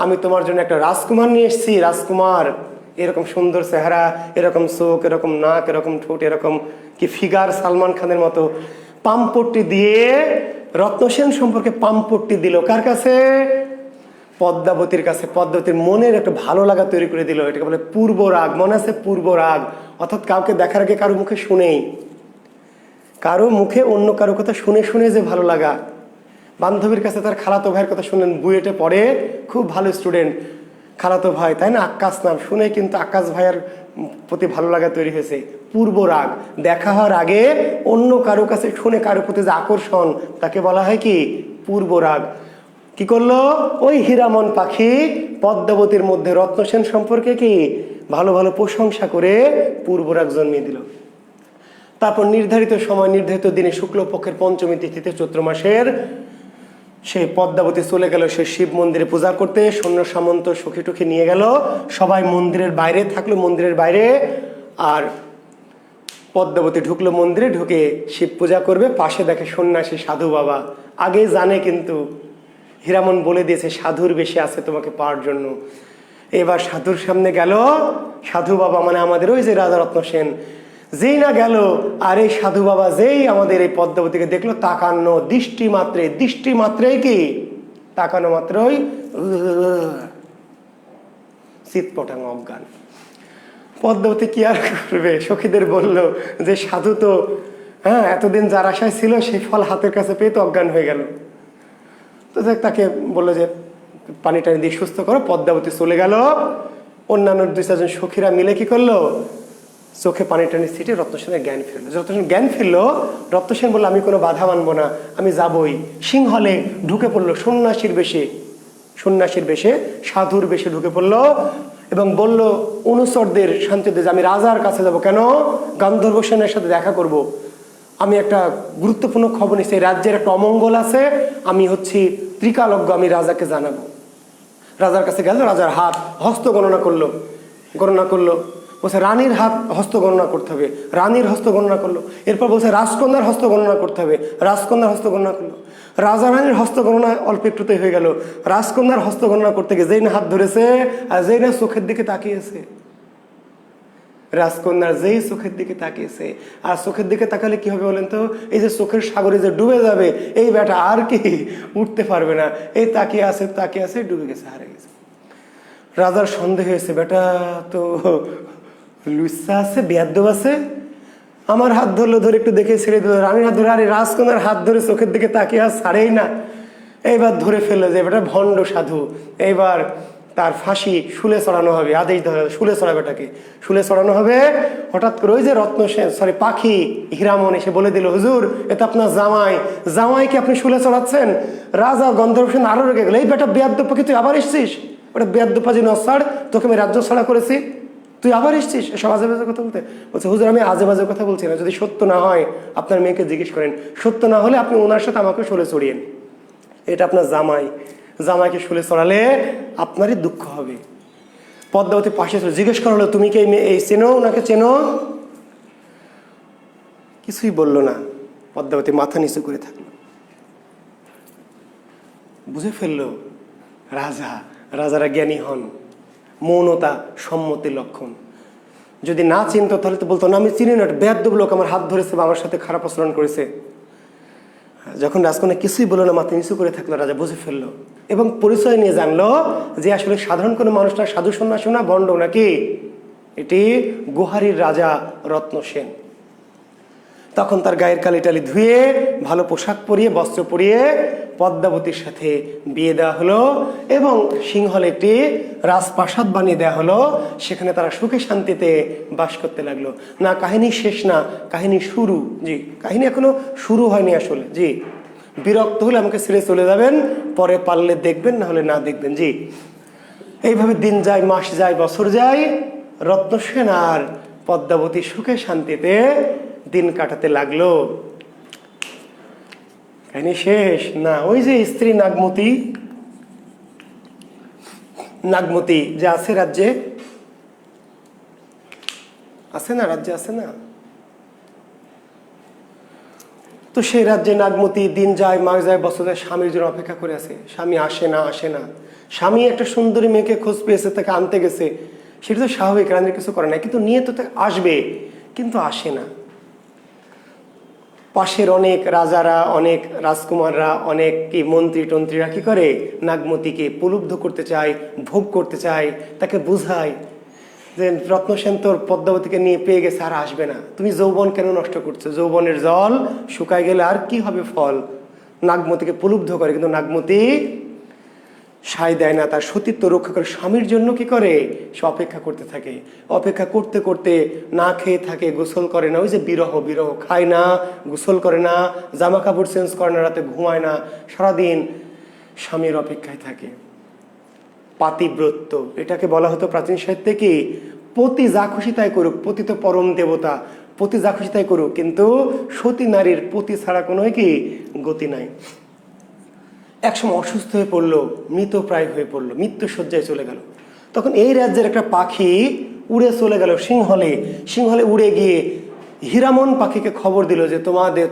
আমি তোমার জন্য একটা রাজকুমার নিয়ে এসেছি, রাজকুমার। এরকম সুন্দর চেহারা, এরকম চোখ, এরকম নাক, এরকম ঠোঁট, এরকম কি ফিগার, সালমান খানের মতো। পামপট্টি দিয়ে রত্নসেন সম্পর্কে পামপট্টি দিল কার কাছে? পদ্মাবতীর কাছে। পদ্মাবতীর মনের একটা ভালো লাগা তৈরি করে দিল, এটাকে বলে পূর্ব রাগ। মনে আছে পূর্ব রাগ, অর্থাৎ কাউকে দেখার আগে কারো মুখে শুনেই, কারো মুখে অন্য কারো কথা শুনে শুনে যে ভালো লাগা। বান্ধবীর কাছে তার খালাতো ভাইয়ের কথা শুনলেন, বুয়েটে পড়ে, খুব ভালো স্টুডেন্ট, খালাতো ভাই, তাই না, আকাশ নাম শুনে কিন্তু আকাশ ভাইয়ের প্রতি ভালো লাগা তৈরি হয়েছে। পূর্ব রাগ, দেখা হওয়ার আগে অন্য কারো কাছে শুনে কারো প্রতি যে আকর্ষণ, তাকে বলা হয় কি পূর্ব রাগ। কি করলো ওই হীরামন পাখি পদ্মাবতীর মধ্যে রত্নসেন সম্পর্কে কি ভালো ভালো প্রশংসা করে পূর্বরাগ জন্মিয়ে দিল। তারপর নির্ধারিত সময়, নির্ধারিত দিনে, শুক্লপক্ষের পঞ্চমী তিথিতে, চৈত্র মাসের, সেই পদ্মাবতী চলে গেল সে শিব মন্দিরে পূজা করতে। সৈন্য সামন্ত সখী টুখি নিয়ে গেল, সবাই মন্দিরের বাইরে থাকলো, মন্দিরের বাইরে। আর পদ্মাবতী ঢুকলো মন্দিরে, ঢুকে শিব পূজা করবে। পাশে দেখে সন্ন্যাসী সাধু বাবা, আগে জানে কিন্তু হীরামন বলে দিয়েছে সাধুর বেশে আছে তোমাকে পাওয়ার জন্য। এবার সাধুর সামনে গেল, সাধু বাবা মানে আমাদের ওই যে রাজা রত্নসেন, যেই না গেল, আর এই সাধু বাবা যেই আমাদের এই পদ্মাবতীকে দেখলো, তাকানো দৃষ্টি মাত্রেই কি, তাকানো মাত্রই চিৎপটাং অজ্ঞান। পদ্মাবতী কি আর করবে, সখীদের বলল যে সাধু তো হ্যাঁ এতদিন যার আশায় ছিল সেই ফল হাতের কাছে পেয়ে তো অজ্ঞান হয়ে গেল। তো তাকে বললো যে পানি টানি দিয়ে সুস্থ করো। পদ্মাবতী চলে গেল। অন্যান্য 2-4 জন সখীরা মিলে কি করলো, চোখে পানি টানি ছিটে রত্নসেনের জ্ঞান ফিরলো। রত্নসেন জ্ঞান ফিরলো, রত্নসেন বললো আমি কোনো বাধা মানবো না, আমি যাবই। সিংহলে ঢুকে পড়লো সন্ন্যাসীর বেশে, সাধুর বেশে ঢুকে পড়লো এবং বলল অনুচরদের শান্তিতে যে আমি রাজার কাছে যাব। কেন? গান্ধর্ব সেনের সাথে দেখা করব। আমি একটা গুরুত্বপূর্ণ খবর নিচ্ছি, রাজ্যের একটা অমঙ্গল আছে, আমি হচ্ছি ত্রিকালজ্ঞ, আমি রাজাকে জানাবো। রাজার কাছে গেল, রাজার হাত হস্ত গণনা করলো, বলছে রানীর হাত হস্ত গণনা করতে হবে, রানীর হস্ত গণনা করলো। এরপর বলছে রাজকন্যার হস্ত গণনা করতে হবে, রাজকন্যার হস্ত গণনা করলো। রাজা রানীর হস্ত গণনা অল্প একটুতে হয়ে গেল। রাজকন্যার হস্ত গণনা করতে গিয়ে যেই না হাত ধরেছে আর যেই না চোখের দিকে তাকিয়েছে, রাজকন্যার যেই চোখের দিকে তাকিয়েছে, আর চোখের দিকে তাকালে কি হবে বলেন তো, এই যে চোখের সাগরে যে ডুবে যাবে এই বেটা আর কি উঠতে পারবে না, এই তাকিয়ে আছে ডুবে গেছে, হারে গেছে। রাজার সন্দেহ হয়েছে, বেটা তো লুচ্ছা আছে, বেয়াদ্দব আছে, আমার হাত ধরলো, ধরে একটু দেখে ছেড়ে দিল, রানীর হাত ধরে, আরে রাজকন্যার হাত ধরে চোখের দিকে তাকিয়ে আর ছাড়েই না। এইবার ধরে ফেললো যে বেটা ভণ্ড সাধু, এইবার তার ফাঁসি শুলে চড়ানো হবে, আদেশ দেওয়া হবে শুলে চড়াবে, এটাকে শুলে চড়ানো হবে। হঠাৎ করে ওই যে পাখি হীরামন এসে বলে দিল, হুজুর এটা আপনার জামাইকে আপনি শুলে চড়াচ্ছেন। রাজা গন্ধর্ব সেন আরো রেগে গেল, এই বেটা বেয়াদ্দব পাখি, তুই আবার এসছিস, ওটা বেয়াদ্দব পাজি নসার, তোকে আমি রাজ্য ছাড়া করেছি, তুই আবার এসছিস এসব আজে বাজে কথা বলতে। বলছে হুজুর আমি আজে বাজে কথা বলছি না, যদি সত্য না হয় আপনার মেয়েকে জিজ্ঞেস করেন, সত্য না হলে আপনি ওনার সাথে আমাকে শুলে চড়িয়েন, এটা আপনার জামাইকে শুলে চড়ালে আপনারই দুঃখ হবে। পদ্মাবতী পাশে জিজ্ঞেস করা হলো, তুমি কি এই চেনো, ওনাকে চেনো? কিছুই বললো না। পদ্মাবতী মাথা নিচু করে থাকলো। বুঝে ফেললো রাজারা জ্ঞানী হন, মৌনতা সম্মতির লক্ষণ। যদি না চিনতো তাহলে তো বলতো না আমি চিনি না, বেয়াদ্দব লোক আমার হাত ধরেছে বা আমার সাথে খারাপ আচরণ করেছে। যখন রাজকন্যা কিছুই বললো না, মাথা নিচু করে থাকলো, রাজা বুঝে ফেললো এবং পরিচয় নিয়ে জানলো যে আসলে সাধারণ কোনো মানুষটা, সাধু সন্ন্যাসী না, বন্ড নাকি, এটি গোহারির রাজা রত্নসেন। তখন তার গায়ের কালিটালি ধুয়ে ভালো পোশাক পরিয়ে, বস্ত্র পরিয়ে পদ্মাবতীর সাথে বিয়ে দেওয়া হলো এবং সিংহলে একটি রাজপ্রাসাদ বানিয়ে দেওয়া হলো। সেখানে তারা সুখে শান্তিতে বাস করতে লাগলো। না কাহিনী শেষ না, কাহিনী শুরু। জি, কাহিনী এখনো শুরু হয়নি আসলে। জি, বিরক্ত হলে আমাকে ছেড়ে চলে যাবেন, পরে পারলে দেখবেন, না হলে না দেখবেন। জি, এইভাবে দিন যায়, মাস যায়, বছর যায়, রত্নসেন আর পদ্মাবতী সুখে শান্তিতে দিন কাটাতে লাগলো। কাহিনী শেষ না? ওই যে স্ত্রী নাগমতি, নাগমতি যে আছে রাজ্যে, আছে না, রাজ্যে আছে না? তো সেই রাজ্যে নাগমতি দিন যায়, মাস যায়, বছর যায়, স্বামীর জন্য অপেক্ষা করে আছে। স্বামী আসে না, আসে না। স্বামী একটা সুন্দরী মেয়েকে খোঁজ পেয়েছে, তাকে আনতে গেছে, সেটা তো স্বাভাবিক, রানীর কিছু করে না, কিন্তু নিয়ে তো আসবে, কিন্তু আসে না। পাশের অনেক রাজারা, অনেক রাজকুমাররা, অনেক কি মন্ত্রী টন্ত্রীরা কি করে, নাগমতিকে প্রলুব্ধ করতে চায়, ভোগ করতে চায়, তাকে বুঝায় যে রত্নসেন তোর পদ্মাবতীকে নিয়ে পেয়ে গেছে, আর আসবে না, তুমি যৌবন কেন নষ্ট করছো, যৌবনের জল শুকায় গেলে আর কি হবে ফল। নাগমতিকে প্রলুব্ধ করে, কিন্তু নাগমতি সায় দেয় না, তার সতীত্ব রক্ষা করে স্বামীর জন্য কি করে, সে অপেক্ষা করতে থাকে। অপেক্ষা করতে করতে না খেয়ে থাকে, গোসল করে না, ওই যে বিরহ, বিরহ, খায় না, গোসল করে না, জামা কাপড় চেঞ্জ করে না, রাতে ঘুমায় না, সারাদিন স্বামীর অপেক্ষায় থাকে। পাতিব্রত্য এটাকে বলা হতো প্রাচীন সাহিত্যে কি, পতি যা খুশি তাই করুক, পতি তো পরম দেবতা, পতি যা খুশি তাই করুক, কিন্তু সতী নারীর পতি ছাড়া কোনো কি গতি নাই। একসময় অসুস্থ হয়ে পড়লো, মৃতপ্রায় হয়ে পড়লো, মৃত্যুশয্যায় চলে গেল। তখন এই রাজ্যের একটা পাখি উড়ে চলে গেল সিংহলে। সিংহলে উড়ে গিয়ে হীরামন পাখিকে খবর দিল যে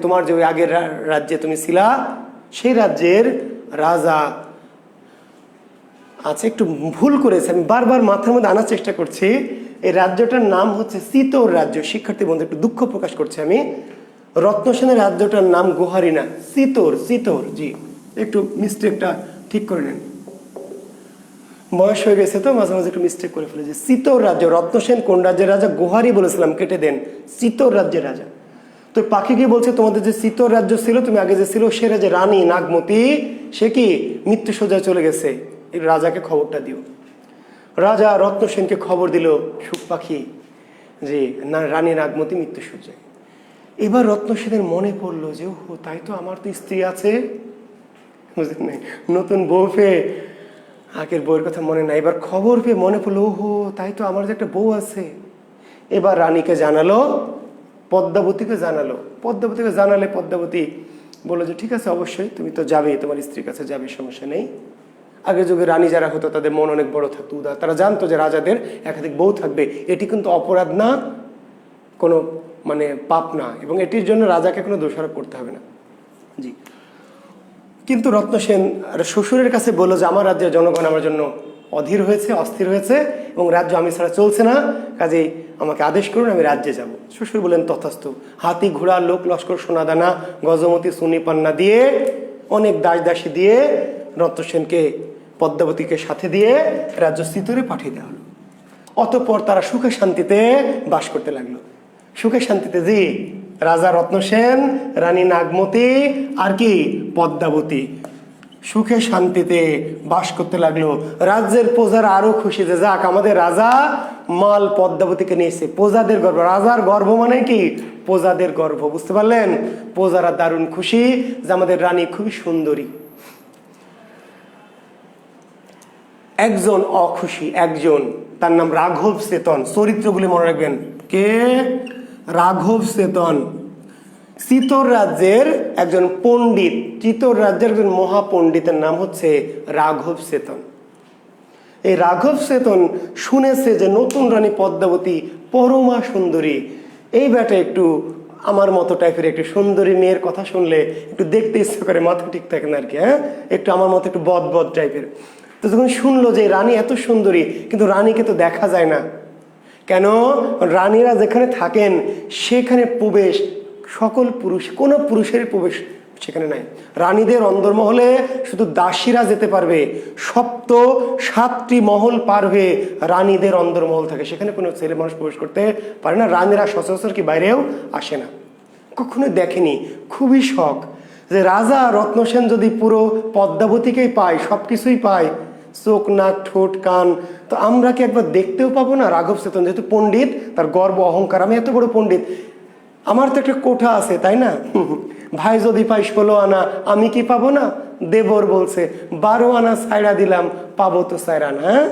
তোমার যে ওই আগের রাজ্যে তুমি ছিলা, সেই রাজ্যের রাজা আচ্ছা, একটু ভুল করেছে, আমি বারবার মাথার মধ্যে আনার চেষ্টা করছি। এই রাজ্যটার নাম হচ্ছে চিতোর রাজ্য। শিক্ষার্থী বন্ধু একটু দুঃখ প্রকাশ করছে আমি, রত্নসেনের রাজ্যটার নাম গোহারি না, চিতোর। চিতোর, জি, একটু মিস্টেকটা ঠিক করে নেন, বয়স হয়ে গেছে তো মাঝে মাঝে একটু মিস্টেক করে ফেলে। যে চিতোর রাজ্য, রত্নসেন কোন রাজ্যের রাজা, গোহারি বলেছিলাম, কেটে দেন, চিতোর রাজ্যের রাজা। তো পাখি কি বলছে, তোমাদের যে চিতোর রাজ্য ছিল, তুমি আগে যে ছিল, সে রাজ্যে রানী নাগমতি সে কি মৃত্যুশয্যায় চলে গেছে, এই রাজাকে খবরটা দিও। রাজা রত্নসেনকে খবর দিল সুখ পাখি যে না, রানী নাগমতি মৃত্যুশয্যায়। এবার রত্নসেনের মনে পড়লো যে ও তাই তো, আমার তো স্ত্রী আছে, বুঝলেন না, নতুন বউ পেয়ে আগের বউয়ের কথা মনে নাই, এবার খবর পেয়ে মনে পড়লো, ওহো তাই তো, আমার যে একটা বউ আছে। এবার রানীকে জানালো, পদ্মাবতীকে জানালো। পদ্মাবতীকে জানালে পদ্মাবতী বললো যে ঠিক আছে, অবশ্যই তুমি তো যাবে, তোমার স্ত্রীর কাছে যাবে, সমস্যা নেই। আগের যুগে রানী যারা হতো তাদের মন অনেক বড় থাকতো, উদার, তারা জানতো যে রাজাদের একাধিক বউ থাকবে, এটি কিন্তু অপরাধ না, কোনো মানে পাপ না, এবং এটির জন্য রাজাকে কোনো দোষারোপ করতে হবে না। জি, কিন্তু রত্নসেন শ্বশুরের কাছে বললো যে আমার রাজ্যের জনগণ আমার জন্য অধীর হয়েছে, অস্থির হয়েছে, এবং রাজ্য আমি ছাড়া চলছে না, কাজেই আমাকে আদেশ করুন, আমি রাজ্যে যাব। শ্বশুর বললেন তথাস্তু। হাতি ঘোড়া লোক লস্কর সোনাদানা গজমতি সুনি পান্না দিয়ে, অনেক দাস দাসী দিয়ে রত্নসেনকে পদ্মাবতীকে সাথে দিয়ে রাজ্য চিতোরে পাঠিয়ে দেওয়া হলো। অতঃপর তারা সুখে শান্তিতে বাস করতে লাগলো, সুখে শান্তিতে। জি, রাজা রত্নসেন, রানী নাগমতি আর কি পদ্মাবতী সুখে শান্তিতে বাস করতে লাগলো। রাজ্যের প্রজারা আরো খুশি যে যাক, আমাদের রাজা মাল পদ্মাবতীকে নিয়েছে, প্রজাদের গর্ব। রাজার গর্ব মানে কি, প্রজাদের গর্ব, বুঝতে পারলেন? প্রজারা দারুণ খুশি যে আমাদের রানী খুবই সুন্দরী। একজন অখুশি, একজন, তার নাম রাঘব সেতন। চরিত্রগুলি মনে রাখবেন, কে? রাঘব সেতন। চিতোর রাজ্যের একজন পণ্ডিত, চিতোর রাজ্যের একজন মহাপণ্ডিতের নাম হচ্ছে রাঘব সেতন। এই রাঘব সেতন শুনেছে যে নতুন রানী পদ্মাবতী পরমা সুন্দরী। এই ব্যাটা একটু আমার মতো টাইপের একটু সুন্দরী মেয়ের কথা শুনলে একটু দেখতে ইচ্ছা করে, মাথা ঠিক থাকে না আর কি, হ্যাঁ, একটু আমার মতো একটু বদ টাইপের। তো যখন শুনলো যে রানী এত সুন্দরী, কিন্তু রানীকে তো দেখা যায় না, কেন? রানীরা যেখানে থাকেন সেখানে প্রবেশ সকল পুরুষ, কোনো পুরুষের প্রবেশ সেখানে নাই। রানীদের অন্দরমহলে শুধু দাসীরা যেতে পারবে, সাতটি মহল পার হয়ে রানীদের অন্দরমহল থাকে, সেখানে কোনো ছেলে মানুষ প্রবেশ করতে পারে না। রানীরা সচরাচর কি বাইরেও আসে না, কখনো দেখেনি। খুবই শখ যে রাজা রত্নসেন যদি পুরো পদ্মাবতীকেই পায়, সব কিছুই পায়, চোখ নাক ঠোঁট কান, তো আমরা কি একবার দেখতেও পাবো না? রাঘব সেতন যেহেতু পণ্ডিত, তার গর্ব অহংকার, আমি এত বড় পণ্ডিত, আমার তো একটা কোঠা আছে, তাই না? ভাই যদি পাই 16 আনা, আমি কি পাবো না? দেবর বলছে 12 আনা ছাইড়া দিলাম, পাবো তো 4 আনা। হ্যাঁ,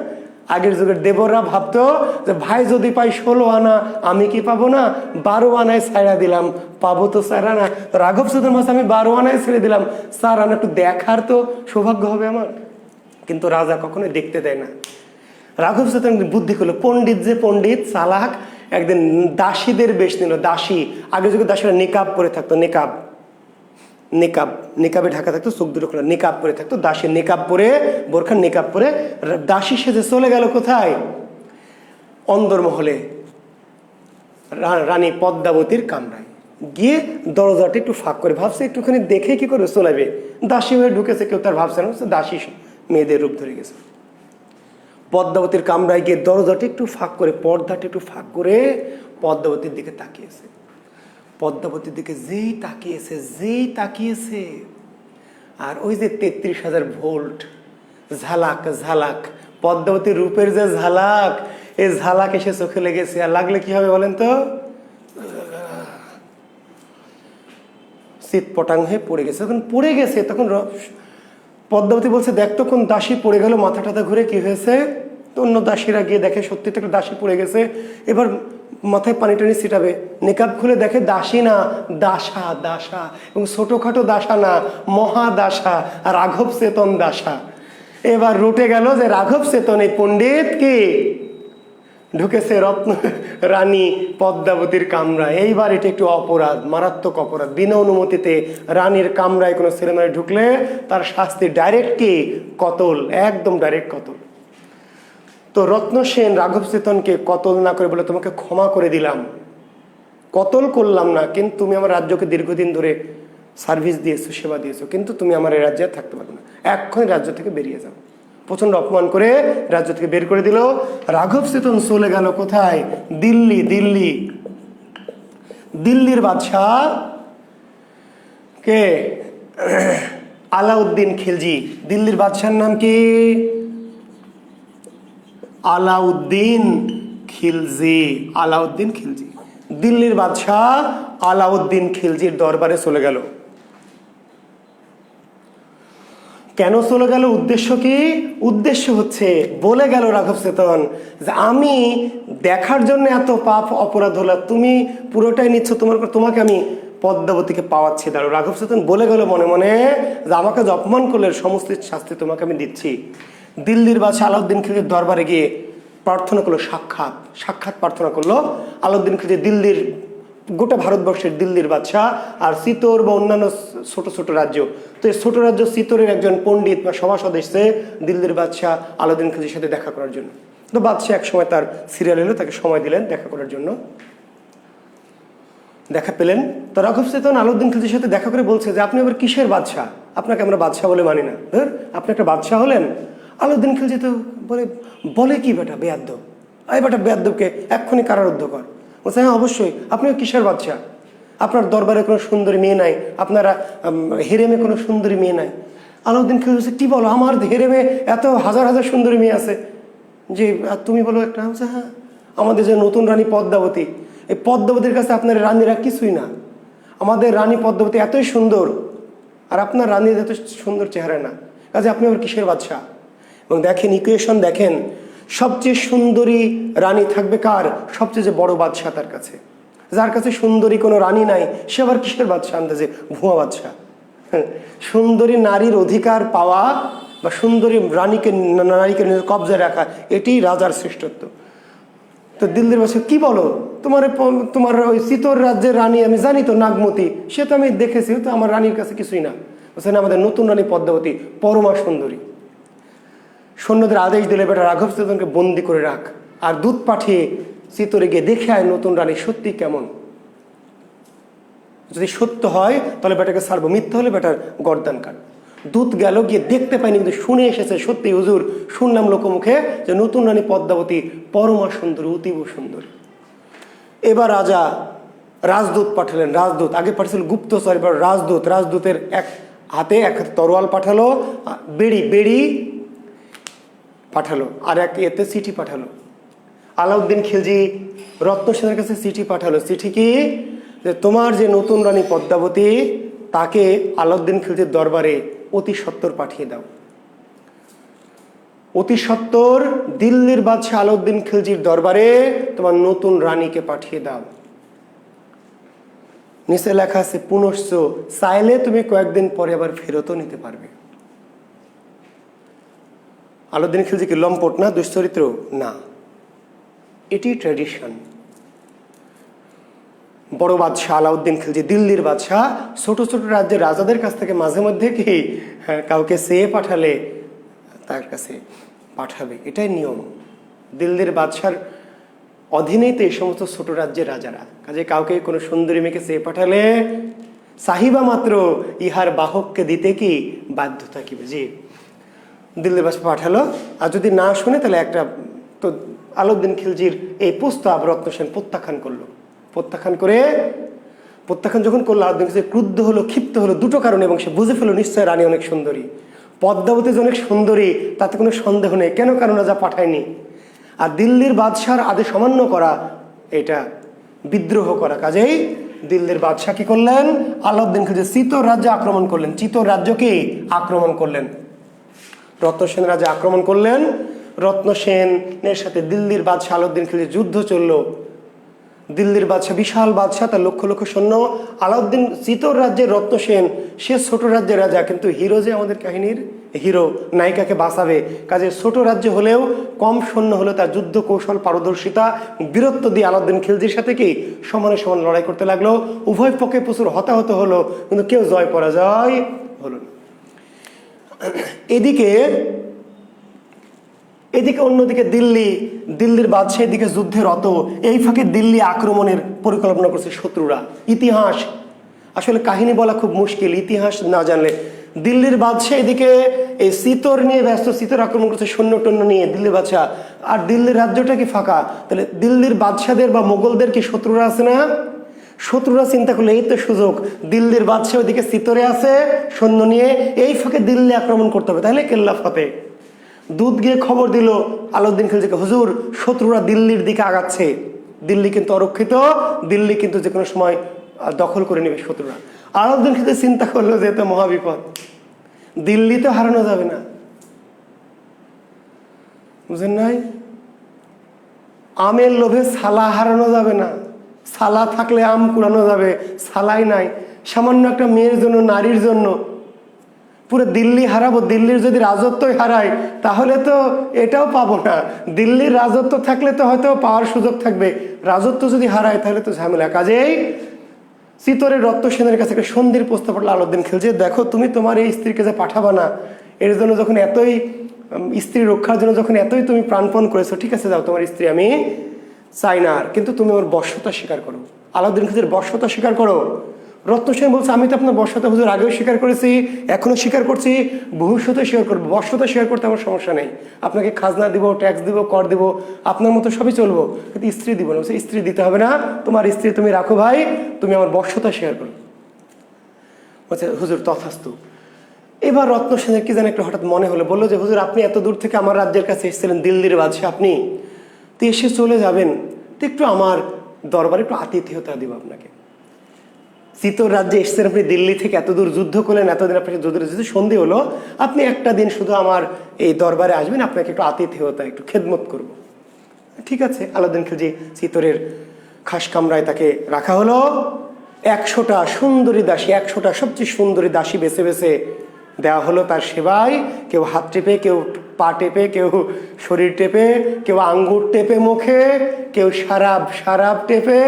আগের যুগের দেবররা ভাবতো যে ভাই যদি পাই 16 আনা, আমি কি পাবো না? 12 আনায় ছাড়া দিলাম, পাবো তো 4 আনা। রাঘব সেতন মাছ আমি 12 আনায় ছেড়ে দিলাম, 4 আনা একটু দেখার তো সৌভাগ্য হবে আমার। কিন্তু রাজা কখনোই দেখতে দেয় না। রাঘব সেতন বুদ্ধি করলো, পণ্ডিত যে পণ্ডিত চালাক, একদিন দাসীদের বেশ নিল। দাসী, আগের যুগে দাসীরা নিকাব পরে থাকতো, নিকাব, নিকাবে ঢাকা থাকতো, চোখ দুটো খোলা, নিকাব পরে থাকতো। দাসী নিকাব পরে, বোরখার নিকাব পরে দাসী সেজে চলে গেল কোথায়? অন্দরমহলে, রানী পদ্মাবতীর কামরায় গিয়ে দরজাটা একটু ফাঁক করে, ভাবছে একটুখানি দেখে কি করে চলাবে। দাসী হয়ে ঢুকেছে, কেউ তার ভাবছে না, দাসী মেয়েদের রূপ ধরে গেছে। পদ্মাবতীর কামরায় গিয়ে দরজাটা একটু ফাঁক করে, পর্দাটা একটু ফাঁক করে পদ্মাবতীর দিকে তাকিয়েছে। পদ্মাবতীর দিকে যেই তাকিয়েছে, আর ওই যে 33,000 ভোল্ট ঝালাক পদ্মাবতীর রূপের যে ঝালাক, এই ঝালাক এসে চোখে লেগেছে। আর লাগলে কি হবে বলেন তো? চিৎপটাং হয়ে পড়ে গেছে। তখন পদ্মাবতী বলছে, দেখ তো কোন দাসী পড়ে গেল, মাথা টাথা ঘুরে কি হয়েছে? তো অন্য দাসীরা গিয়ে দেখে সত্যি তো একটা দাসী পড়ে গেছে। এবার মাথায় পানি টানি ছিটাবে, নিকাব খুলে দেখে দাসী না, দাসা, এবং ছোটখাটো দাসা না, মহাদাসা, রাঘব চেতন দাসা। এবার রুটে গেল যে রাঘব চেতন এই পণ্ডিত কি ঢুকেছে রানী পদ্মাবতীর কামরায়। এইবার এটা একটু অপরাধ, মারাত্মক অপরাধ। বিনা অনুমতিতে রানীর কামরায় কোনো ছেলেমেয়ে ঢুকলে তার শাস্তি ডাইরেক্ট কি? কতল, একদম ডাইরেক্ট কতল। তো রত্নসেন রাঘব চেতনকে কতল না করে বলে, তোমাকে ক্ষমা করে দিলাম, কতল করলাম না, কিন্তু তুমি আমার রাজ্যকে দীর্ঘদিন ধরে সার্ভিস দিয়েছো, সেবা দিয়েছো, কিন্তু তুমি আমার এই রাজ্যে থাকতে পারবে না, এক্ষুনি রাজ্য থেকে বেরিয়ে যাও। প্রচন্ড অপমান করে রাজ্য থেকে বের করে দিল। রাঘব চেতন চলে গেল কোথায়? দিল্লির বাদশাহ কে? আলাউদ্দিন খিলজি। দিল্লির বাদশার নাম কি? আলাউদ্দিন খিলজি। দিল্লির বাদশাহ আলাউদ্দিন খিলজির দরবারে চলে গেল। কেন চলে গেল? উদ্দেশ্য কি? উদ্দেশ্য হচ্ছে, বলে গেল রাঘব চেতন যে আমি দেখার জন্য এত পাপ অপরাধ হলো, তুমি পুরোটাই নিচ্ছ, তোমাকে আমি পদ্মাবতীকে পাওয়াচ্ছি। দাঁড়ো, রাঘব চেতন বলে গেল মনে মনে যে আমাকে যে অপমান করলে সমস্ত শাস্তি তোমাকে আমি দিচ্ছি। দিল্লির বাদশাহ আলাউদ্দিন খিলজির দরবারে গিয়ে প্রার্থনা করলো, সাক্ষাৎ প্রার্থনা করলো। আলাউদ্দিন খিলজি দিল্লির, গোটা ভারতবর্ষের দিল্লির বাদশাহ, আর চিতোর বা অন্যান্য ছোট ছোট রাজ্য। তো এই ছোট রাজ্য চিতোরের একজন পণ্ডিত বা সভাসদ এসছে দিল্লির বাদশাহ আলাউদ্দিন খিলজির সাথে দেখা করার জন্য। তো বাদশাহ এক সময় তার সিরিয়াল এলো, তাকে সময় দিলেন দেখা করার জন্য। দেখা পেলেন। তো রাঘব চেতন আলাউদ্দিন খিলজির সাথে দেখা করে বলছে যে আপনি আবার কিসের বাদশাহ? আপনাকে আমরা বাদশাহ বলে মানি না। আপনি একটা বাদশাহ হলেন? আলাউদ্দিন খিলজি তো বলে কি বেটা বেয়াদ্দব, এই বেটা বেয়াদ্দবকে এক্ষুনি কারারুদ্ধ কর। বলছে হ্যাঁ অবশ্যই। আপনিও কিসের বাদশাহ? আপনার দরবারে কোনো সুন্দরী মেয়ে নাই, আপনারা হেরেমে কোনো সুন্দরী মেয়ে নাই। আলাউদ্দিন খিলজি বলছে কি বলো, আমার হেরেমে এত হাজার হাজার সুন্দরী মেয়ে আছে, যে তুমি বলো একটা? বলছে হ্যাঁ, আমাদের যে নতুন রানী পদ্মাবতী, এই পদ্মাবতীর কাছে আপনার রানীরা কিছুই না। আমাদের রানী পদ্মাবতী এতই সুন্দর, আর আপনার রানীর এত সুন্দর চেহারা না, কাজে আপনি আবার কিসের বাদশাহ? এবং দেখেন ইকুয়েশন দেখেন, সবচেয়ে সুন্দরী রানী থাকবে কার? সবচেয়ে যে বড় বাদশাহ তার কাছে। যার কাছে সুন্দরী কোনো রানী নাই, সে আবার কিসের বাদশাহ? আন্দাজে ভুয়া বাদশাহ। সুন্দরী নারীর অধিকার পাওয়া বা সুন্দরী নারীকে নিজের কবজায় রাখা, এটি রাজার শ্রেষ্ঠত্ব। তো দিল্লির বাদশাহ কি বলো, তোমার ওই চিতোর রাজ্যের রানী আমি জানি তো, নাগমতি, সে তো আমি দেখেছি, তো আমার রানীর কাছে কিছুই না। বলছে না, আমাদের নতুন রানী পদ্মাবতী পরমা সুন্দরী। সৈন্যদের আদেশ দিলে বেটা রাঘব চেতনকে বন্দি করে রাখ, আর দূত পাঠিয়ে চিতোরে গিয়ে দেখে আয় নতুন রানী সত্যি কেমন। যদি সত্য হয় তাহলে বেটাকে ছাড়বো, মিথ্যা হলে বেটার গর্দান কাট। দূত গেল, গিয়ে দেখতে পায়নি, কিন্তু শুনে এসেছে সত্যি হুজুর, শুনলাম লোকমুখে যে নতুন রানী পদ্মাবতী পরমা সুন্দরী, অতীব সুন্দরী। এবার রাজা রাজদূত পাঠালেন। রাজদূত আগে পাঠিয়েছিল গুপ্তচর, এবার রাজদূতের এক হাতে তরোয়াল পাঠালো, বেড়ি পাঠালো, আর এক এতে চিঠি পাঠালো। আলাউদ্দিন খিলজি রত্নসেনের কাছে চিঠি পাঠালো। চিঠি কি? যে তোমার যে নতুন রানী পদ্মাবতী, তাকে আলাউদ্দিন খিলজির দরবারে অতি সত্বর পাঠিয়ে দাও। অতি সত্বর দিল্লির বাদশাহ আলাউদ্দিন খিলজির দরবারে তোমার নতুন রানীকে পাঠিয়ে দাও। নিচে লেখা আছে পুনশ্চ, চাইলে তুমি কয়েকদিন পরে আবার ফেরতও নিতে পারবে। আলাউদ্দিন খিলজি কি লম্পট না, দুশ্চরিত্র না, এটি ট্র্যাডিশন। বড় বাদশাহ আলাউদ্দিন খিলজি, দিল্লির বাদশাহ, ছোট ছোট রাজ্যের রাজাদের কাছ থেকে মাঝে মধ্যে কি কাউকে চেয়ে পাঠালে তার কাছে পাঠাবে, এটাই নিয়ম। দিল্লির বাদশার অধীনেই তো এই সমস্ত ছোট রাজ্যের রাজারা, কাজে কাউকে কোনো সুন্দরী মেয়েকে চেয়ে পাঠালে চাহিবা মাত্র ইহার বাহককে দিতে কি বাধ্য থাকিবে। জি, দিল্লির বাদশা পাঠালো, আর যদি না শুনে তাহলে একটা তো আলাউদ্দিন খিলজির এই প্রস্তাব রত্নসেন প্রত্যাখ্যান করলো। প্রত্যাখ্যান যখন করলো, আলাউদ্দিন খিলজি ক্রুদ্ধ হলো, ক্ষিপ্ত হলো দুটো কারণে, এবং সে বুঝে ফেলো নিশ্চয় রানী অনেক সুন্দরী, পদ্মাবতী যে অনেক সুন্দরী তাতে কোনো সন্দেহ নেই, কেন কারণ রাজা পাঠায়নি। আর দিল্লির বাদশার আদেশ অমান্য করা এটা বিদ্রোহ করা, কাজেই দিল্লির বাদশাহ কি করলেন, আলাউদ্দিন খিলজি চিতোর রাজ্যে আক্রমণ করলেন। চিতোর রাজ্যকে আক্রমণ করলেন, রত্নসেন রাজা আক্রমণ করলেন। রত্নসেনের সাথে দিল্লির বাদশাহ আলাউদ্দিন খিলজির যুদ্ধ চললো। দিল্লির বাদশাহ, বিশাল বাদশাহ, তার লক্ষ লক্ষ সৈন্য। আলাউদ্দিন চিতোর রাজ্যের রত্নসেন, সে ছোট রাজ্যের রাজা, কিন্তু হিরো যে আমাদের কাহিনীর হিরো, নায়িকাকে বাঁচাবে, কাজে ছোট রাজ্য হলেও কম সৈন্য হলেও তার যুদ্ধ কৌশল, পারদর্শিতা, বীরত্ব দিয়ে আলাউদ্দিন খিলজির সাথে কি সমানে সমান লড়াই করতে লাগলো। উভয় পক্ষে প্রচুর হতাহত হলো, কিন্তু কেউ জয় পরাজয় হলো না। এদিকে অন্যদিকে দিল্লির বাদশাহ এদিকে যুদ্ধে রত, এই ফাঁকে দিল্লি আক্রমণের পরিকল্পনা করছে শত্রুরা। ইতিহাস আসলে কাহিনী বলা খুব মুশকিল ইতিহাস না জানলে। দিল্লির বাদশাহ এদিকে এই চিতোর নিয়ে ব্যস্ত, চিতোর আক্রমণ করছে সৈন্য টন্য নিয়ে দিল্লির বাদশাহ, আর দিল্লির রাজ্যটা কি ফাঁকা। তাহলে দিল্লির বাদশাদের বা মোগলদের কি শত্রুরা আছে না? শত্রুরা চিন্তা করলে এই তো সুযোগ, দিল্লির বাদশাহ ওইদিকে চিতোরে আছে সৈন্য নিয়ে, এই ফাঁকে দিল্লি আক্রমণ করতে হবে, তাহলে কেল্লা ফাতে। দুধ গিয়ে খবর দিল আলাউদ্দিন খিলজিকে, হুজুর শত্রুরা দিল্লির দিকে আগাচ্ছে, দিল্লি কিন্তু অরক্ষিত, দিল্লি কিন্তু যে কোনো সময় দখল করে নেবে শত্রুরা। আলাউদ্দিন খিলজি চিন্তা করলো যে এত মহাবিপদ, দিল্লি তো হারানো যাবে না, বুঝেন নাই, আমের লোভে ছালা হারানো যাবে না, ছালা থাকলে আম কুড়ানো যাবে, ছালাই নাই, সামান্য একটা মেয়ের জন্য, নারীর জন্য পুরো দিল্লি হারাবো। দিল্লির যদি রাজত্বই হারায় তাহলে তো এটাও পাবো না, দিল্লির রাজত্ব থাকলে তো হয়তো পাওয়ার সুযোগ থাকবে, রাজত্ব যদি হারায় তাহলে তো ঝামেলা। কাজেই চিতোরের রত্নসেনের কাছে একটা সন্ধির প্রস্তাব পড়লো আলাউদ্দিন খিলজি, দেখো তুমি তোমার এই স্ত্রীকে যে পাঠাবা না, এর জন্য যখন এতই স্ত্রী রক্ষার জন্য যখন এতই তুমি প্রাণপণ করেছো, ঠিক আছে যাও, তোমার স্ত্রী আমি চাই না আর, কিন্তু তুমি ওর বশ্যতা স্বীকার করো। আলাউদ্দিন খিলজির বশ্যতা স্বীকার করো। রত্নসেন বলছে, আমি তো আপনার বশ্যতা হুজুর আগেও স্বীকার করেছি, এখনো স্বীকার করছি, ভবিষ্যতে স্বীকার করবো, বশ্যতা স্বীকার করতে আমার সমস্যা নেই, আপনাকে খাজনা দিব, ট্যাক্স দিব, কর দিব, আপনার মতো সবই চলবো, কিন্তু স্ত্রী দিব না। বলছে স্ত্রী দিতে হবে না, তোমার স্ত্রী তুমি রাখো ভাই, তুমি আমার বশ্যতা স্বীকার করো। বলছে হুজুর তথাস্তু। এবার রত্নসেনের কি যেন একটু হঠাৎ মনে হলো, বললো যে হুজুর আপনি এত দূর থেকে আমার রাজ্যের কাছে এসেছিলেন, দিল্লির বাদশাহ আপনি, তো এসে চলে যাবেন, তো একটু আমার দরবারে একটু আতিথেয়তা দিব আপনাকে। চিতোর রাজ্যে এসেছেন আপনি, দিল্লি থেকে এত দূর যুদ্ধ করলেন, এতদিন আপনাকে যুদ্ধের যদি সন্ধি হলো, আপনি একটা দিন শুধু আমার এই দরবারে আসবেন, আপনাকে একটু আতিথেয়তা, একটু খেদমত করব। ঠিক আছে, আলাউদ্দিন খিলজি চিতোরের খাস কামরায় তাকে রাখা হলো। 100টা সুন্দরী দাসী, 100টা সবচেয়ে সুন্দরী দাসী বেছে বেছে দেওয়া হলো তার সেবায়। কেউ হাত টেপে, কেউ পা টেপে, কেউ শরীর টেপে, কেউ আঙ্গুর টেপে মুখে, কেউ সারাব টেপে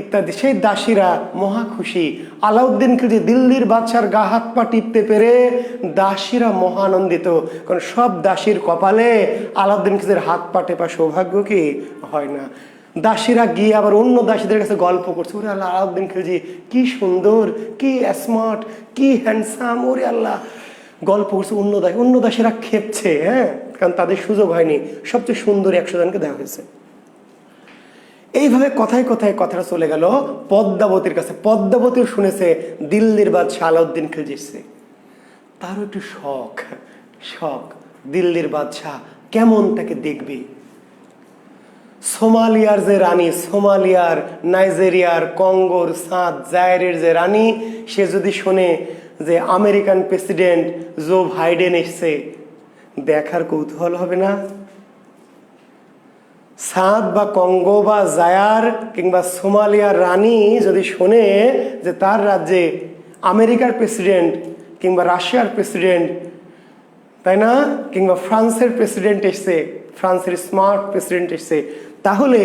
ইত্যাদি। সেই দাসীরা মহা খুশি। আলাউদ্দিন খিলজি দিল্লির বাদশার গা হাত পা টিপতে পেরে দাসীরা মহা আনন্দিত, কারণ সব দাসীর কপালে আলাউদ্দিন খিলজির হাত পা টেপা সৌভাগ্য কি হয় না। দাসীরা গিয়ে আবার অন্য দাসীদের কাছে গল্প করছে, ওরে আল্লাহ আলাউদ্দিন খিলজি কি সুন্দর, কি স্মার্ট, কি হ্যান্ডসাম, ওরে আল্লাহ গল্প করছে। অন্য দাসীরা খেপছে, হ্যাঁ, কারণ তাদের সুযোগ হয়নি, সবচেয়ে সুন্দর 100 জনকে দেওয়া হয়েছে। এইভাবে কথায় কথায় কথাটা চলে গেল পদ্মাবতীর কাছে। পদ্মাবতীও শুনেছে দিল্লির বাদশাহ আলাউদ্দিন খিলজি এসেছে, তারও একটু শখ দিল্লির বাদশাহ কেমন তাকে দেখবে। সোমালিয়ার যে রানী, সোমালিয়ার, নাইজেরিয়ার, কঙ্গোর, সাদ, জায়রের যে রানী, সে যদি শোনে যে আমেরিকান প্রেসিডেন্ট জো বাইডেন এসছে, দেখার কৌতূহল হবে না? সাদ বা কঙ্গো বা জায়ার কিংবা সোমালিয়ার রানী যদি শোনে যে তার রাজ্যে আমেরিকার প্রেসিডেন্ট কিংবা রাশিয়ার প্রেসিডেন্ট, তাই না, কিংবা ফ্রান্সের প্রেসিডেন্ট এসছে, ফ্রান্সের স্মার্ট প্রেসিডেন্ট এসছে, তাহলে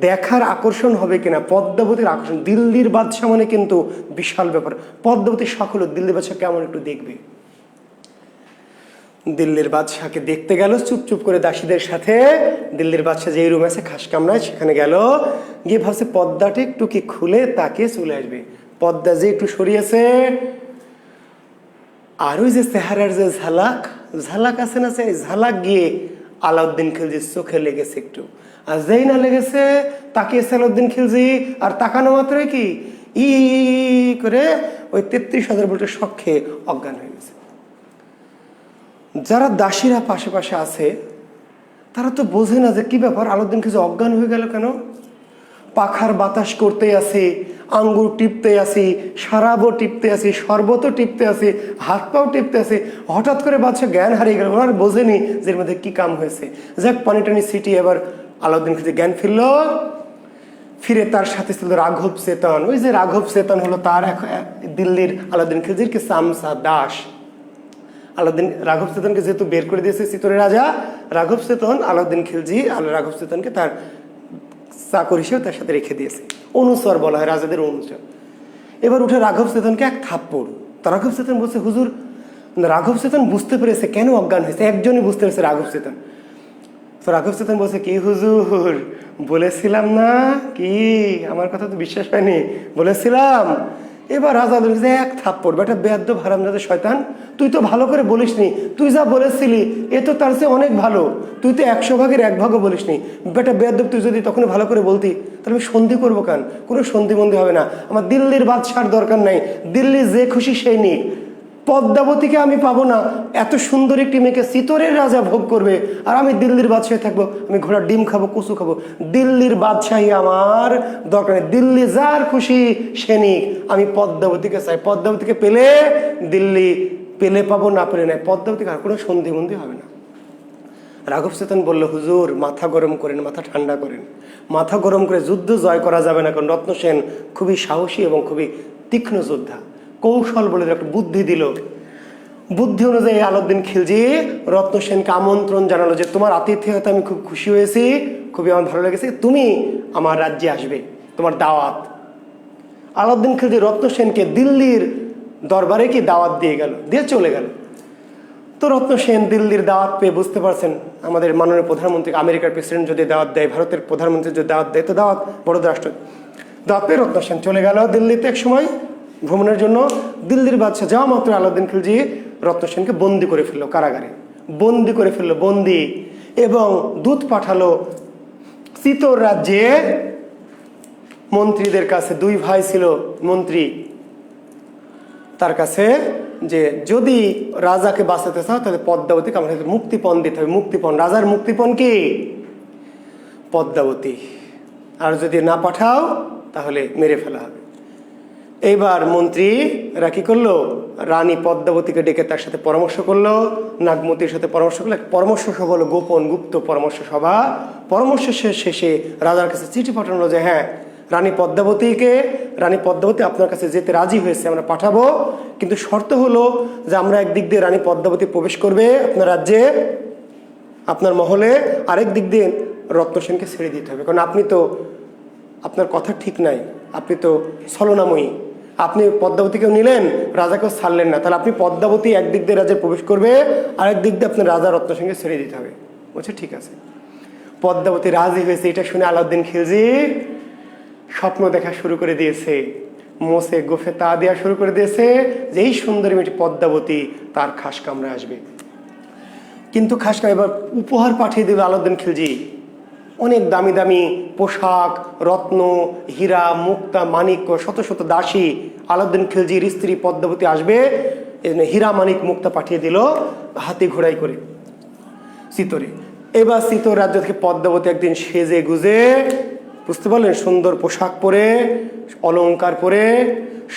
দেখার আকর্ষণ হবে কিনা? পদ্মাবতীর আকর্ষণ। দিল্লির বাদশাহ মানে কিন্তু বিশাল ব্যাপার। পদ্মাবতীর সকল দিল্লির বাদশাহ কেমন একটু দেখবে। দিল্লির বাদশাহকে দেখতে গেল চুপ করে দাসীদের সাথে। দিল্লির বাদশাহ যে রুম আছে খাস কামরায়, সেখানে গেল, গিয়ে ভাবছে পর্দাটা একটু কি খুলে তাকে চলে আসবে। পর্দা যে একটু সরিয়েছে, আর ওই যে চেহারার যে ঝালাক ঝালাক আছে না, সেই ঝালাক গিয়ে আলাউদ্দিন খিলজির চোখে লেগেছে একটু। আর যেই না লেগেছে, তাকিয়েছে আলাউদ্দিন খিলজি, আর তাকানো মাত্রই কি ই করে ওই 33,000 ভোল্টের শক খেয়ে অজ্ঞান হয়ে গেছে। যারা দাসীরা পাশে পাশে আছে তারা তো বোঝে না যে কি ব্যাপার, আলাউদ্দিন খিলজি অজ্ঞান হয়ে গেল কেন। পাখার বাতাস করতে আসি, আঙ্গুর টিপতে আসি, সারাবও টিপতে আসি, শরবতও টিপতে আসি, হাত পাও টিপতে আসি, হঠাৎ করে বাচ্চা জ্ঞান হারিয়ে গেল, ওনার বোঝেনি যে এর মধ্যে কি কাম হয়েছে। যাক, পানি টানি সিটি, এবার আলাউদ্দিন খিলজি জ্ঞান ফিরল। ফিরে তার সাথে ছিল রাঘব চেতন। ওই যে রাঘব চেতন হলো তার দিল্লির আলাউদ্দিন খিলজির কি সামসা দাস। আলাউদ্দিন রাঘব চেতনকে যেহেতু বের করে দিয়েছে চিত্তরের রাজা, রাঘব চেতন আলাউদ্দিন খিলজি রাঘব চেতনকে তার চাকর হিসেবে তার সাথে রেখে দিয়েছে। অনুচর বলা হয়, রাজাদের অনুচর। এবার উঠে রাঘব চেতনকে এক থাপ্পড়। তা রাঘব চেতন বলছে, হুজুর, রাঘব চেতন বুঝতে পেরেছে কেন অজ্ঞান হয়েছে, একজনই বুঝতে পেরেছে, রাঘব চেতন। তো রাঘব চেতন বলছে, কি হুজুর, বলেছিলাম না কি, আমার কথা তো বিশ্বাস পাইনি, বলেছিলাম। এবার রাজা বলছে, এক থাপ্পড়, বেটা বেয়াদ্দপ হারামজাদা শয়তান, তুই তো ভালো করে বলিসনি, তুই যা বলেছিলি এ তো তার চেয়ে অনেক ভালো, তুই তো 100 ভাগের 1 ভাগও বলিসনি, বেটা বেয়াদ্দপ, তুই যদি তখন ভালো করে বলতি তাহলে আমি সন্ধি করবো কেন? কোনো সন্ধিবন্ধি হবে না, আমার দিল্লির বাদশার দরকার নাই, দিল্লি যে খুশি সেই নিক, পদ্মাবতীকে আমি পাবো না, এত সুন্দর একটি মেয়েকে চিতরের রাজা ভোগ করবে, আর আমি দিল্লির বাদশাহী থাকবো, আমি ঘোড়ার ডিম খাবো, কচু খাবো, দিল্লির বাদশাহী আমার দরকার নেই, দিল্লি যার খুশি সে নিক, আমি পদ্মাবতীকে চাই, পদ্মাবতীকে পেলে দিল্লি, পেলে পাবো, না পেলে নাই, পদ্মাবতীকে আর কোনো সন্ধিবন্ধি হবে না। রাঘব চেতন বলল, হুজুর মাথা গরম করেন, মাথা ঠান্ডা করেন, মাথা গরম করে যুদ্ধ জয় করা যাবে না, কারণ রত্ন সেন খুবই সাহসী এবং খুবই তীক্ষ্ণ যোদ্ধা, কৌশল বলে একটা বুদ্ধি দিল। বুদ্ধি অনুযায়ী আলাউদ্দিন খিলজি রত্ন সেনকে আমন্ত্রণ জানালো যে তোমার আতিথেয়তা আমি খুব খুশি হয়েছি, খুবই আমার ভালো লেগেছে, তুমি আমার রাজ্যে আসবে, তোমার দাওয়াত। আলাউদ্দিন খিলজি রত্ন সেনকে দিল্লির দরবারে কি দাওয়াত দিয়ে গেল, দিয়ে চলে গেল। তো রত্ন সেন দিল্লির দাওয়াত পেয়ে বুঝতে পারছেন, আমাদের মাননীয় প্রধানমন্ত্রী, আমেরিকার প্রেসিডেন্ট যদি দাওয়াত দেয়, ভারতের প্রধানমন্ত্রী যদি দাওয়াত দেয়, তো দাওয়াত বড় রাষ্ট্র, দাওয়াত পেয়ে রত্ন সেন চলে গেল দিল্লিতে এক সময় ভ্রমণের জন্য। দিল্লির বাদশাহ যাওয়া মাত্র আলাউদ্দিন খিলজি রত্ন সেনকে বন্দি করে ফেললো, কারাগারে বন্দি করে ফেললো, বন্দি, এবং দূত পাঠালো চিতোর রাজ্যে মন্ত্রীদের কাছে, 2 ভাই ছিল মন্ত্রী, তার কাছে, যে যদি রাজাকে বাঁচাতে চাও তাহলে পদ্মাবতীকে আমাদের মুক্তিপণ দিতে হবে। মুক্তিপণ, রাজার মুক্তিপণ কি? পদ্মাবতী, আর যদি না পাঠাও তাহলে মেরে ফেলা হবে। এইবার মন্ত্রীরা কি করলো, রানী পদ্মাবতীকে ডেকে তার সাথে পরামর্শ করলো, নাগমতির সাথে পরামর্শ করলো, পরামর্শ সভা হলো, গোপন গুপ্ত পরামর্শ সভা। পরামর্শ শেষে রাজার কাছে চিঠি পাঠানো যে হ্যাঁ, রানী পদ্মাবতী আপনার কাছে যেতে রাজি হয়েছে, আমরা পাঠাবো, কিন্তু শর্ত হলো যে আমরা একদিক দিয়ে রানী পদ্মাবতী প্রবেশ করবে আপনার রাজ্যে, আপনার মহলে, আরেক দিক দিয়ে রত্ন সেনকে ছেড়ে দিতে হবে, কারণ আপনি তো, আপনার কথা ঠিক নাই, আপনি তো ছলনাময়ী, আপনি পদ্মাবতীকেও নিলেন, রাজাকেও ছাড়লেন না, তাহলে আপনি পদ্মাবতী একদিক দিয়ে রাজ্যে প্রবেশ করবে, আরেক দিক দিয়ে আপনার রাজা রত্ন সেনকে ছেড়ে দিতে হবে। বলছে ঠিক আছে। পদ্মাবতী রাজি হয়েছে। এটা শুনে আলাউদ্দিন খিলজি স্বপ্ন দেখা শুরু করে দিয়েছে, মোসে গোফে তা দেওয়া শুরু করে দিয়েছে যে এই সুন্দরী মেয়েটি পদ্মাবতী তার খাস কামরায় আসবে। কিন্তু খাস কামরা এবার উপহার পাঠিয়ে দিল আলাউদ্দিন খিলজি, অনেক দামি দামি পোশাক, রত্ন, হীরা, মুক্তা, মানিক্য, শত শত দাসী। আলাউদ্দিন খিলজির স্ত্রী পদ্মাবতী আসবে, হীরা মানিক মুক্তা পাঠিয়ে দিল হাতি ঘোড়াই করে চিতরে। এবার চিতর রাজ্য থেকে পদ্মাবতী একদিন সেজে গুজে, বুঝতে পারলেন, সুন্দর পোশাক পরে, অলংকার পরে,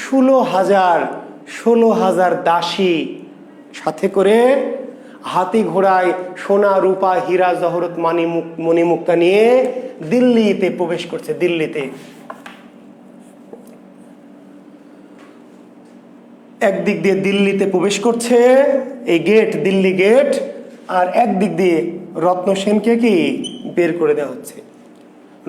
16,000 দাসী সাথে করে হাতি ঘোড়ায় সোনা রূপা হীরা জহরত মণিমুক্তা নিয়ে দিল্লিতে প্রবেশ করছে। দিল্লিতে একদিক দিয়ে দিল্লিতে প্রবেশ করছে, এই গেট দিল্লি গেট, আর একদিক দিয়ে রত্ন সেনকে কি বের করে দেওয়া হচ্ছে।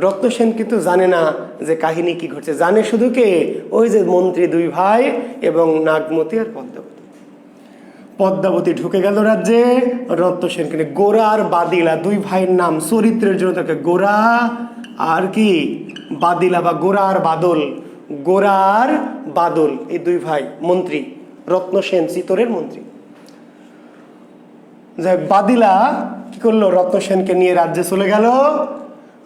রত্ন সেন কিন্তু জানে না যে কাহিনী কি ঘটছে, জানে শুধু কে, ওই যে মন্ত্রী দুই ভাই এবং নাগমতী আর পদ্মাবতী। পদ্মাবতী ঢুকে গেল রাজ্যে, রত্ন সেনকে নিয়ে। গোরা আর বাদিলা দুই ভাইয়ের নাম, চরিত্রের জন্য তাকে গোরা আর কি বাদিলা, বা গোরা আর বাদল। গোরা আর বাদল এই দুই ভাই মন্ত্রী, রত্ন সেন চিতোরের মন্ত্রী। যাই বাদিলা কি করলো, রত্ন সেনকে নিয়ে রাজ্যে চলে গেল।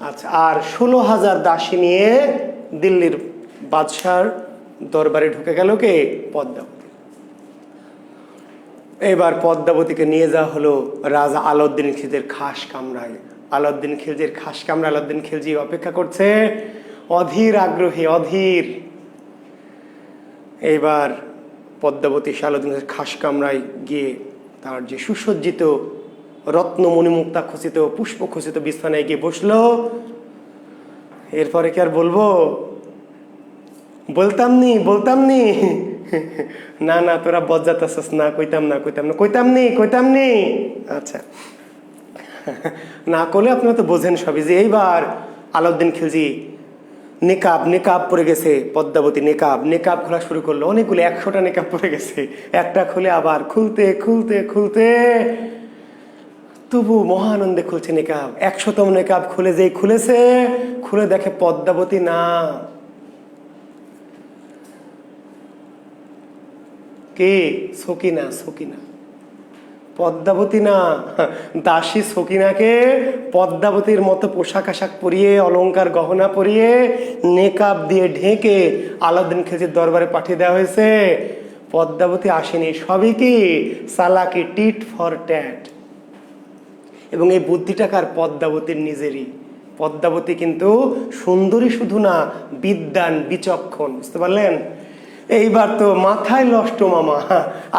আচ্ছা, আর 16,000 দাসী নিয়ে দিল্লির বাদশার দরবারে ঢুকে গেল কে, পদ্মাবতী। এবার পদ্মাবতীকে নিয়ে যাওয়া হলো রাজা আলাউদ্দিন খিলজির খাস কামরায়। আলাউদ্দিন খিলজির খাস কামরা, আলাউদ্দিন খিলজি অপেক্ষা করছে অধীর আগ্রহে, অধীর। এইবার পদ্মাবতী আলাউদ্দিনের খাস কামরায় গিয়ে তার যে সুসজ্জিত রত্ন মণিমুক্তা খচিত পুষ্প খচিত বিছানায় গিয়ে বসলো। এরপরে কি আর বলবো, বলতাম নি না না তোরা বজ্জাত আছিস না, কইতাম নি। আচ্ছা, না করলে আপনারা তো বোঝেন সবই। যে এইবার আলাউদ্দিন খিলজি নেকাব পরে গেছে, পদ্মাবতী নেকাব খোলা শুরু করলো। অনেকগুলো 100টা নেকাব পরে গেছে, একটা খুলে আবার খুলতে তবু মহানন্দে খুলছে নেকাব। 100তম নেকাব খুলে দেখে পদ্মাবতী না। কে? সকিনা। পদ্মাবতী না, দাসী সকিনাকে পদ্মাবতীর মতো পোশাক আশাক পরিয়ে, অলংকার গহনা পরিয়ে, নেকাব দিয়ে ঢেকে আলাউদ্দিন খিলজির দরবারে পাঠিয়ে দেওয়া হয়েছে। পদ্মাবতী আসেনি, সবই কি চালাকি, টিট ফর ট্যাট। এবং এই বুদ্ধিটা কার? পদ্মাবতীর নিজেরই। পদ্মাবতী কিন্তু সুন্দরী শুধু না, বিদ্বান, বিচক্ষণ, বুঝতে পারলেন? এইবার তো মাথায় নষ্ট মামা,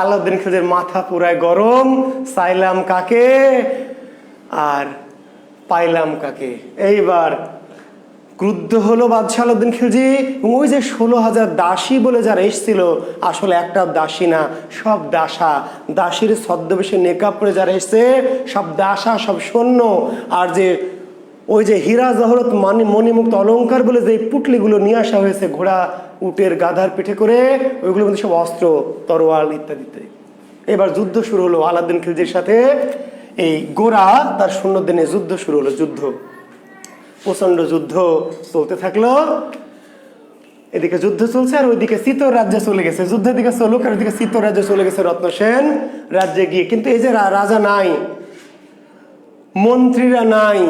আলাউদ্দিন খিলজির মাথা পুরায় গরম। চাইলাম কাকে আর পাইলাম কাকে। এইবার ক্রুদ্ধ হলো বাদশাহ আলাউদ্দিন খিলজি। ওই যে 16,000 দাসী বলে যারা এসেছিল, আসলে একটা দাসী না, সব দাসীর ছদ্মবেশে নেকাব পরে যারা এসছে সব দাসা, সব সৈন্য। আর যে ওই যে হীরা জহরত মণিমুক্ত অলংকার বলে যে পুটলিগুলো নিয়ে আসা হয়েছে ঘোড়া, উটের, গাধার পিঠে করে, ওইগুলো মধ্যে সব অস্ত্র, তরোয়াল ইত্যাদি। এবার যুদ্ধ শুরু হলো আলাউদ্দিন খিলজির সাথে। এই গোরা তার সৈন্যদের নিয়ে যুদ্ধ শুরু হলো। প্রচন্ড যুদ্ধ চলতে থাকলো। এদিকে যুদ্ধ চলছে আর ওইদিকে চিতোর রাজ্যে চলে গেছে। যুদ্ধের দিকে চলুক আর ওইদিকে চিতোর রাজ্যে চলে গেছে রত্ন সেন রাজ্যে গিয়ে। কিন্তু এই যে রাজা নাই, মন্ত্রীরা নাই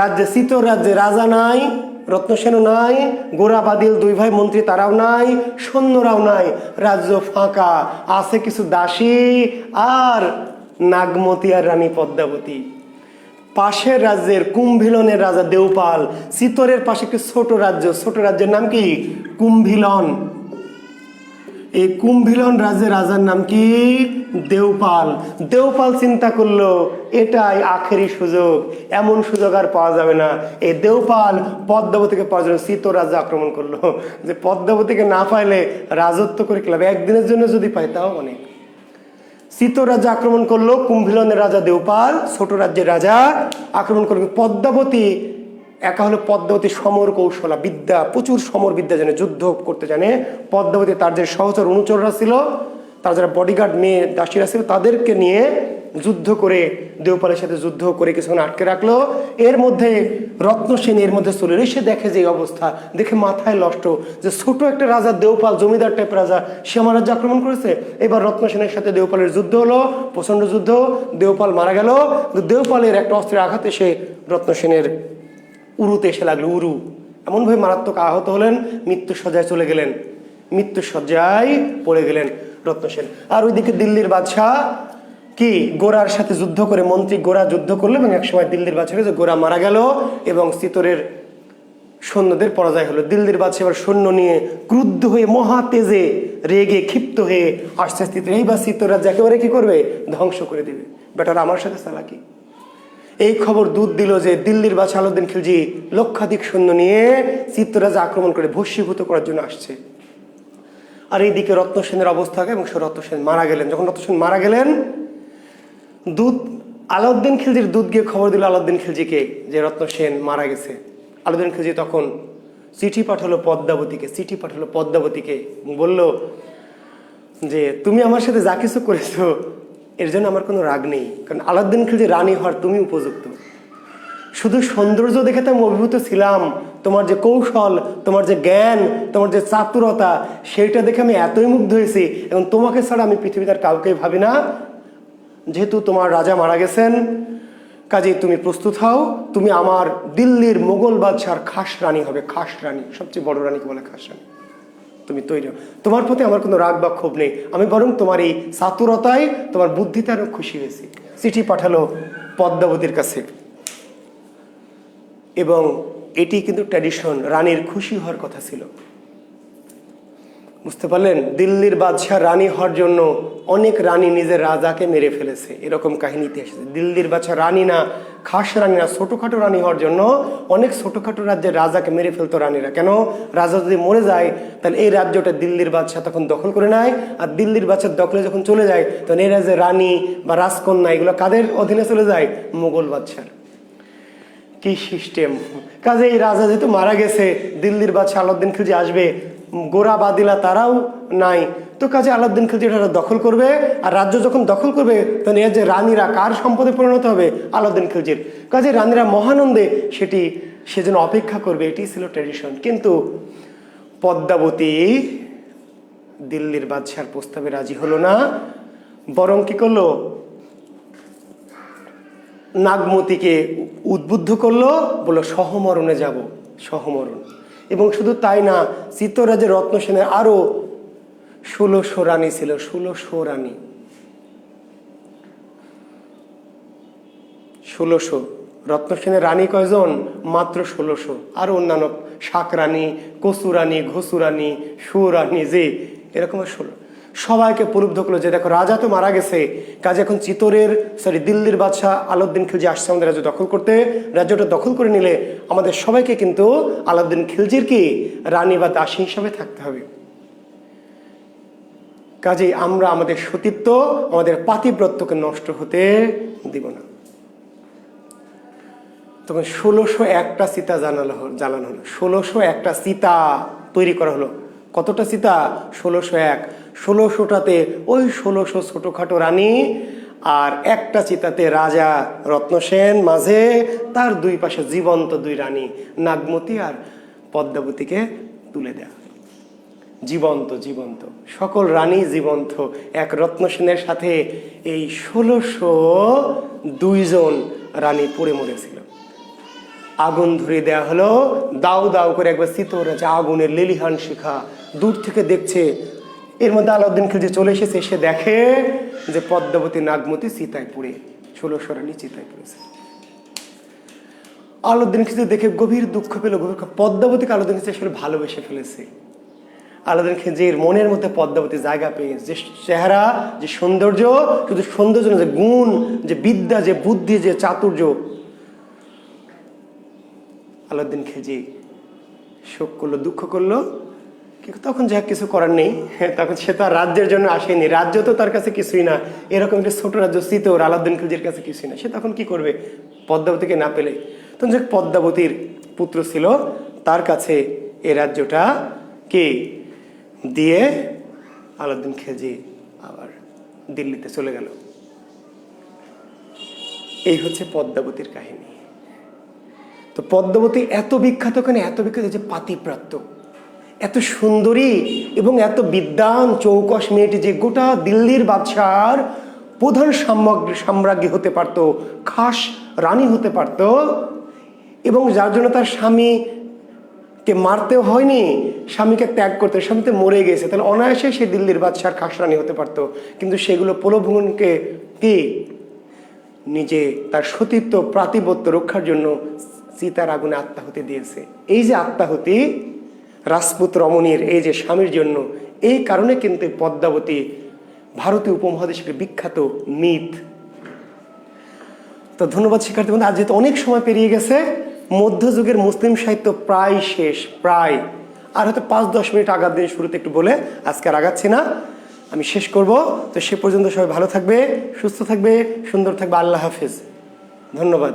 রাজ্যে, চিতোর রাজ্যে রাজা নাই, রত্ন সেনও নাই, গোরা বাদিল দুই ভাই মন্ত্রী তারাও নাই, সৈন্যরাও নাই, রাজ্য ফাঁকা। আছে কিছু দাসী আর নাগমতী আর রানী পদ্মাবতী। পাশের রাজ্যের কুম্ভিলনের রাজা দেওপাল, চিতোরের পাশে একটি ছোট রাজ্যের নাম কি? কুম্ভিলন। এই কুম্ভিলন রাজ্যের রাজার নাম কি? দেওপাল চিন্তা করলো এটাই আখেরি সুযোগ, এমন সুযোগ আর পাওয়া যাবে না। এই দেওপাল পদ্মাবতীকে পাওয়ার জন্য চিতোর রাজ্য আক্রমণ করলো। যে পদ্মাবতীকে না পাইলে রাজত্ব করে কি লাভ, একদিনের জন্য যদি পাই তাও অনেক। চিতোর রাজ্য আক্রমণ করলো কুম্ভিলনের রাজা দেওপাল, ছোট রাজ্যের রাজা আক্রমণ করলো। পদ্মাবতী একা হলো, পদ্মাবতী সমর কৌশলা, বিদ্যা, প্রচুর সমর বিদ্যা জানে, যুদ্ধ করতে জানে। পদ্মাবতী তার যে সহচর অনুচররা ছিল, তার যারা বডিগার্ড মেয়ে দাসীরা ছিল, তাদেরকে নিয়ে যুদ্ধ করে দেওপালের সাথে যুদ্ধ করে কিছুক্ষণ আটকে রাখলো। এর মধ্যে রত্ন সেন এর মধ্যে চলে এসে দেখে যে অবস্থা, দেখে মাথায় নষ্ট, যে ছোট একটা রাজা দেওপাল, জমিদার টাইপের রাজা, সে আমার রাজ্য আক্রমণ করেছে। এবার রত্ন সেনের সাথে দেওপালের যুদ্ধ হলো, প্রচন্ড যুদ্ধ। দেওপাল মারা গেল। দেওপালের একটা অস্ত্রের আঘাতে সে রত্ন সেনের উরুতে এসে লাগলো। উরু এমনভাবে মারাত্মক আহত হলেন, মৃত্যুসজ্জায় চলে গেলেন, মৃত্যুসজ্জায় পড়ে গেলেন রত্ন সেন। আর ওইদিকে দিল্লির বাদশাহ কি গোরার সাথে যুদ্ধ করে, মন্ত্রী গোরা যুদ্ধ করলো এবং একসময় দিল্লির বাদশাহ গোরা মারা গেল এবং চিতোরের সৈন্যদের পরাজয় হলো। দিল্লির বাদশাহ এবার সৈন্য নিয়ে ক্রুদ্ধ হয়ে, মহা তেজে রেগে ক্ষিপ্ত হয়ে আসছে চিতোর। এইবার চিতোর রাজ্য একেবারে কি করবে? ধ্বংস করে দেবে। বেটারা আমার সাথে চালাকি। এই খবর দুধ দিল যে দিল্লির বাদশা আলাউদ্দিন খিলজি লক্ষাধিক সৈন্য নিয়ে চিত্তরাজ আক্রমণ করে ভস্মীভূত করার জন্য আসছে। আর এইদিকে রত্ন সেনের অবস্থা, এবং সে রত্ন সেন মারা গেলেন। যখন রত্ন সেন মারা গেলেন, দুধ আলাউদ্দিন খিলজির দুধ গিয়ে খবর দিল আলাউদ্দিন খিলজিকে যে রত্ন সেন মারা গেছে। আলাউদ্দিন খিলজি তখন চিঠি পাঠালো পদ্মাবতীকে, বলল যে তুমি আমার সাথে যা কিছু করেছো এর জন্য আমার কোনো রাগ নেই, কারণ আলাউদ্দিন খিলজি রানী হওয়ার তুমি উপযুক্ত। শুধু সৌন্দর্য দেখে তো আমি অভিভূত ছিলাম, তোমার যে কৌশল, তোমার যে জ্ঞান, তোমার যে চাতুরতা, সেইটা দেখে আমি এতই মুগ্ধ হয়েছি, এবং তোমাকে ছাড়া আমি পৃথিবীতে আর কাউকে ভাবি না। যেহেতু তোমার রাজা মারা গেছেন, কাজেই তুমি প্রস্তুত হও, তুমি আমার দিল্লির মোগল বাদশার খাস রানী হবে। খাস রানী, সবচেয়ে বড় রানীকে বলে খাস রানী। তুমি তৈরি হও, তোমার প্রতি আমার কোনো রাগ বা ক্ষোভ নেই, আমি বরং তোমার এই চাতুরতায়, তোমার বুদ্ধিতে আরো খুশি হয়েছি। চিঠি পাঠালো পদ্মাবতীর কাছে, এবং এটি কিন্তু ট্র্যাডিশন, রানীর খুশি হওয়ার কথা ছিল। বুঝতে পারলেন, দিল্লির বাদশাহ রানী হওয়ার জন্য অনেক রানী নিজের রাজাকে মেরে ফেলেছে, এরকম কাহিনীতে এসেছে। দিল্লির বাদশাহ রানী না, খাস রানী না, ছোটোখাটো রানী হওয়ার জন্য অনেক ছোটোখাটো রাজ্যের রাজাকে মেরে ফেলতো রানীরা। কেন? রাজা যদি মরে যায় তাহলে এই রাজ্যটা দিল্লির বাদশাহ তখন দখল করে নেয়, আর দিল্লির বাদশার দখলে যখন চলে যায় তখন এই রাজ্যের রানী বা রাজকন্যা এগুলো কাদের অধীনে চলে যায়? মোগল বাদশার। কি সিস্টেম! কাজে এই রাজা যেহেতু মারা গেছে, দিল্লির বাদশাহ আলাউদ্দিন খিলজি আসবে, গোরা বাদিলা তারাও নাই, তো কাজে আলাউদ্দিন খিলজি এটা দখল করবে। আর রাজ্য যখন দখল করবে তখন এর যে রানীরা কার সম্পদে পরিণত হবে? আলাউদ্দিন খিলজির। কাজে রানীরা মহানন্দে সেজন্য অপেক্ষা করবে, এটি ছিল ট্র্যাডিশন। কিন্তু পদ্মাবতী দিল্লির বাদশার প্রস্তাবে রাজি হলো না, বরং কি করলো? নাগমতিকে উদ্বুদ্ধ করলো, বললো সহমরণে যাব, সহমরণ। এবং শুধু তাই না, চিত্তরাজের রত্ন সেনের আরো 1600 রানী ছিল, 1600 রানী, 1600। রত্ন সেনের রানী কয়জন? মাত্র 1600। আরো অন্যান্য শাক রানী, কচু রানী, ঘসু রানী, সুরানী, যে এরকম 16। সবাইকে প্রলুব্ধ করলো যে দেখো রাজা তো মারা গেছে, কাজে এখন দিল্লির বাদশাহ আলাউদ্দিন খিলজি আসছে আমাদের রাজ্য দখল করতে। রাজ্যটা দখল করে নিলে আমাদের সবাইকে কিন্তু আলাউদ্দিন খিলজির কি রানী বা দাসী হিসাবে থাকতে হবে। কাজেই আমরা আমাদের সতীত্ব, আমাদের পাতিব্রত্যকে নষ্ট হতে দিব না। তখন 1601টা চিতা জ্বালানো হলো, 1601টা চিতা তৈরি করা হলো। কতটা চিতা? 1601। 1600টাতে ওই 1600 ছোটখাটো রানী, আর একটা চিতাতে রাজা রত্নসেন, মাঝে তার দুই পাশে জীবন্ত দুই রানী নাগমতী আর পদ্মাবতীকে তুলে দেয়া। জীবন্ত জীবন্ত সকল রানী জীবন্ত, এক রত্নসেনের সাথে এই 1602 জন রানী পড়ে মরেছিল। আগুন ধরিয়ে দেওয়া হলো, দাউ দাউ করে একবার চিতর আছে, আগুনের লেলিহান শিখা দূর থেকে দেখছে। এর মধ্যে আলাউদ্দিন খিলজি চলে এসেছে, এসে দেখে যে পদ্মাবতী নাগমতী চিতায় পুড়ে, 1600 রানী চিতায় পড়েছে। আলাউদ্দিন খিলজি দেখে গভীর দুঃখ পেল, পদ্মাবতীকে আলাউদ্দিন খিলজি আসলে ভালোবেসে ফেলেছে। আলাউদ্দিন খিলজির মনের মধ্যে পদ্মাবতী জায়গা পেয়ে, যে চেহারা, যে সৌন্দর্য, শুধু সৌন্দর্য না, যে গুণ, যে বিদ্যা, যে বুদ্ধি, যে চাতুর্য, আলাউদ্দিন খিলজি শোক করলো, দুঃখ করলো। কিন্তু তখন যা কিছু করার নেই, তখন সে তার রাজ্যের জন্য আসেনি, রাজ্য তো তার কাছে কিছুই না, এরকম একটা ছোট রাজ্য চিতোর আলাউদ্দিন খিলজির কাছে কিছুই না। সে তখন কি করবে পদ্মাবতীকে না পেলে? তখন যে পদ্মাবতীর পুত্র ছিল তার কাছে এই রাজ্যটা কে দিয়ে আলাউদ্দিন খিলজি আবার দিল্লিতে চলে গেল। এই হচ্ছে পদ্মাবতীর কাহিনী। তো পদ্মাবতী এত বিখ্যাত, কেন এত বিখ্যাত? যে পাতিব্রত্য, এত সুন্দরী এবং এত বিদ্বান চৌকস মেয়েটি, যে গোটা দিল্লির বাদশার প্রধান সাম্রাজ্ঞী হতে পারত, খাস রানী হতে পারত, এবং যার জন্য তার স্বামীকে মারতেও হয়নি, স্বামীকে ত্যাগ করতে, স্বামী তো মরে গেছে, তাহলে অনায়াসে সে দিল্লির বাদশার খাস রানী হতে পারত। কিন্তু সেগুলো প্রলোভনকে কি নিজে তার সতীত্ব প্রাতিবত্য রক্ষার জন্য চিতার আগুনে আত্মাহুতি দিয়েছে। এই যে আত্মাহুতি রাজপুত রমণীর, এই যে স্বামীর জন্য, এই কারণে কিন্তু পদ্মাবতী ভারতীয় উপমহাদেশের বিখ্যাত মিথ। তো ধন্যবাদ শিক্ষার্থী বন্ধু। আজ যেহেতু অনেক সময় পেরিয়ে গেছে, মধ্যযুগের মুসলিম সাহিত্য প্রায় শেষ, প্রায় আর হয়তো 5-10 মিনিট আগার দিন শুরুতে একটু বলে আজকে আর আগাচ্ছি না, আমি শেষ করব। তো সে পর্যন্ত সবাই ভালো থাকবে, সুস্থ থাকবে, সুন্দর থাকবে। আল্লাহ হাফিজ, ধন্যবাদ।